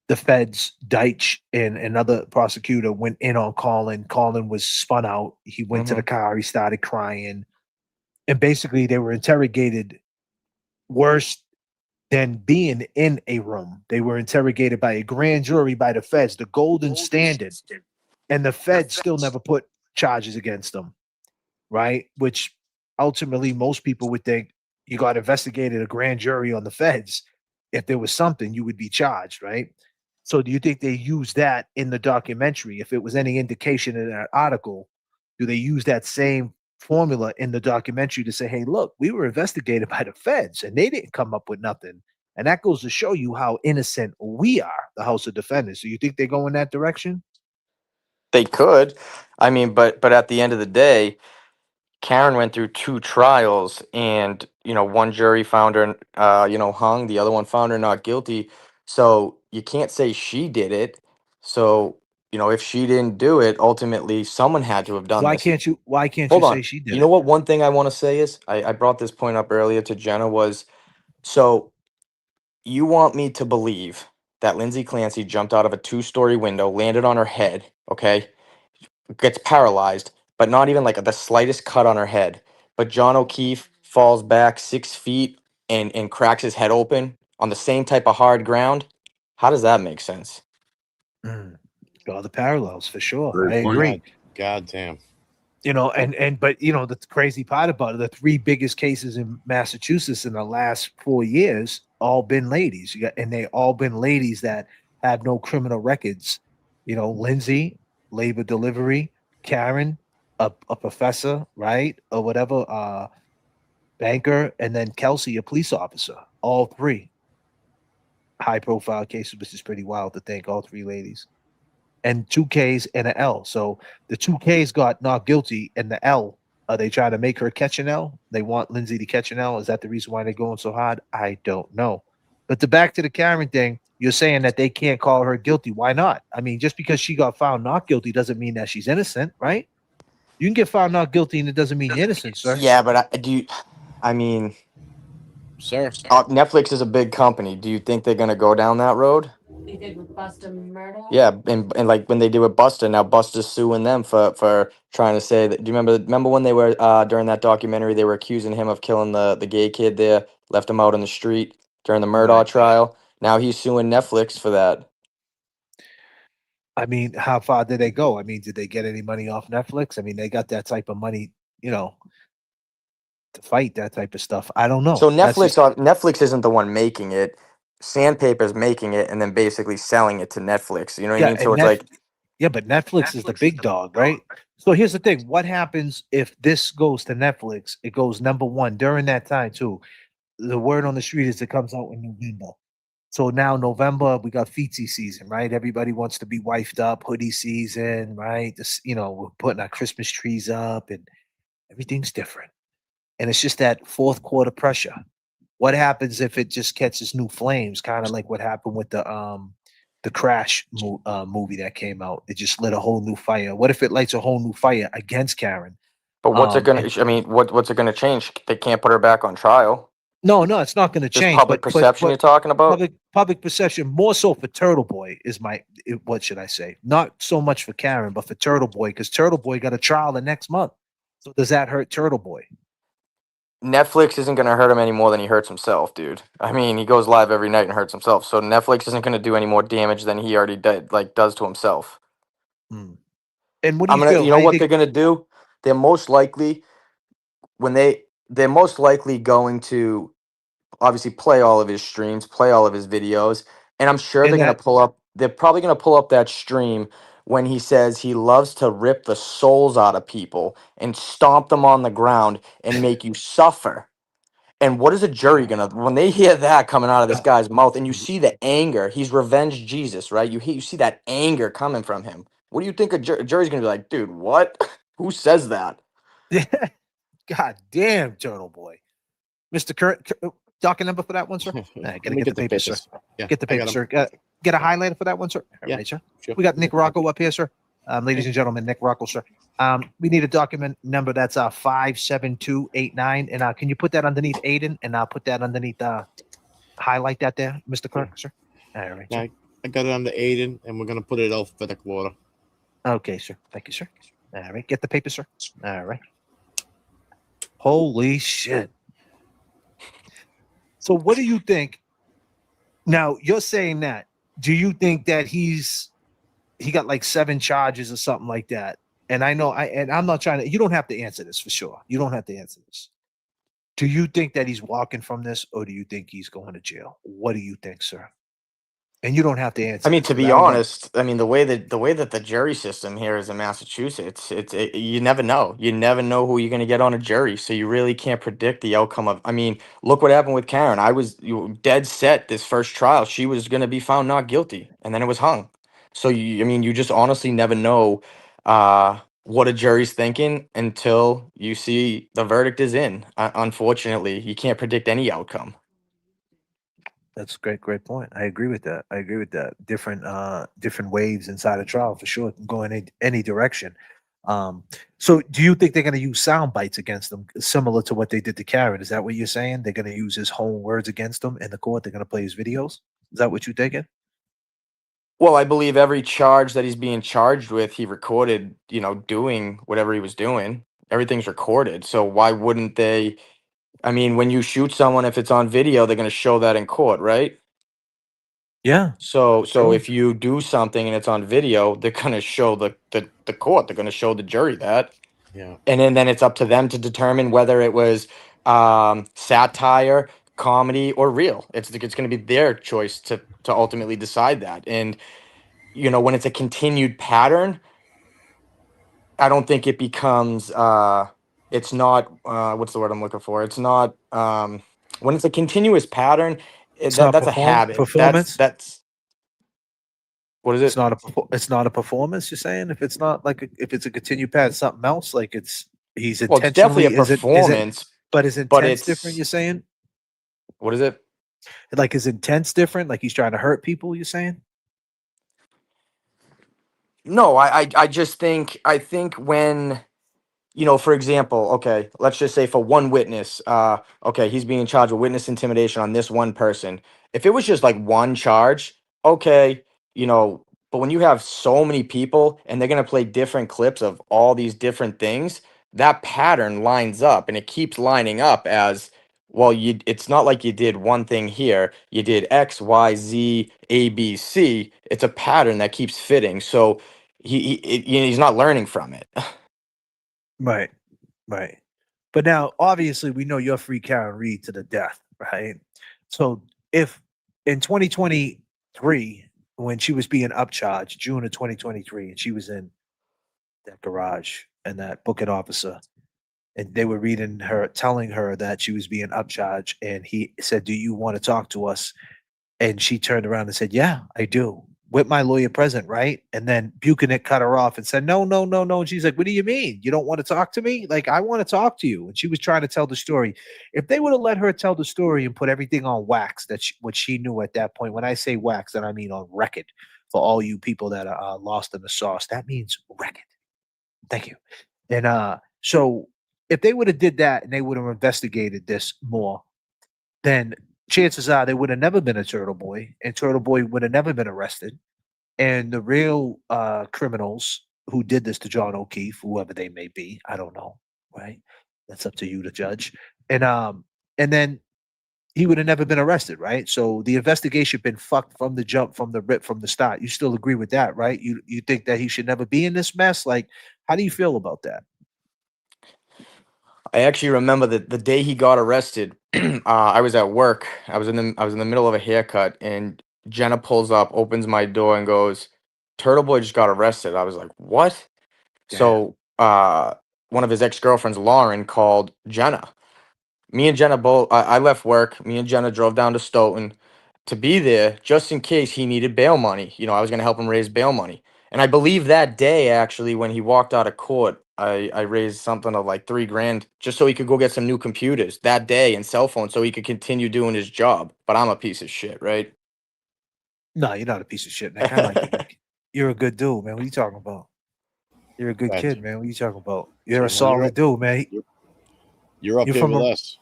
the feds, Deitch and another prosecutor went in on Colin. Colin was spun out. He went to the car, he started crying. And basically they were interrogated worse than being in a room. They were interrogated by a grand jury by the feds, the golden standard, and the feds still never put charges against them, right? Which ultimately most people would think you got investigated a grand jury on the feds. If there was something, you would be charged, right? So do you think they use that in the documentary? If it was any indication in that article, do they use that same formula in the documentary to say, hey, look, we were investigated by the feds and they didn't come up with nothing? And that goes to show you how innocent we are, the House of Defendants. So you think they go in that direction? they could. I mean, but at the end of the day, Karen went through two trials, and one jury found her, hung. The other one found her not guilty. So you can't say she did it. So if she didn't do it, ultimately someone had to have done Why this. can't you? Why can't you Hold on. say she did You it? know what? One thing I want to say is I brought this point up earlier to Jenna was so you want me to believe that Lindsay Clancy jumped out of a two-story window, landed on her head, okay? Gets paralyzed, but not even like the slightest cut on her head. But John O'Keefe falls back 6 feet and cracks his head open on the same type of hard ground. How does that make sense? All the parallels for sure. Great I point. agree. God damn. But the crazy part about it, the three biggest cases in Massachusetts in the last 4 years all been ladies. And they all been ladies that have no criminal records. Lindsay, labor delivery, Karen, a professor, right? Or whatever, banker, and then Kelsey, a police officer. All three high profile cases, which is pretty wild to think. All three ladies, and two Ks and an L. So the two Ks got not guilty, and the L. Are they trying to make her catch an L? They want Lindsay to catch an L. Is that the reason why they're going so hard? I don't know. But the back to the Karen thing, you're saying that they can't call her guilty. Why not? I mean, just because she got found not guilty doesn't mean that she's innocent, right? You can get found not guilty, and it doesn't mean you're innocent, sir. Yeah, but I mean, sir, Netflix is a big company. Do you think they're gonna go down that road? They did with Busta Murdoch. Yeah, and like when they did with Busta, now Busta's suing them for trying to say that. Do you remember when they were during that documentary they were accusing him of killing the gay kid there, left him out in the street during the Murdoch trial. Now he's suing Netflix for that. I mean, how far did they go? I mean, did they get any money off Netflix? I mean, they got that type of money, to fight that type of stuff. I don't know. So That's just Netflix isn't the one making it. Sandpaper's making it and then basically selling it to Netflix. You know what I mean? So it's like yeah, but Netflix is the big dog, right? So here's the thing: what happens if this goes to Netflix? It goes #1 during that time too. The word on the street is it comes out in November. So now November, we got feetsy season, right? Everybody wants to be wifed up, hoodie season, right? This, we're putting our Christmas trees up and everything's different. And it's just that fourth quarter pressure. What happens if it just catches new flames? Kind of like what happened with the Crash movie that came out. It just lit a whole new fire. What if it lights a whole new fire against Karen? But what's it gonna? I mean, what's it gonna change? They can't put her back on trial. No, it's not going to Just change. public perception you're talking about? Public perception, more so for Turtle Boy is what should I say? Not so much for Karen, but for Turtle Boy, because Turtle Boy got a trial the next month. So does that hurt Turtle Boy? Netflix isn't going to hurt him any more than he hurts himself, dude. I mean, he goes live every night and hurts himself. So Netflix isn't going to do any more damage than he already does to himself. And what do you feel? You know what they're going to do? They're most likely they're most likely going to obviously play all of his streams, play all of his videos, and I'm sure they're going to pull up. They're probably going to pull up that stream when he says he loves to rip the souls out of people and stomp them on the ground and make you suffer. And what is a jury gonna when they hear that coming out of this guy's mouth and you see the anger? He's revenge Jesus, right? You see that anger coming from him. What do you think a jury's gonna be like, dude? What? Who says that? God damn, Turtle Boy, Mr. Kurt, docket number for that one, sir. Gotta get the paper, sir. Yeah, get the paper, sir. Get a highlighter for that one, sir. Yeah, right, sir. Sure. We got Nick Rocco up here, sir. Ladies and gentlemen, Nick Rocco, sir. We need a document number that's 57289, and can you put that underneath Aiden, and I'll put that underneath highlight that there, Mr. Clerk, sir. All right. Yeah, I got it under Aiden, and we're gonna put it alphabetic order. Okay, sir. Thank you, sir. All right. Get the paper, sir. All right. Holy shit. So what do you think? Now, you're saying that. Do you think that he got like 7 charges or something like that? And I know I'm not trying to, you don't have to answer this for sure. You don't have to answer this. Do you think that he's walking from this, or do you think he's going to jail? What do you think, sir? And you don't have to answer. I mean, this, to be honest, I mean the way that the jury system here is in Massachusetts, you never know. You never know who you're going to get on a jury, so you really can't predict the outcome of. I mean, look what happened with Karen. I was dead set this first trial. She was going to be found not guilty, and then it was hung. So you just honestly never know what a jury's thinking until you see the verdict is in. Unfortunately, you can't predict any outcome. That's a great point. I agree with that. Different waves inside a trial for sure. It can go in any direction. So do you think they're going to use sound bites against them, similar to what they did to Karen? Is that what you're saying? They're going to use his whole words against him in the court. They're going to play his videos. Is that what you're thinking? Well, I believe every charge that he's being charged with, he recorded, doing whatever he was doing. Everything's recorded. So why wouldn't they? I mean, when you shoot someone, if it's on video, they're going to show that in court, right? Yeah. So if you do something and it's on video, they're going to show the court. They're going to show the jury that. Yeah. And then it's up to them to determine whether it was satire, comedy, or real. It's going to be their choice to ultimately decide that. And when it's a continued pattern, I don't think it becomes it's not what's the word I'm looking for? It's not when it's a continuous pattern. It's not That's a habit. performance. That's what is It's it? not it's not a performance. You're saying if it's not like if it's a continued pattern, something else like he's Well, it's definitely a intentionally is it? performance, But his but intent's different. it's You're saying what is it? like his intent's different. Like he's trying to hurt people. You're saying No, I just think when for example, okay, let's just say for one witness, okay, he's being charged with witness intimidation on this one person. If it was just like one charge, okay, but when you have so many people and they're going to play different clips of all these different things, that pattern lines up and it keeps lining up as well. It's not like you did one thing here, you did X, Y, Z, A, B, C. It's a pattern that keeps fitting. So he's not learning from it. right, right. But now, obviously, we know you're free Karen Reed to the death, right? So if in 2023, when she was being upcharged, June of 2023, and she was in that garage and that booking officer, and they were reading her, telling her that she was being upcharged, and he said, "Do you want to talk to us?" And she turned around and said, "Yeah, I do." With my lawyer present, right? And then Buchanan cut her off and said, "No, no, no, no." And she's like, "What do you mean? You don't want to talk to me? Like, I want to talk to you." And she was trying to tell the story. If they would have let her tell the story and put everything on wax, what she knew at that point, when I say wax, then I mean on record for all you people that are lost in the sauce, that means record. Thank you. And so if they would have did that and they would have investigated this more, then chances are there would have never been a Turtle Boy, and Turtle Boy would have never been arrested. And the real criminals who did this to John O'Keefe, whoever they may be, I don't know, right? That's up to you to judge. And then he would have never been arrested, right? So the investigation been fucked from the jump, from the rip, from the start. You still agree with that, right? You think that he should never be in this mess? Like, how do you feel about that? I actually remember that the day he got arrested, I was at work. I was in the middle of a haircut, and Jenna pulls up, opens my door, and goes, "Turtle Boy just got arrested." I was like, "What?" Damn. So one of his ex girlfriends, Lauren, called Jenna. Me and Jenna both. I left work. Me and Jenna drove down to Stoughton to be there just in case he needed bail money. I was going to help him raise bail money. And I believe that day, actually, when he walked out of court, I raised something of like $3,000 just so he could go get some new computers that day and cell phones so he could continue doing his job. But I'm a piece of shit, right? No, you're not a piece of shit, Nick. I like you, Nick. You're a good dude, man. What are you talking about? You're a good Thank kid, you. man. What are you talking about? You're a See, well, solid dude, man. You're up You're here from with us.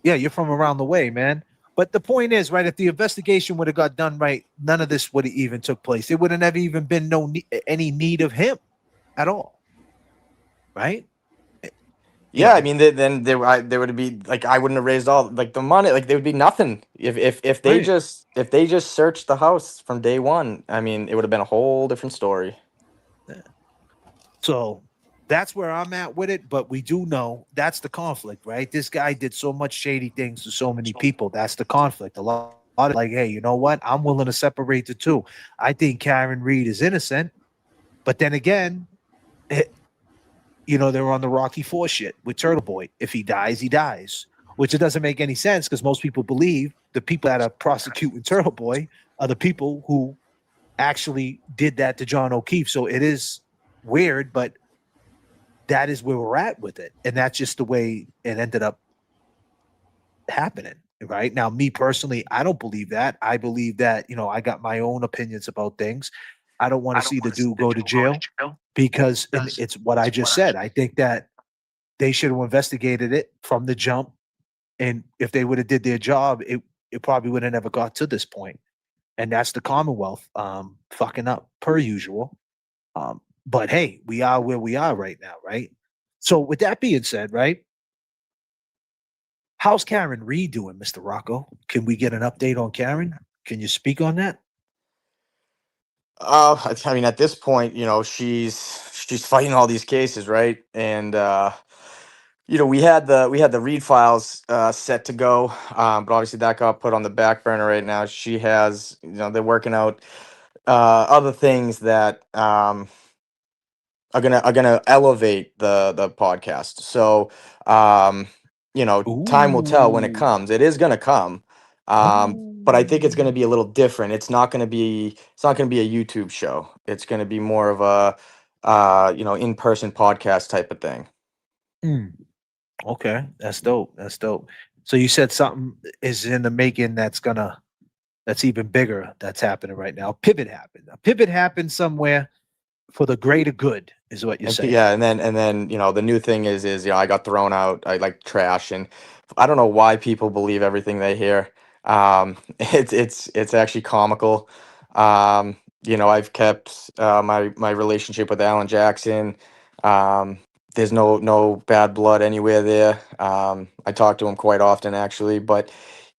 yeah, you're from around the way, man. But the point is, right? If the investigation would have got done right, none of this would have even took place. There would have never even been any need of him at all, right? Yeah, I mean, then there would be like I wouldn't have raised all like the money, like there would be nothing if they Right. just searched the house from day one. I mean, it would have been a whole different story. So that's where I'm at with it. But we do know that's the conflict, right? This guy did so much shady things to so many people. That's the conflict. A lot of like, hey, you know what? I'm willing to separate the two. I think Karen Reed is innocent, but then again, they're on the Rocky Four shit with Turtle Boy. If he dies, he dies. Which it doesn't make any sense because most people believe the people that are prosecuting Turtle Boy are the people who actually did that to John O'Keefe. So it is weird, but that is where we're at with it. And that's just the way it ended up happening. Right now, me personally, I don't believe that. I believe that, I got my own opinions about things. I don't want to see the dude go to jail because and it's what I just said. I think that they should have investigated it from the jump. And if they would have did their job, it probably would have never got to this point. And that's the Commonwealth fucking up per usual. But hey, we are where we are right now, right? So with that being said, right? How's Karen Reed doing, Mr. Rocco? Can we get an update on Karen? Can you speak on that? I mean, at this point, she's fighting all these cases, right? And we had the read files set to go, but obviously that got put on the back burner right now. She has, they're working out other things that are gonna elevate the podcast. So time will tell when it comes. It is gonna come. But I think it's gonna be a little different. It's not gonna be a YouTube show. It's gonna be more of a in-person podcast type of thing. Okay, that's dope. That's dope. So you said something is in the making that's even bigger that's happening right now. A pivot happened somewhere for the greater good is what you're saying. Yeah, and then the new thing is I got thrown out. I like trash, and I don't know why people believe everything they hear. It's actually comical. I've kept my relationship with Alan Jackson. There's no bad blood anywhere there. I talk to him quite often actually, but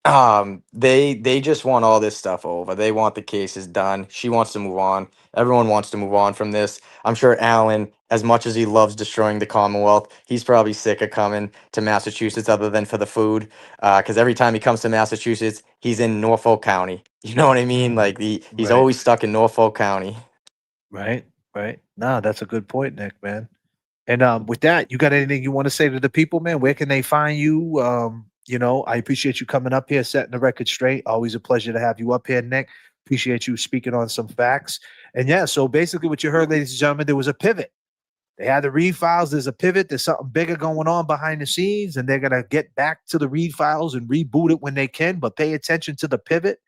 they just want all this stuff over. They want the cases done. She wants to move on. Everyone wants to move on from this. I'm sure Alan, as much as he loves destroying the Commonwealth, he's probably sick of coming to Massachusetts other than for the food. Because every time he comes to Massachusetts, he's in Norfolk County. You know what I mean? Like he's Right. always stuck in Norfolk County. Right. No, that's a good point, Nick, man. And with that, you got anything you want to say to the people, man? Where can they find you? I appreciate you coming up here, setting the record straight. Always a pleasure to have you up here, Nick. Appreciate you speaking on some facts. And yeah, so basically what you heard, ladies and gentlemen, there was a pivot. They had the read files. There's a pivot. There's something bigger going on behind the scenes, and they're going to get back to the read files and reboot it when they can, but pay attention to the pivot.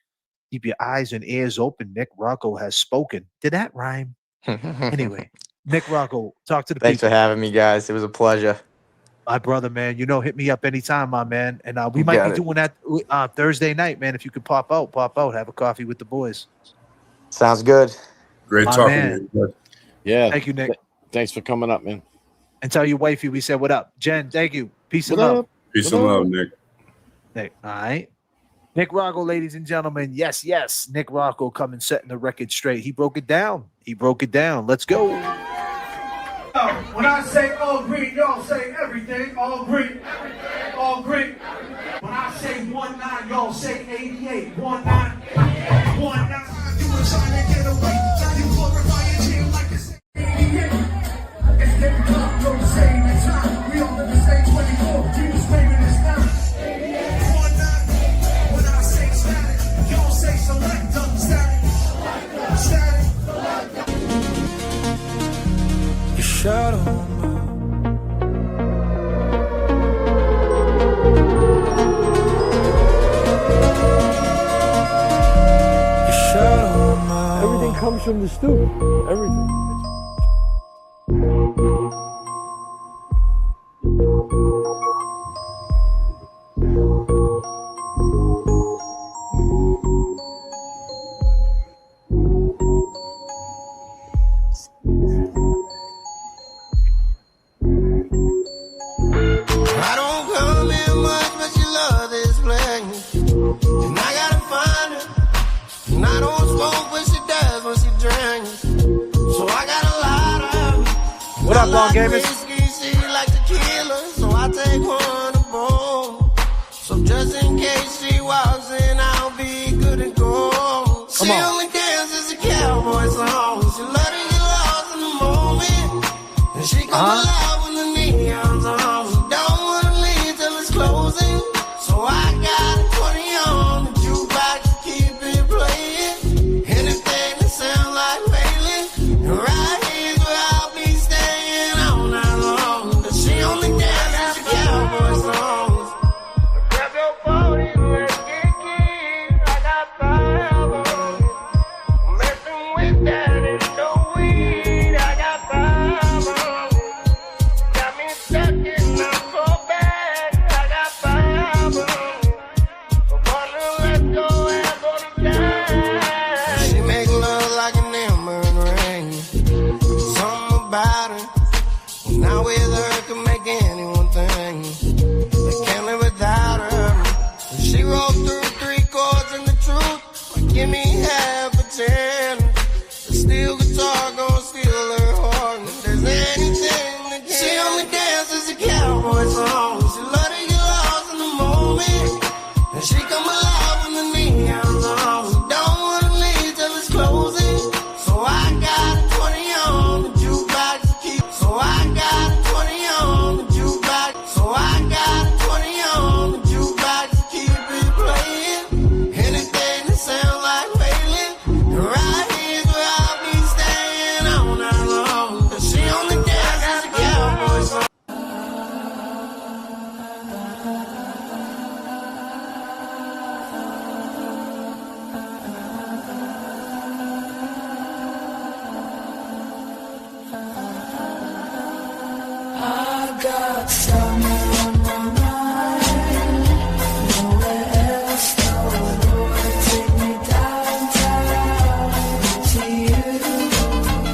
Keep your eyes and ears open. Nick Rocco has spoken. Did that rhyme? Anyway, Nick Rocco, talk to the Thanks people. for having me, guys. It was a pleasure. My brother, man, hit me up anytime, my man. And we You might got be it. doing that Thursday night, man. If you could pop out, have a coffee with the boys. Sounds good. Great My talking man. to you. Yeah. Thank you, Nick. Thanks for coming up, man. And tell your wifey we said what up. Jen, thank you. Peace and What love. up? Peace and love, Nick. Nick, all right. Nick Rocco, ladies and gentlemen. Yes. Nick Rocco coming, setting the record straight. He broke it down. Let's go. When I say all green, y'all say everything. All green. All green. When I say 19, y'all say 88. 19. 19. You were trying to get away. Now you glorify your team like it's 88. It's getting clock, don't say the time. We all in the same 24. You was waving this now. 19. When I say static, y'all say select. Static. Static. Your shadow. Everything comes from the stoop. Everything. I don't come in much, but you love this place. And I gotta find her. And I don't smoke, but she does when she drinks. So I got a lot of her. What up, Long like Gamers? whiskey, she like tequila, so I take one to bowl. So just in case she walks in, I'll be good to go. She only dances a cowboy song. She love to get lost in the moment. And she come alive when the neon's on. She don't wanna leave till it's closing. So I got a 20 on the jukebox to keep it playing. Anything that sounds like Waylon. And right here's where I'll be staying all night long. 'Cause she only dances a cowboy songs. Grab your phone and let's get keen. I got fire on it. Messing with that is no weed. I got fire on it. Got me stuck in my so bad. I got fire on it. So partner, let's go and go to die. She make love like an amber ring. Something about her. Now with her can make anyone think. They can't live without her. She rolled through 3 chords and the truth. Like, give me half a 10. The steel guitar gon' steal her heart. If there's anything that can. She only dances a cowboy song. She love to get lost in the moment. And she come alive when the neon's on. She don't wanna leave till it's closing. So I got a 20 on the jukebox to keep got summer on my mind. Nowhere else, no. Lord, take me downtown to you.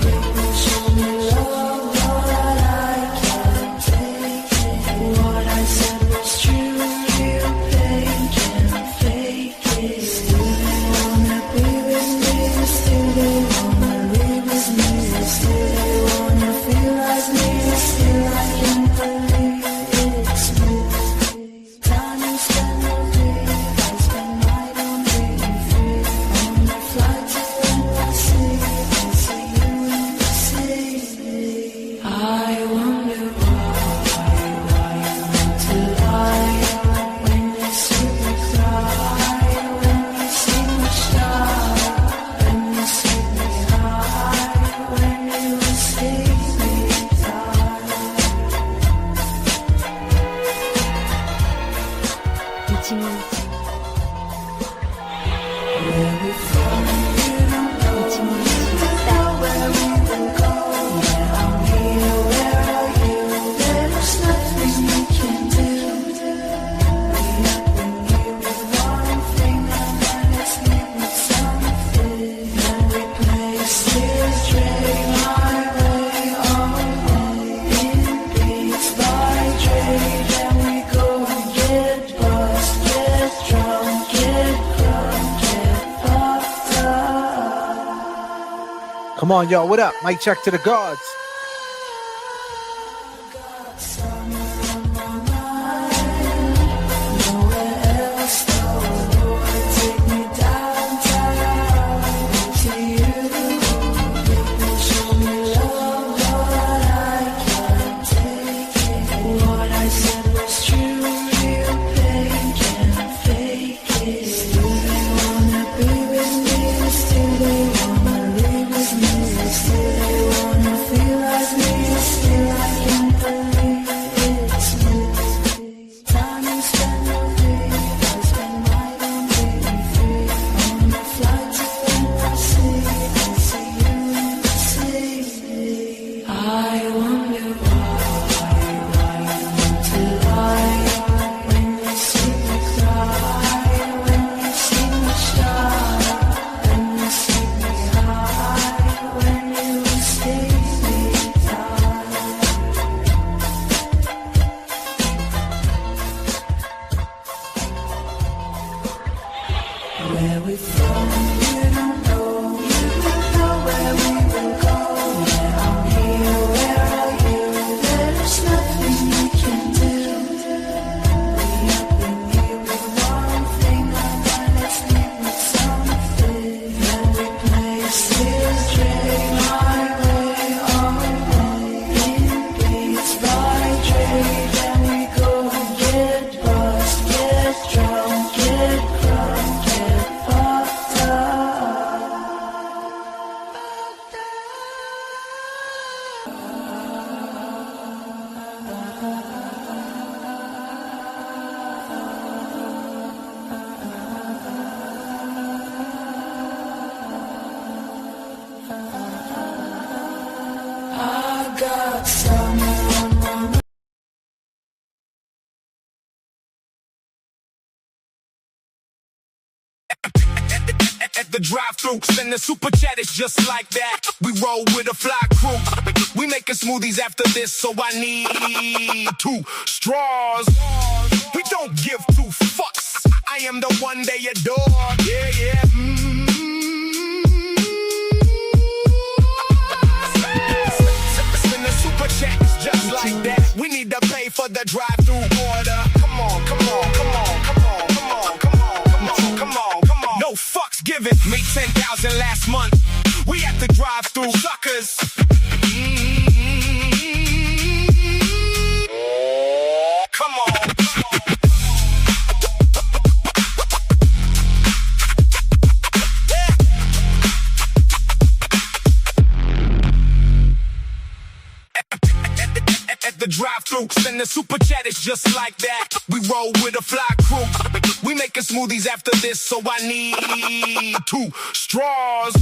People show me love, but I can't take it. What I said was true. Real pain can't fake it. Still they wanna be with me. Still they wanna live with me. Still they wanna feel like me. Still I can't believe it's me. Time you spend on me, I spend mine on being free. On the flight to NYC, I see you in the city. I wonder why you want to lie when you see me cry, when you see me shine, when you see me high, when you see me die. Where we from, you don't know. You know where we will go. Yeah, I'm here, where are you? There's nothing we can do. We have been here with one thing, and then let's make it something. Then we play still, train my way on. In beats by trade, then we go and get buzzed, get drunk, get crunk, get fucked up. Come on, y'all. What up? Mic check to the gods. Nowhere else, no. Lord, take me downtown to you. People show me love, but I can't take it. What I said was true. Real pain can't fake it. Still they wanna be with me. Still they wanna live with me. Still they wanna feel like me. Still I can't believe it's me. Time you spend on me, I spend mine on being free. On the flight to NYC, I see you in the city. I wonder why you want to lie when you see me cry, when you see me shine, when you see me high, when you see me die. Where we from, you don't know. You don't know where we will go. Yeah, I'm here, where are you? There's nothing we can do. We have been here with one thing, and then let's make it something. Then we play still, train my way on. In beats by trade, then we go and get buzzed, get drunk, get crunk, get fucked up. I got summer on my mind. At the drive-thru, send the super chat, it's just like that. We roll with a fly crew. We making smoothies after this, so I need 2 straws. We don't give 2 fucks. I am the one they adore. Yeah, yeah. Send the super chat, it's just like that. We need to pay for the drive-thru order. Come on, come on, come on, come on, come on, come on, come on, come on, come on. No fucks given. Made 10,000 last month. We at the drive-thru suckers. Come on. At the drive-thru, send the super chat, it's just like that. We roll with a fly crew. We making smoothies after this, so I need 2 straws.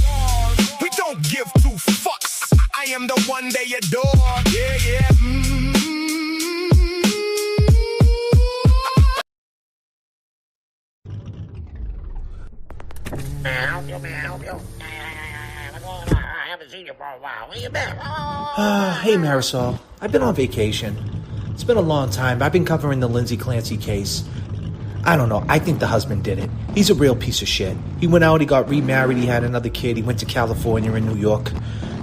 We don't give 2 fucks. I am the one they adore. Yeah, yeah. Man, help you. What's going on? I haven't seen you for a while. Where you been? Hey, Marisol. I've been on vacation. It's been a long time. I've been covering the Lindsay Clancy case. I don't know. I think the husband did it. He's a real piece of shit. He went out, he got remarried, he had another kid, he went to California and New York.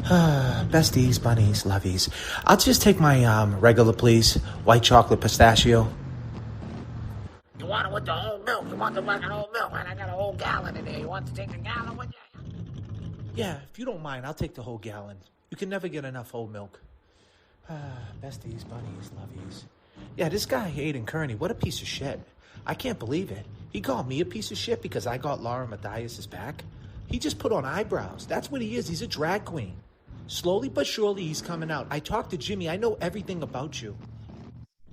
Besties, bunnies, lovies. I'll just take my regular, please. White chocolate pistachio. You want it with the whole milk? You want the fucking whole milk? And I got a whole gallon in there. You want to take a gallon with you? Yeah, if you don't mind, I'll take the whole gallon. You can never get enough whole milk. Besties, bunnies, lovies. Yeah, this guy, Aiden Kearney, what a piece of shit. I can't believe it. He called me a piece of shit because I got Laura Mathias' back. He just put on eyebrows. That's what he is. He's a drag queen. Slowly but surely, he's coming out. I talked to Jimmy. I know everything about you.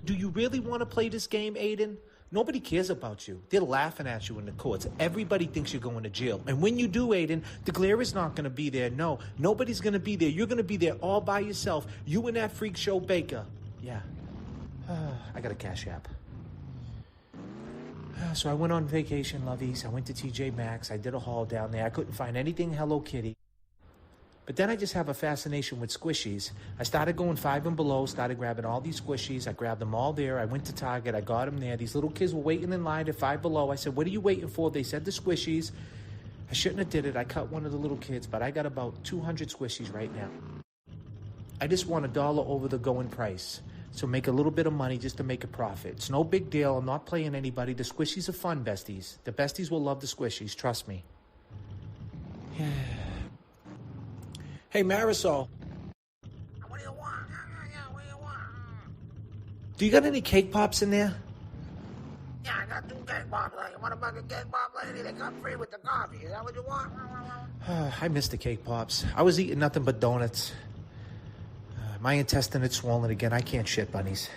Do you really want to play this game, Aiden? Nobody cares about you. They're laughing at you in the courts. Everybody thinks you're going to jail. And when you do, Aiden, the glare is not going to be there. No, nobody's going to be there. You're going to be there all by yourself. You and that freak show Baker. Yeah. I got a Cash App. So I went on vacation, lovies. I went to TJ Maxx. I did a haul down there. I couldn't find anything Hello Kitty. But then I just have a fascination with squishies. I started going Five and Below, started grabbing all these squishies. I grabbed them all there. I went to Target. I got them there. These little kids were waiting in line at Five Below. I said, what are you waiting for? They said the squishies. I shouldn't have did it. I cut one of the little kids, but I got about 200 squishies right now. I just want $1 over the going price. So make a little bit of money just to make a profit. It's no big deal. I'm not playing anybody. The squishies are fun, besties. The besties will love the squishies. Trust me. Yeah. Hey, Marisol. What do you want? What do you want? Do you got any cake pops in there? Yeah, I got 2 cake pops. You want a bucket cake pop, lady? They come free with the coffee. Is that what you want? I miss the cake pops. I was eating nothing but donuts. My intestine is swollen again. I can't shit, bunnies.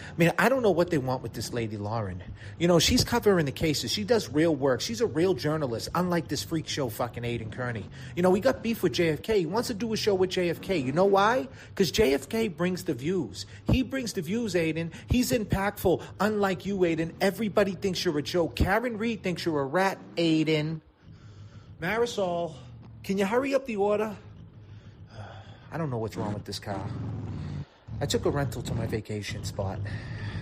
I mean, I don't know what they want with this lady, Lauren. You know, she's covering the cases. She does real work. She's a real journalist, unlike this freak show fucking Aiden Kearney. You know, we got beef with J.F.K. He wants to do a show with J.F.K. You know why? Because J.F.K. brings the views. He brings the views, Aiden. He's impactful, unlike you, Aiden. Everybody thinks you're a joke. Karen Reed thinks you're a rat, Aiden. Marisol, can you hurry up the order? I don't know what's wrong with this car. I took a rental to my vacation spot.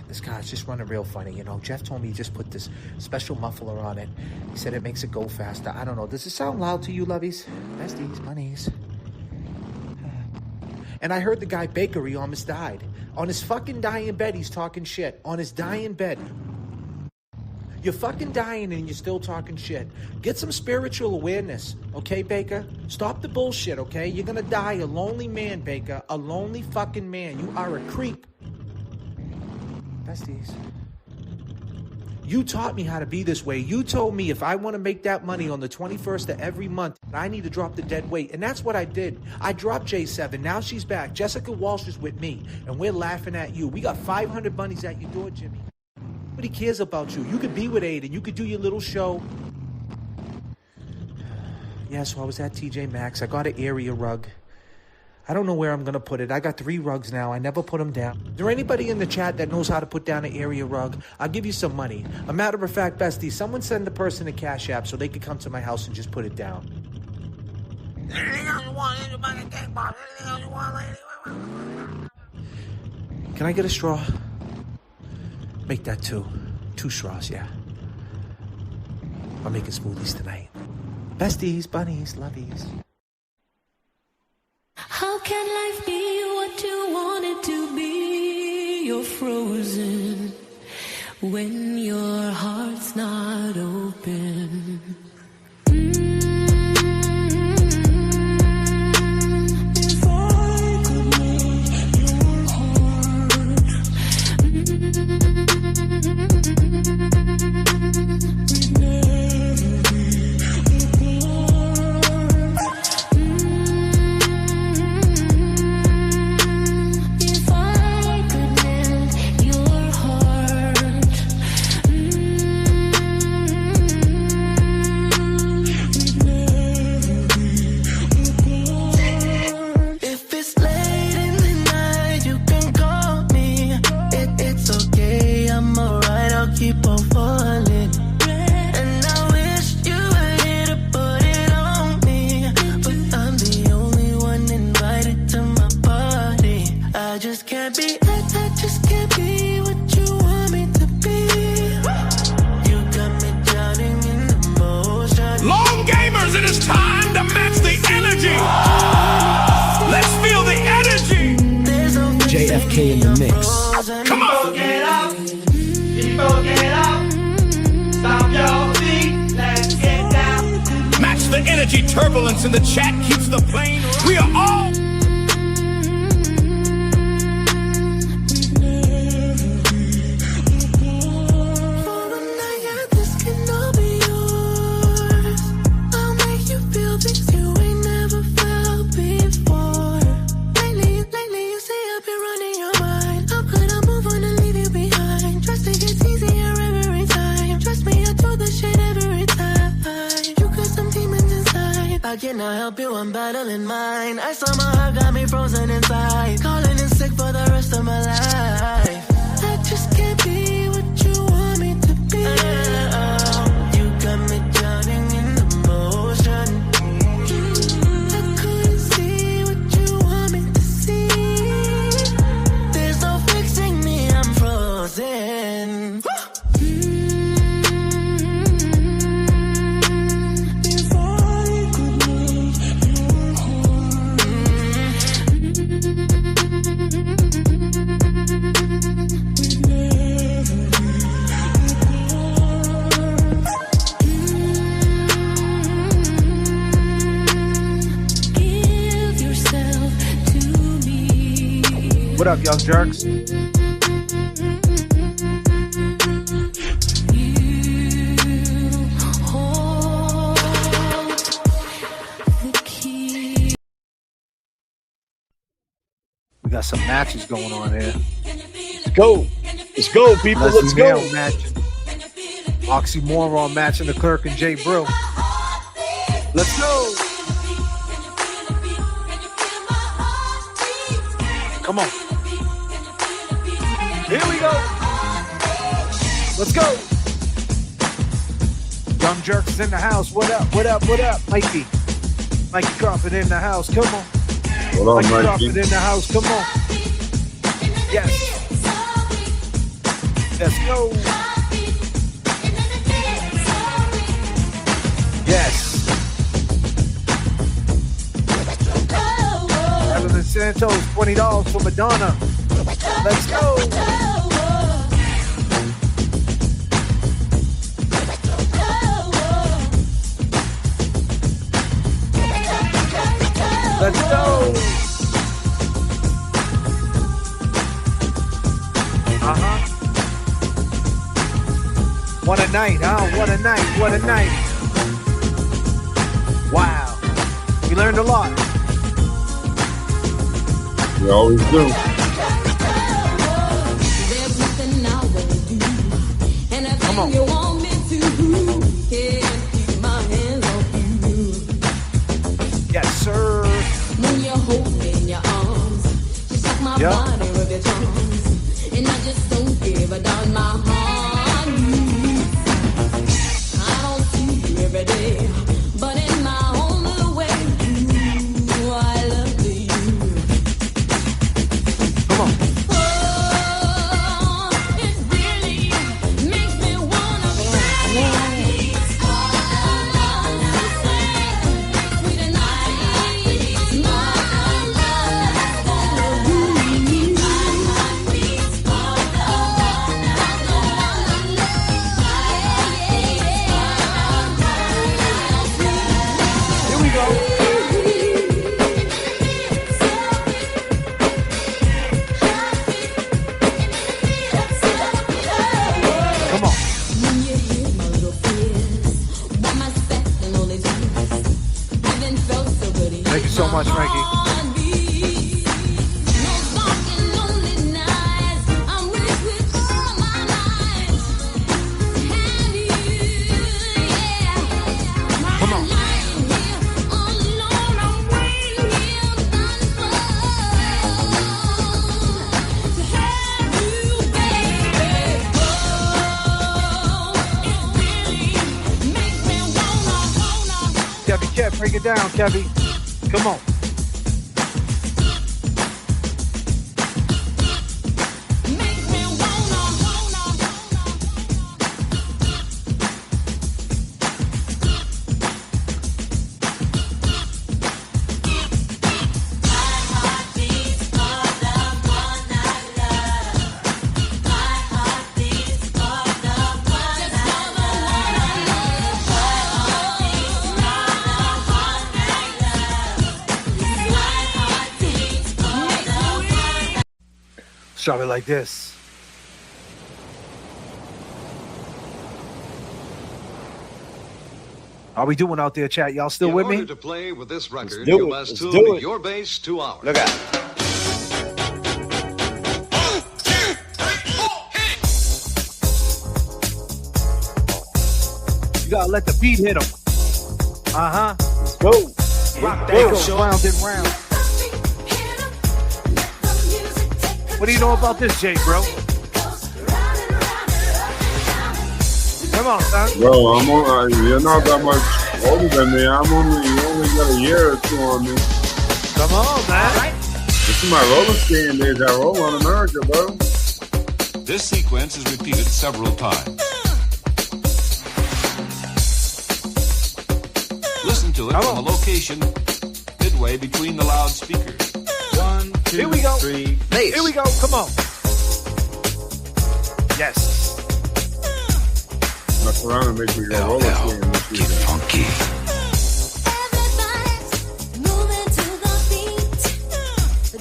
This car's just running real funny, you know. Jeff told me he just put this special muffler on it. He said it makes it go faster. I don't know. Does it sound loud to you, lovies? Besties, bunnies. And I heard the guy Baker, he almost died. On his fucking dying bed, he's talking shit. On his dying bed. You're fucking dying and you're still talking shit. Get some spiritual awareness, okay, Baker? Stop the bullshit, okay? You're gonna die a lonely man, Baker. A lonely fucking man. You are a creep. Besties. You taught me how to be this way. You told me if I want to make that money on the 21st of every month, I need to drop the dead weight. And that's what I did. I dropped J7. Now she's back. Jessica Walsh is with me. And we're laughing at you. We got 500 bunnies at your door, Jimmy. Nobody cares about you. You could be with Aiden. You could do your little show. Yeah, so I was at TJ Maxx. I got an area rug. I don't know where I'm going to put it. I got 3 rugs now. I never put them down. Is there anybody in the chat that knows how to put down an area rug? I'll give you some money. A matter of fact, bestie, someone send the person a Cash App so they could come to my house and just put it down. Anything else you want? Anything about the cake pop? Anything else you want, lady? Can I get a straw? Make that 2. 2 straws, yeah. I'm making smoothies tonight. Besties, bunnies, lovies. How can life be what you want it to be? You're frozen when your heart's not open. If I could melt your heart, we'd never be apart. If I could melt your heart, J.F.K in the mix. Come on, get up. People get up. Stop your feet. Let's get down. Match the energy turbulence in the chat keeps the plane. We are all. Can I help you? I'm battling mine. I saw my heart got me frozen inside. Calling in sick for the rest of my life. I just can't be what you want me to be. You got me drowning in emotion. I couldn't see what you want me to see. There's no fixing me, I'm frozen. What up, young jerks? We got some matches going on here. Let's go. Let's go, people. Let's go. Match. Oxymoron matching the Clerk and Jay Brill. Let's go. Come on. Here we go. Let's go. Young Jerks is in the house. What up? What up? What up? Mikey. Mikey Crawford in the house. Come on. What up, Mikey Mikey? Crawford in the house. Come on. Yes. Let's go. Yes. Evelyn Santos, $20 for Madonna. Let's go. Let's go. What a night, huh? What a night. What a night. Wow. We learned a lot. We always do. Come on. Yes, sir. When you hold me in your arms, just like my body with your charms, and I just don't give a darn. My heart moves. I don't see you every day, but in my own little way, ooh, I love you. Come on. Oh, it really makes me wanna cry. Thank you so much, Frankie. Come on. Kevy, Kev, break it down, Kevy. Come on. Shove it like this. How we doing out there, chat? Y'all still with me? In order to play with this record, do you it. must Let's tune do it. your bass to ours. Look out. You gotta let the beat hit him. Uh-huh. Let's go. Rock that goes round and round. What do you know about this, Jay, bro? Come on, son. Bro, you're not that much older than me. You only got a year or two on me. Come on, man. This is my roller skating days. I roll on America, bro. This sequence is repeated several times. Listen to it from a location midway between the loudspeakers. 1, 2, Here we go. 3, bass. Here we go. Come on. Yes. Mess around and make me go roller skating. Get funky.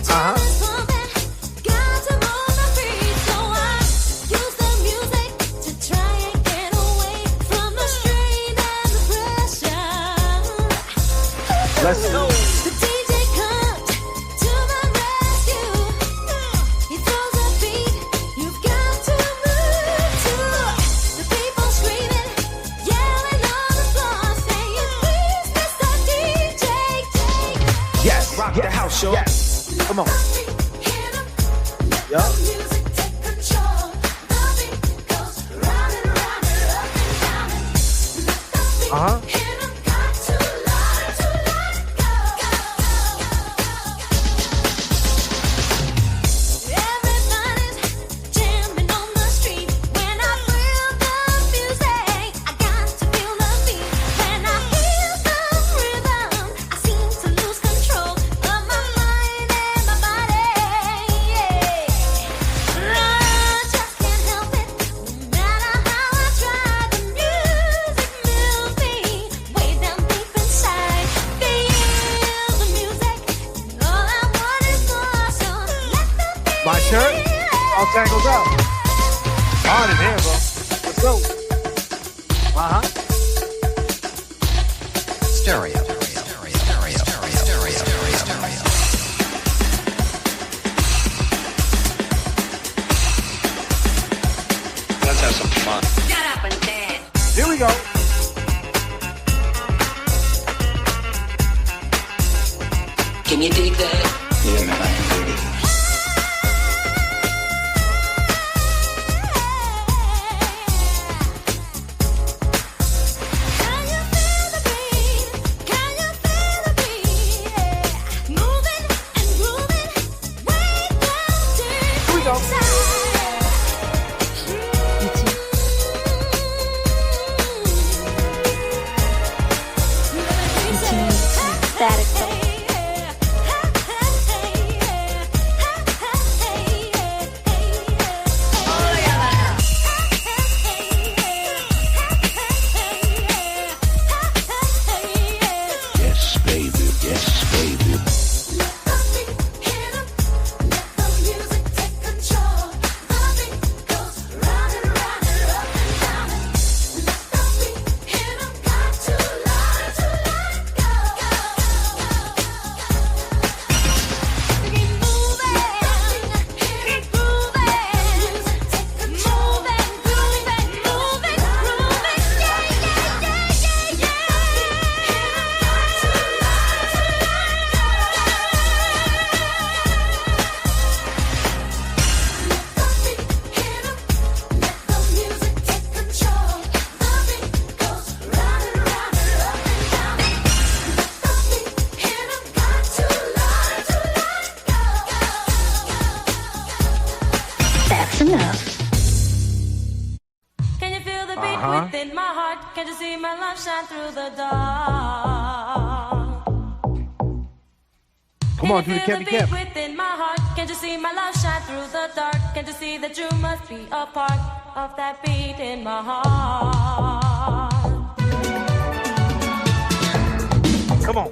Uh-huh. Let's go. Yes, rock the house, show. Yes. Come on. Yup. Uh-huh. My shirt all tangled up. On in here, bro. Let's go. Uh-huh. Stereo. Let's have some fun. Get up and dance. Here we go. Can you dig that? Yeah, man, I can dig it. Within my heart, can't you see my love shine through the dark? Come on, do the Kevin Kev. Within my heart, can't you see my love shine through the dark? Can't you see that you must be a part of that beat in my heart? Come on.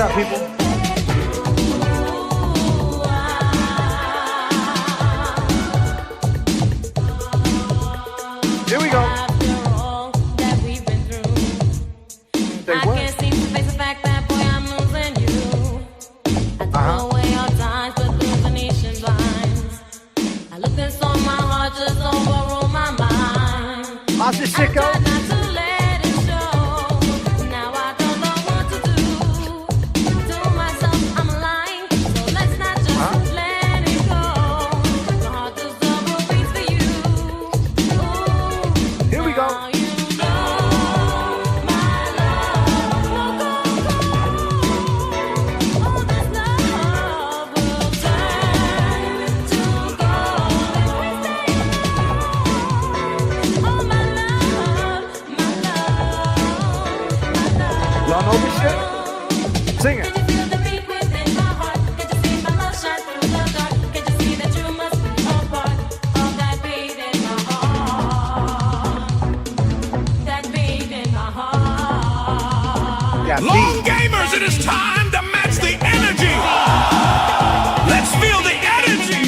up, people? Here we go. Say what? Can't seem to face the fact that boy I'm losing you. I throw away all times, but through Venetian blinds. I look inside my heart, just overrule my mind. How's this shit go? I tried not to let it show. Now I don't know what to do. To myself, I'm lying. So let's not just let it go. My heart just double beats for you. Ooh, here we go. Y'all know this shit? Sing it. Long gamers, it is time to match the energy. Let's feel the energy.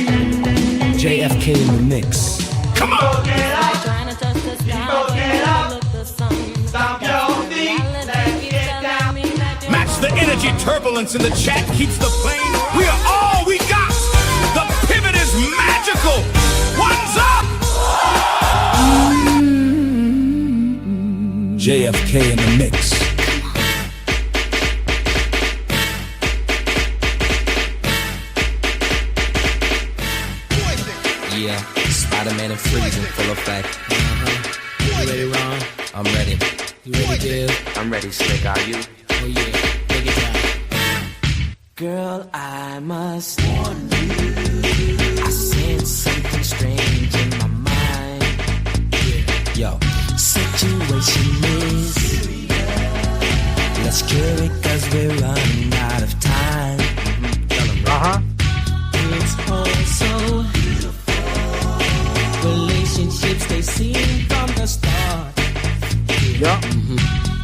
J.F.K. in the mix. Come on. Match the energy. Turbulence in the chat keeps the plane. We are all we got. The pivot is magical. One's up. J.F.K. in the mix. Yeah, Spider-Man and Freeze in full effect. You ready, Ron? I'm ready. You ready, Dib? I'm ready, Slick. Are you? Oh yeah, take it down. Girl, I must warn you. I sense something strange in my mind. Yo, situation is serious. Let's cure it 'cause we're running out of time. It's all so relationships they seem from the start.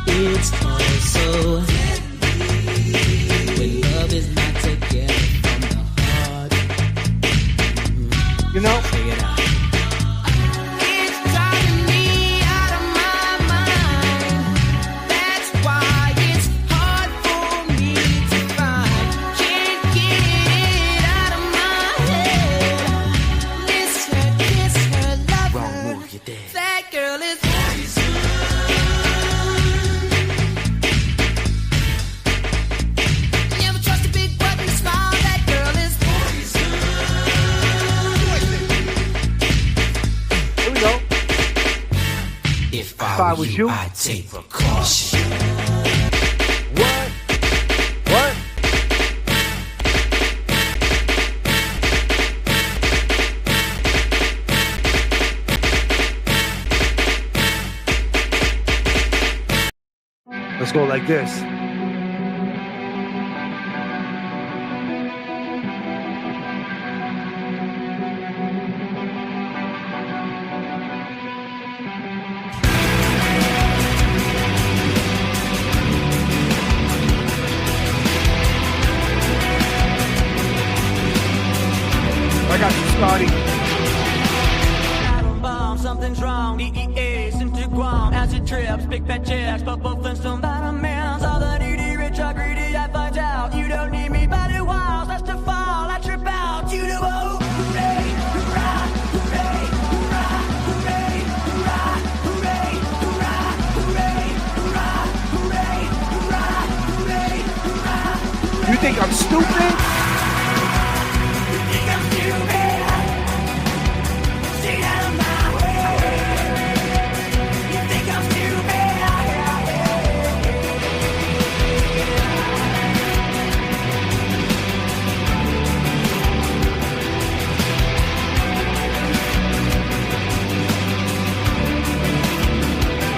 It's also when love is not together from the heart. You know? Check it out. It's driving me out of my mind. That's why it's hard for me to find. Can't get it out of my head. Miss her, love Wrong her. move, you're dead. That girl is never trust a big button smile. That girl is Here we go. If I was you, I'd take precaution. What? What? Let's go like this. I got you, Scotty. Atom bomb, something's wrong. DEA sent to Guam. Acid trips, big fat checks, bubble Flintstone bottom mans. All the needy, rich are greedy. I find out you don't need me. Body wild, starts to fall. I trip out. You know, hooray, hurrah, hooray, hurrah, hooray, hurrah, hooray, hurrah, hooray, hurrah, hooray, hurrah, hooray, hurrah. You think I'm stupid?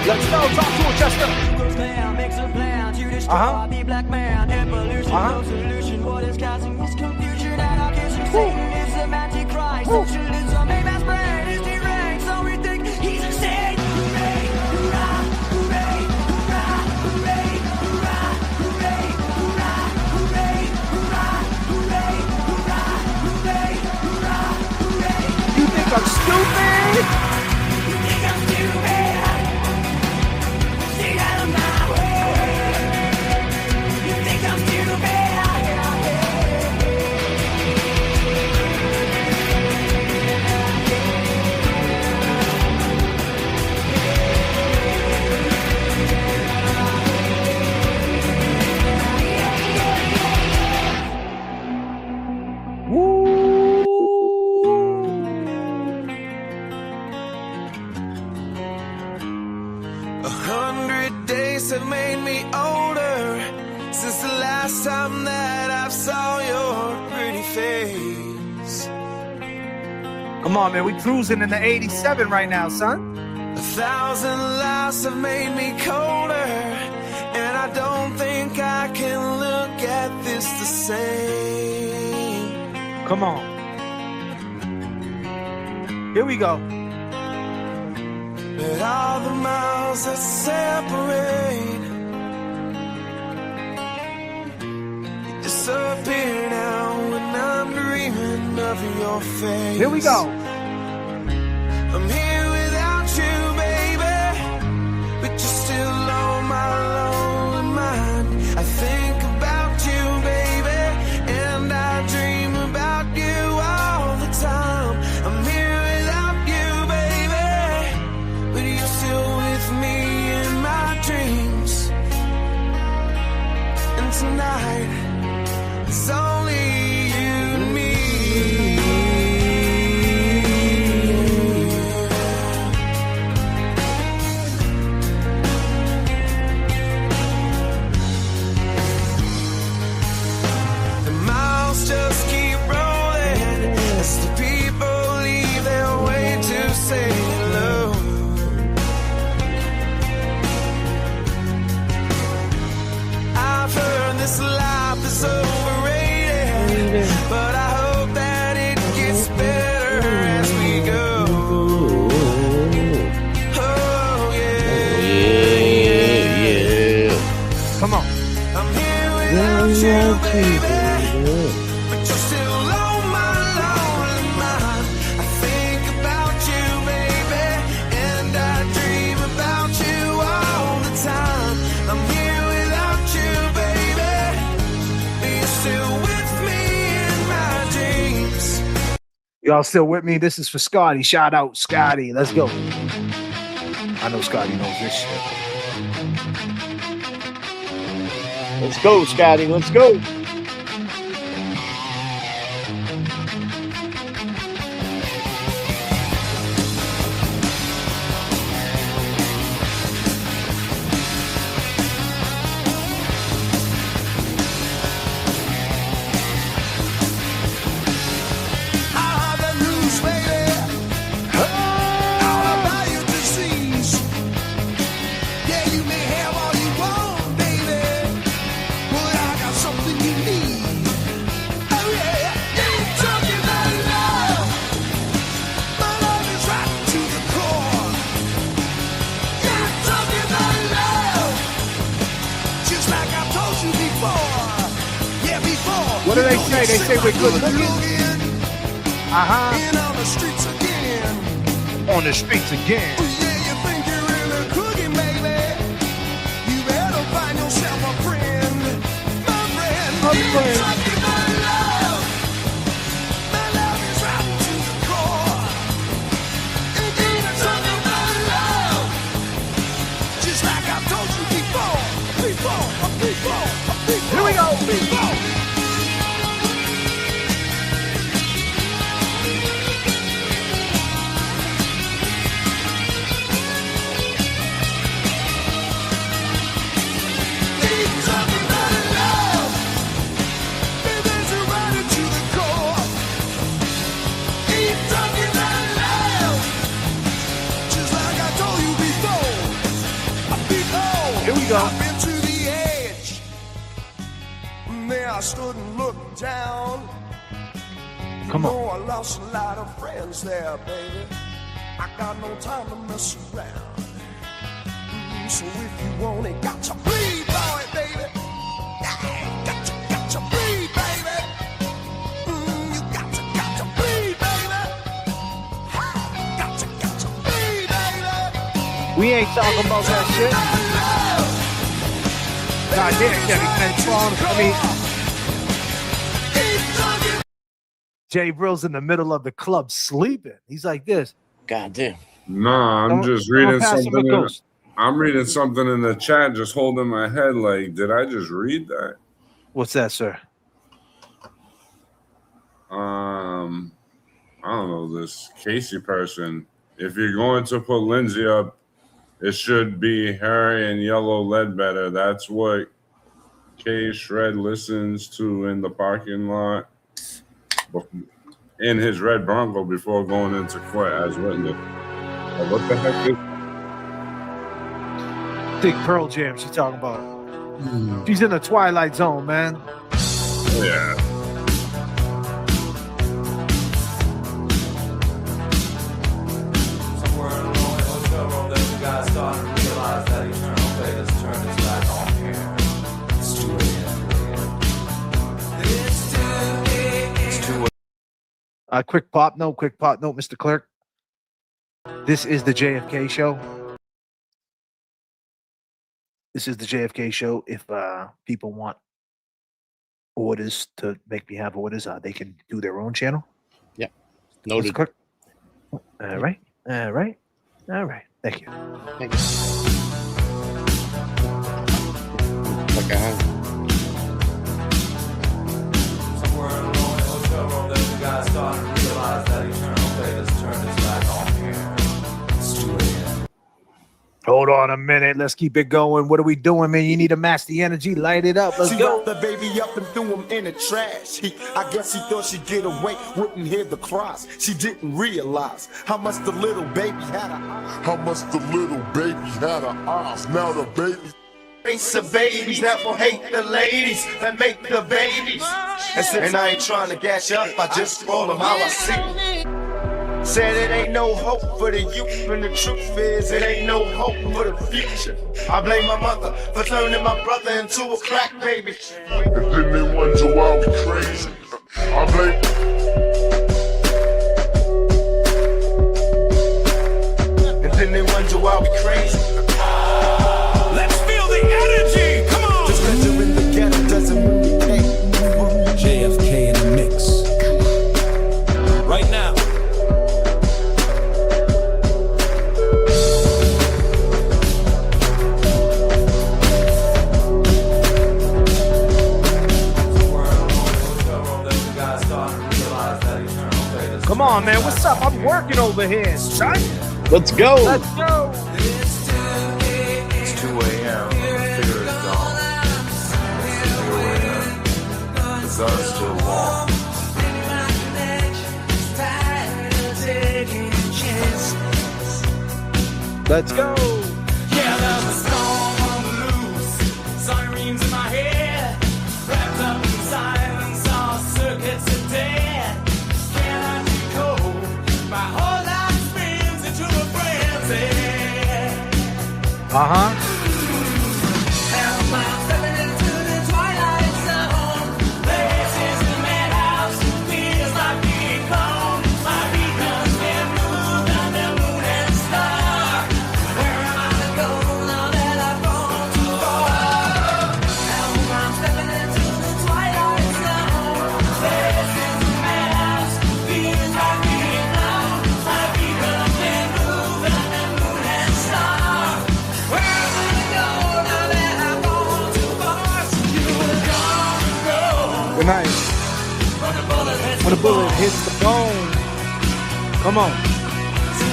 Let's go, talk to him, Chester. Makes a plan to destroy the black man. Evolution, no solution. What is causing this confusion? Anarchism, Satan is the antichrist. Socialism, a mass brain is deranged. So we think he's insane. Hooray, hurrah, hooray, hurrah, hooray, hurrah, hooray, hurrah, last time that I saw your pretty face. Come on, man. We cruising in the 87 right now, son. 1,000 lies have made me colder, and I don't think I can look at this the same. Come on. Here we go. But all the miles that separate disappear now when I'm dreaming of your face. Here we go. I'm here without you, baby, but you're still on my lonely mind. I think about you, baby, and I dream about you all the time. I'm here without you, baby, but you're still with me in my dreams. And tonight, it's only you and me. The miles just keep rolling as the people leave their way to say hello. I've heard this life is overrated, but I hope that it gets better as we go. Oh yeah. Come on. I'm here without you, baby, but you're still on my lonely mind. I think about you, baby, and I dream about you all the time. I'm here without you, baby, but you're still with me in my dreams. Y'all still with me? This is for Scotty. Shout out, Scotty. Let's go. I know Scotty knows this shit. Let's go, Scotty. Let's go. I have the news, baby, all about your disease. Yeah, you may have all you want, baby, but I got something you need. Oh yeah, you're talking about love. My love is right to the core. You're talking about love, just like I told you before. Yeah, before. What do they say? They say we're good looking. And on the streets again. On the streets again. Oh, yeah, you think you're really cooking, baby? You better find yourself a friend. My friend. You're talking about love. My love is right to the core. And you're talking about love, just like I told you before. Here we go. Before. Here we go. I've been to the edge. There I stood and looked down. Come on. You know I lost a lot of friends there, baby. I got no time to mess around. So if you want it, got to bleed for it, baby. Yeah, got to bleed, baby. You got to bleed, baby. Got to bleed, baby. We ain't talking about that shit. God damn, Kevin. Jay Brill's in the middle of the club sleeping. He's like this. God damn. Nah, I'm Don't- just don't reading pass him a something. ghost. I'm reading something in the chat, just holding my head. Like, did I just read that? What's that, sir? I don't know, this Casey person. If you're going to put Lindsay up, it should be her and Yellow Ledbetter. That's what K Shred listens to in the parking lot in his red Bronco before going into court as witness. What the heck is Big Pearl Jam she's talking about. She's in the Twilight Zone, man. Yeah. Quick pop note, Mr. Clerk. This is the JFK show. This is the JFK show. If people want orders to make me have orders, they can do their own channel. Yeah. Noted. Mr. Clerk. All right. Thank you. Thank you. Like I have. Hold on a minute. Let's keep it going. What are we doing, man? You need to match the energy. Light it up. Let's She go. wrapped the baby up and threw him in the trash. I guess he thought she'd get away, wouldn't hear the cries. She didn't realize how much the little baby had eyes. Now the baby race of babies that will hate the ladies that make the babies. And I ain't trying to gash up, I just scroll them how I see. Said it ain't no hope for the youth, and the truth is it ain't no hope for the future. I blame my mother for turning my brother into a crack baby. And then they wonder why we crazy. I blame. And then they wonder why we crazy. Let's feel the energy. Come on. Just 'cause you're in the ghetto doesn't mean you can't. JFK in the mix. Right now. Come on, man. What's up? I'm working over here, son. Let's go. Let's go. It's 2 a.m. Figure it's gone. It's 2 a.m. The sun's still warm. Let's go. Yeah, there's a storm on the loose. Sirens in my head. Wrapped up in silence, all circuits are dead. Can I be cold? My whole life spins into a frenzy. Am I stepping into the twilight zone? This is the madhouse. Feels like being gone. My beacon's been moved on the moon and star. Where am I to go now that I've gone too far? Am I stepping into the twilight zone? This is the madhouse. Feels like being gone. My beacon's been moved on the moon and star. Where am I to go now that I've gone too far? You were gone to go. Good night. When a bullet hits the bone. Come on.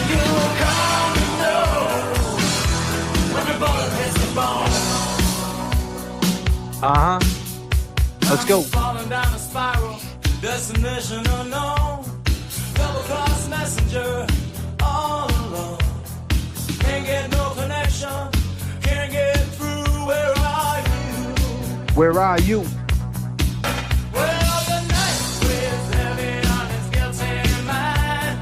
You were gone to know. When the bullet hits the bone. Let's go. Falling down a spiral, destination unknown. Double cross messenger, all alone. Can't get no connection, can't get through. Where are you? Where are you? Well, the night weighs heavy on his guilty mind.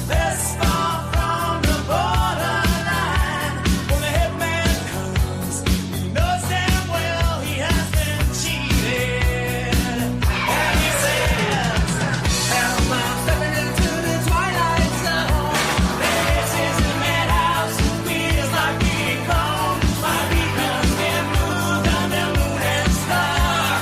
This far from the borderline. When the hitman comes, he knows damn well he has been cheated. And he says, am I stepping into the twilight zone? This is the madhouse, feels like being gone. My beacon's been moved on the moon and star.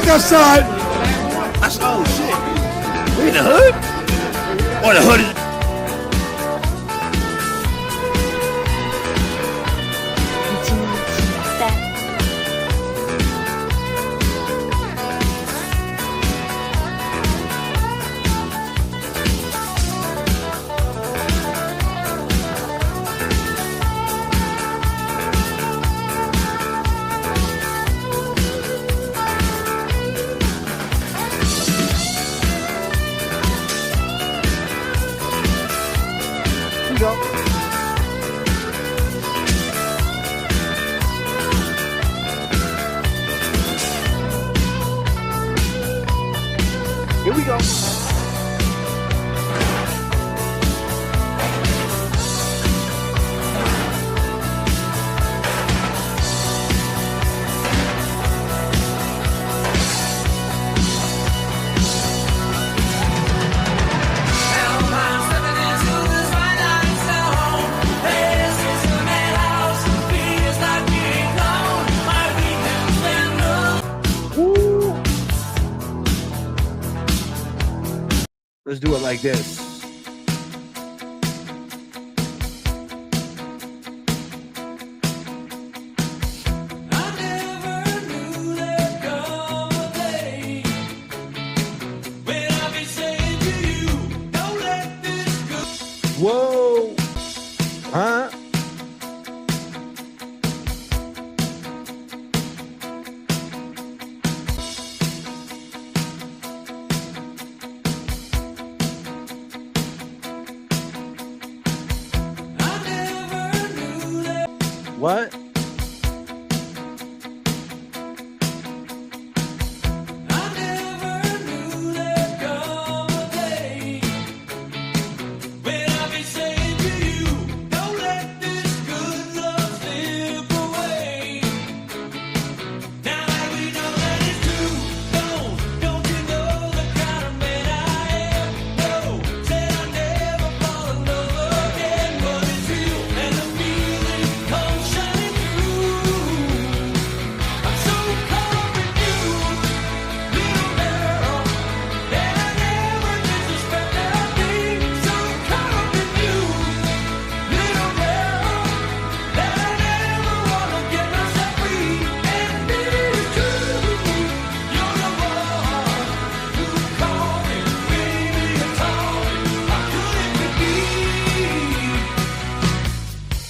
fuck outside. Oh shit. We in the hood? Or the hood is Here we go. Let's do it like this. Whoa. Huh? What?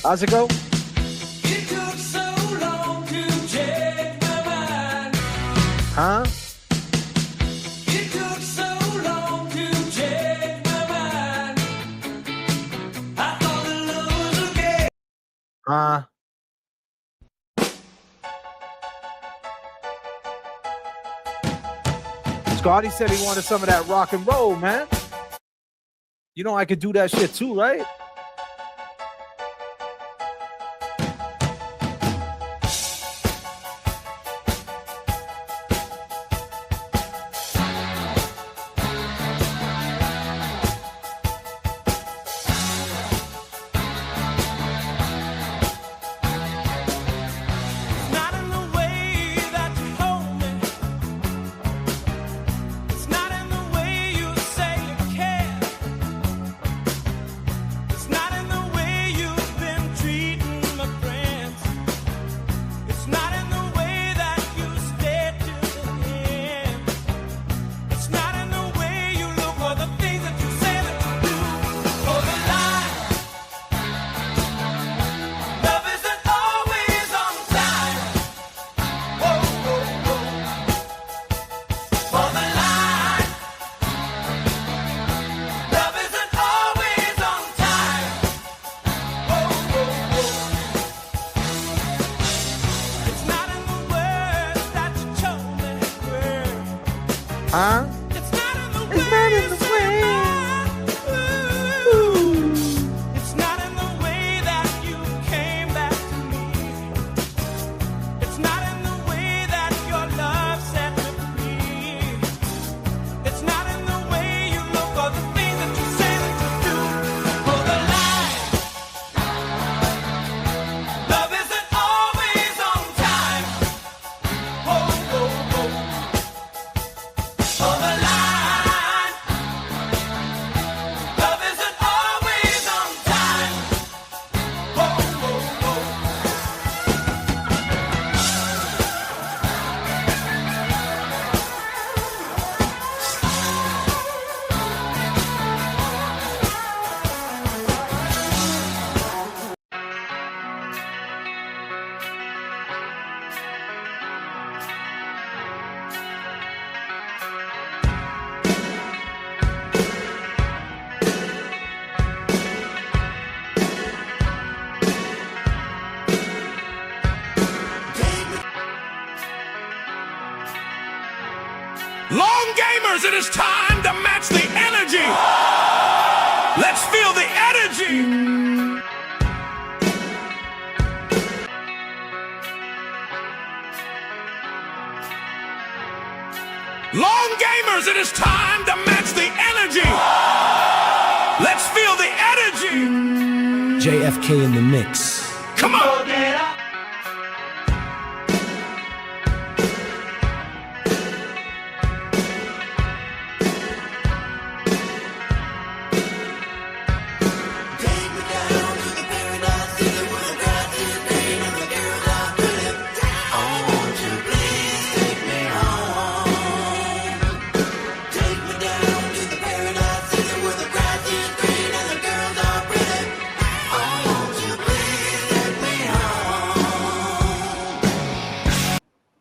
How's it go? It took so long to change my mind. Huh? It took so long to change my mind. I thought the love was okay. Huh? Scotty said he wanted some of that rock and roll, man. You know I could do that shit too, right? Not in the way that you hold me. It's not in the way you say you care. It's not in the way you've been treating my friends. It's not in the way that you stayed till the end. It's not in the way you look or the things that you say that you do. For the lie, love isn't always on time. Whoa, whoa, whoa. For the lie, love isn't always on time. Whoa, whoa, whoa. It's not in the words that you told me, girl. Huh? It's not in the way you say goodbye. Ooh. It's not in the way that you came back to me. It's not in the way that your love set me free. It's not in the way you look or the things that you say that you do. For the lie, love isn't always on time. Whoa, whoa, whoa. Long gamers, it is time to match the energy. Let's feel the energy. Long gamers, it is time to match the energy. Let's feel the energy. J.F.K. in the mix. Come on. Get up.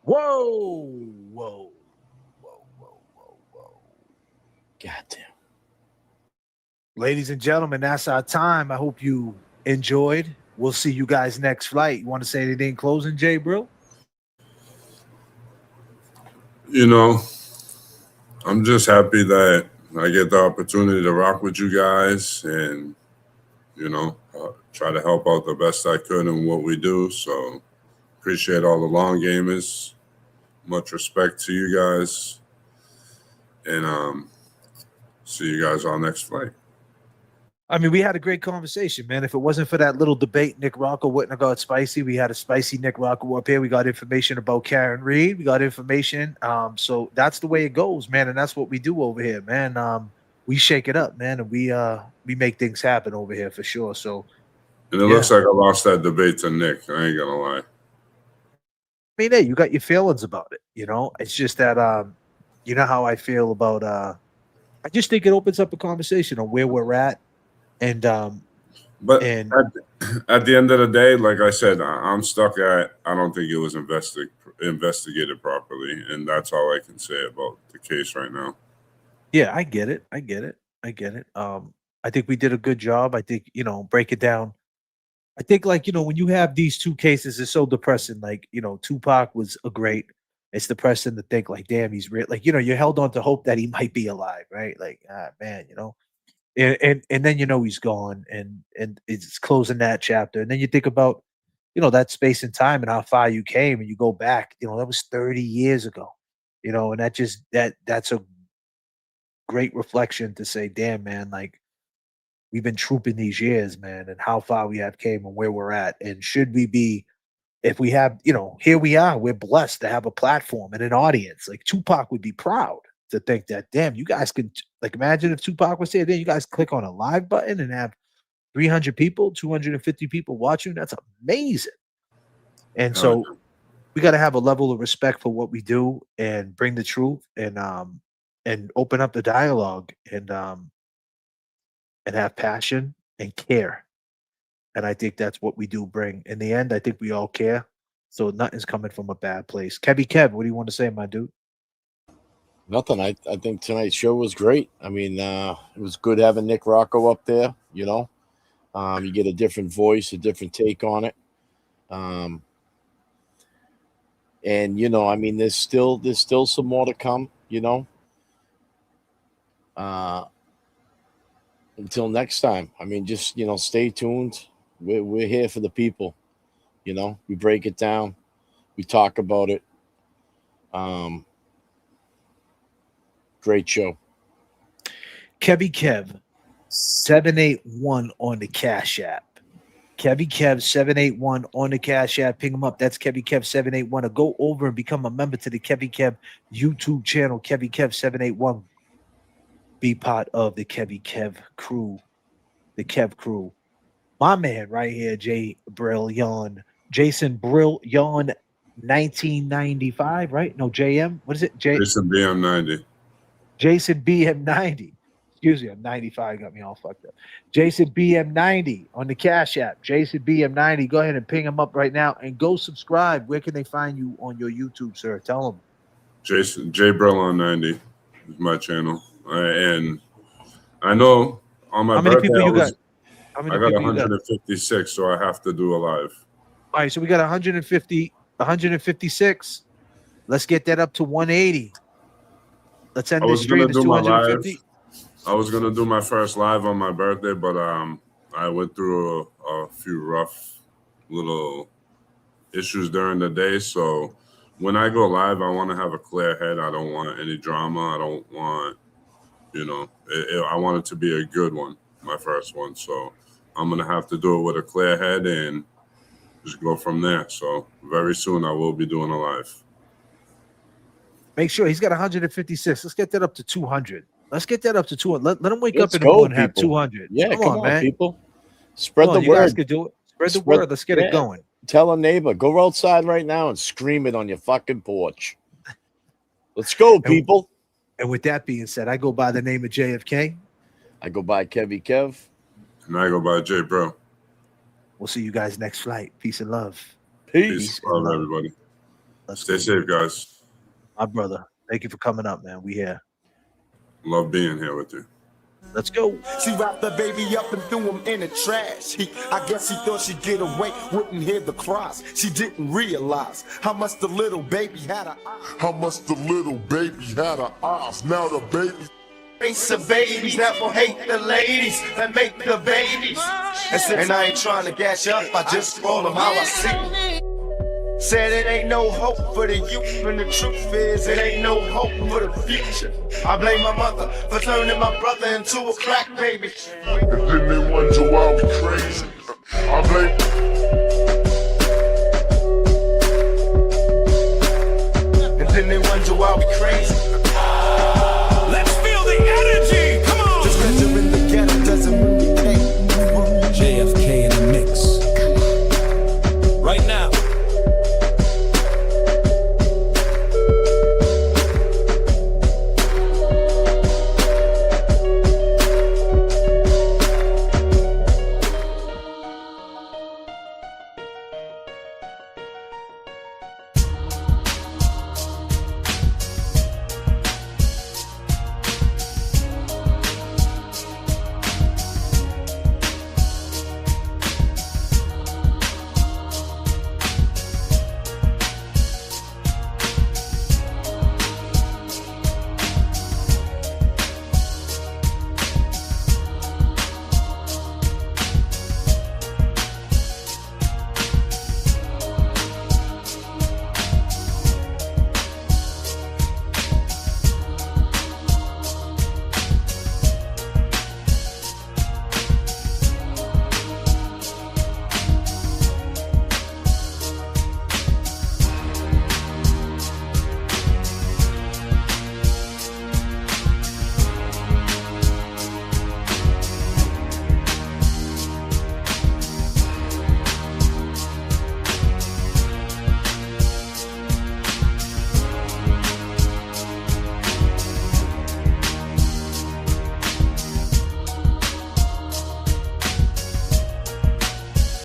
Whoa. Goddamn. Ladies and gentlemen, that's our time. I hope you enjoyed. We'll see you guys next flight. You want to say anything in closing, Jay, bro? You know, I'm just happy that I get the opportunity to rock with you guys and, you know, try to help out the best I could in what we do. So appreciate all the long gamers. Much respect to you guys. And see you guys on next flight. I mean, we had a great conversation, man. If it wasn't for that little debate, Nick Rocco wouldn't have got spicy. We had a spicy Nick Rocco up here. We got information about Karen Reed. We got information. So that's the way it goes, man. And that's what we do over here, man. We shake it up, man. And we make things happen over here for sure. So, and it looks like I lost that debate to Nick. I ain't gonna lie. I mean, hey, you got your feelings about it. You know, it's just that, you know how I feel about, I just think it opens up a conversation on where we're at. And but at the end of the day, like I said, I'm stuck at I don't think it was investigated properly, and that's all I can say about the case right now. Yeah, I get it. I think we did a good job. I think, you know, break it down. I think, like, you know, when you have these two cases, it's so depressing. Like, you know, Tupac was it's depressing to think, like, damn, he's real. Like, you know, you're held on to hope that he might be alive, right? Like, man, you know. And then, you know, he's gone and it's closing that chapter. And then you think about, you know, that space and time and how far you came, and you go back, you know, that was 30 years ago, you know, and that's a great reflection to say, damn, man, like, we've been trooping these years, man, and how far we have came and where we're at. And should we be, if we have, you know, here we are, we're blessed to have a platform and an audience. Like, Tupac would be proud to think that, damn, you guys can, like, imagine if Tupac was here, then you guys click on a live button and have 300 people, 250 people watching. That's amazing. And so we got to have a level of respect for what we do and bring the truth and open up the dialogue and have passion and care. And I think that's what we do bring. In the end, I think we all care. So nothing's coming from a bad place. Kev, what do you want to say, my dude? Nothing. I think tonight's show was great. I mean, it was good having Nick Rocco up there, you know. You get a different voice, a different take on it. And, you know, I mean, there's still some more to come, you know. Until next time. I mean, just, you know, stay tuned. We're here for the people, you know. We break it down. We talk about it. Great show. Kev 781 on the Cash App. Kev 781 on the Cash App. Ping him up. That's Kev 781. Or go over and become a member to the Kev YouTube channel. Kev 781. Be part of the Kev crew. The Kev crew. My man right here, Jason Brillion, 1995, right? No, JM. What is it? Jason BM90. Jason BM90. Excuse me, I'm 95. Got me all fucked up. Jason BM90 on the Cash App. Jason BM90. Go ahead and ping him up right now and go subscribe. Where can they find you on your YouTube, sir? Tell them. Jason J Brillon 90 is my channel, and I know on my birthday I got 156, so I have to do a live. All right, so we got 156. Let's get that up to 180. Let's end I this was gonna stream. It's do my live. 250. I was gonna do my first live on my birthday, but I went through a few rough little issues during the day. So when I go live, I want to have a clear head. I don't want any drama. I don't want, I want it to be a good one, my first one. So I'm gonna have to do it with a clear head and just go from there. So very soon I will be doing a live. Make sure he's got 156. Let's get that up to 200. Let's get that up to 200. Let him wake Let's up in the go, morning and have people. 200. Yeah, come on, man. people. Spread Come on, the you guys word. could do it. Spread the word. Let's get it going. Tell a neighbor, go outside right now and scream it on your fucking porch. Let's go, people. And with that being said, I go by the name of J.F.K. I go by Kevy Kev. And I go by J Bro. We'll see you guys next flight. Peace and love. Peace and love, everybody. Stay safe, guys. My brother. Thank you for coming up, man. We here. Love being here with you. Let's go. She wrapped the baby up and threw him in the trash. I guess she thought she'd get away, wouldn't hear the cries. She didn't realize how much the little baby had her eyes. How much the little baby had her eyes. Now the baby. Race of babies that will hate the ladies that make the babies. And I ain't trying to gas you up, I just roll them how I see. Said it ain't no hope for the youth, and the truth is it ain't no hope for the future. I blame my mother for turning my brother into a crack baby. And then they wonder why we crazy. I blame. And then they wonder why we crazy.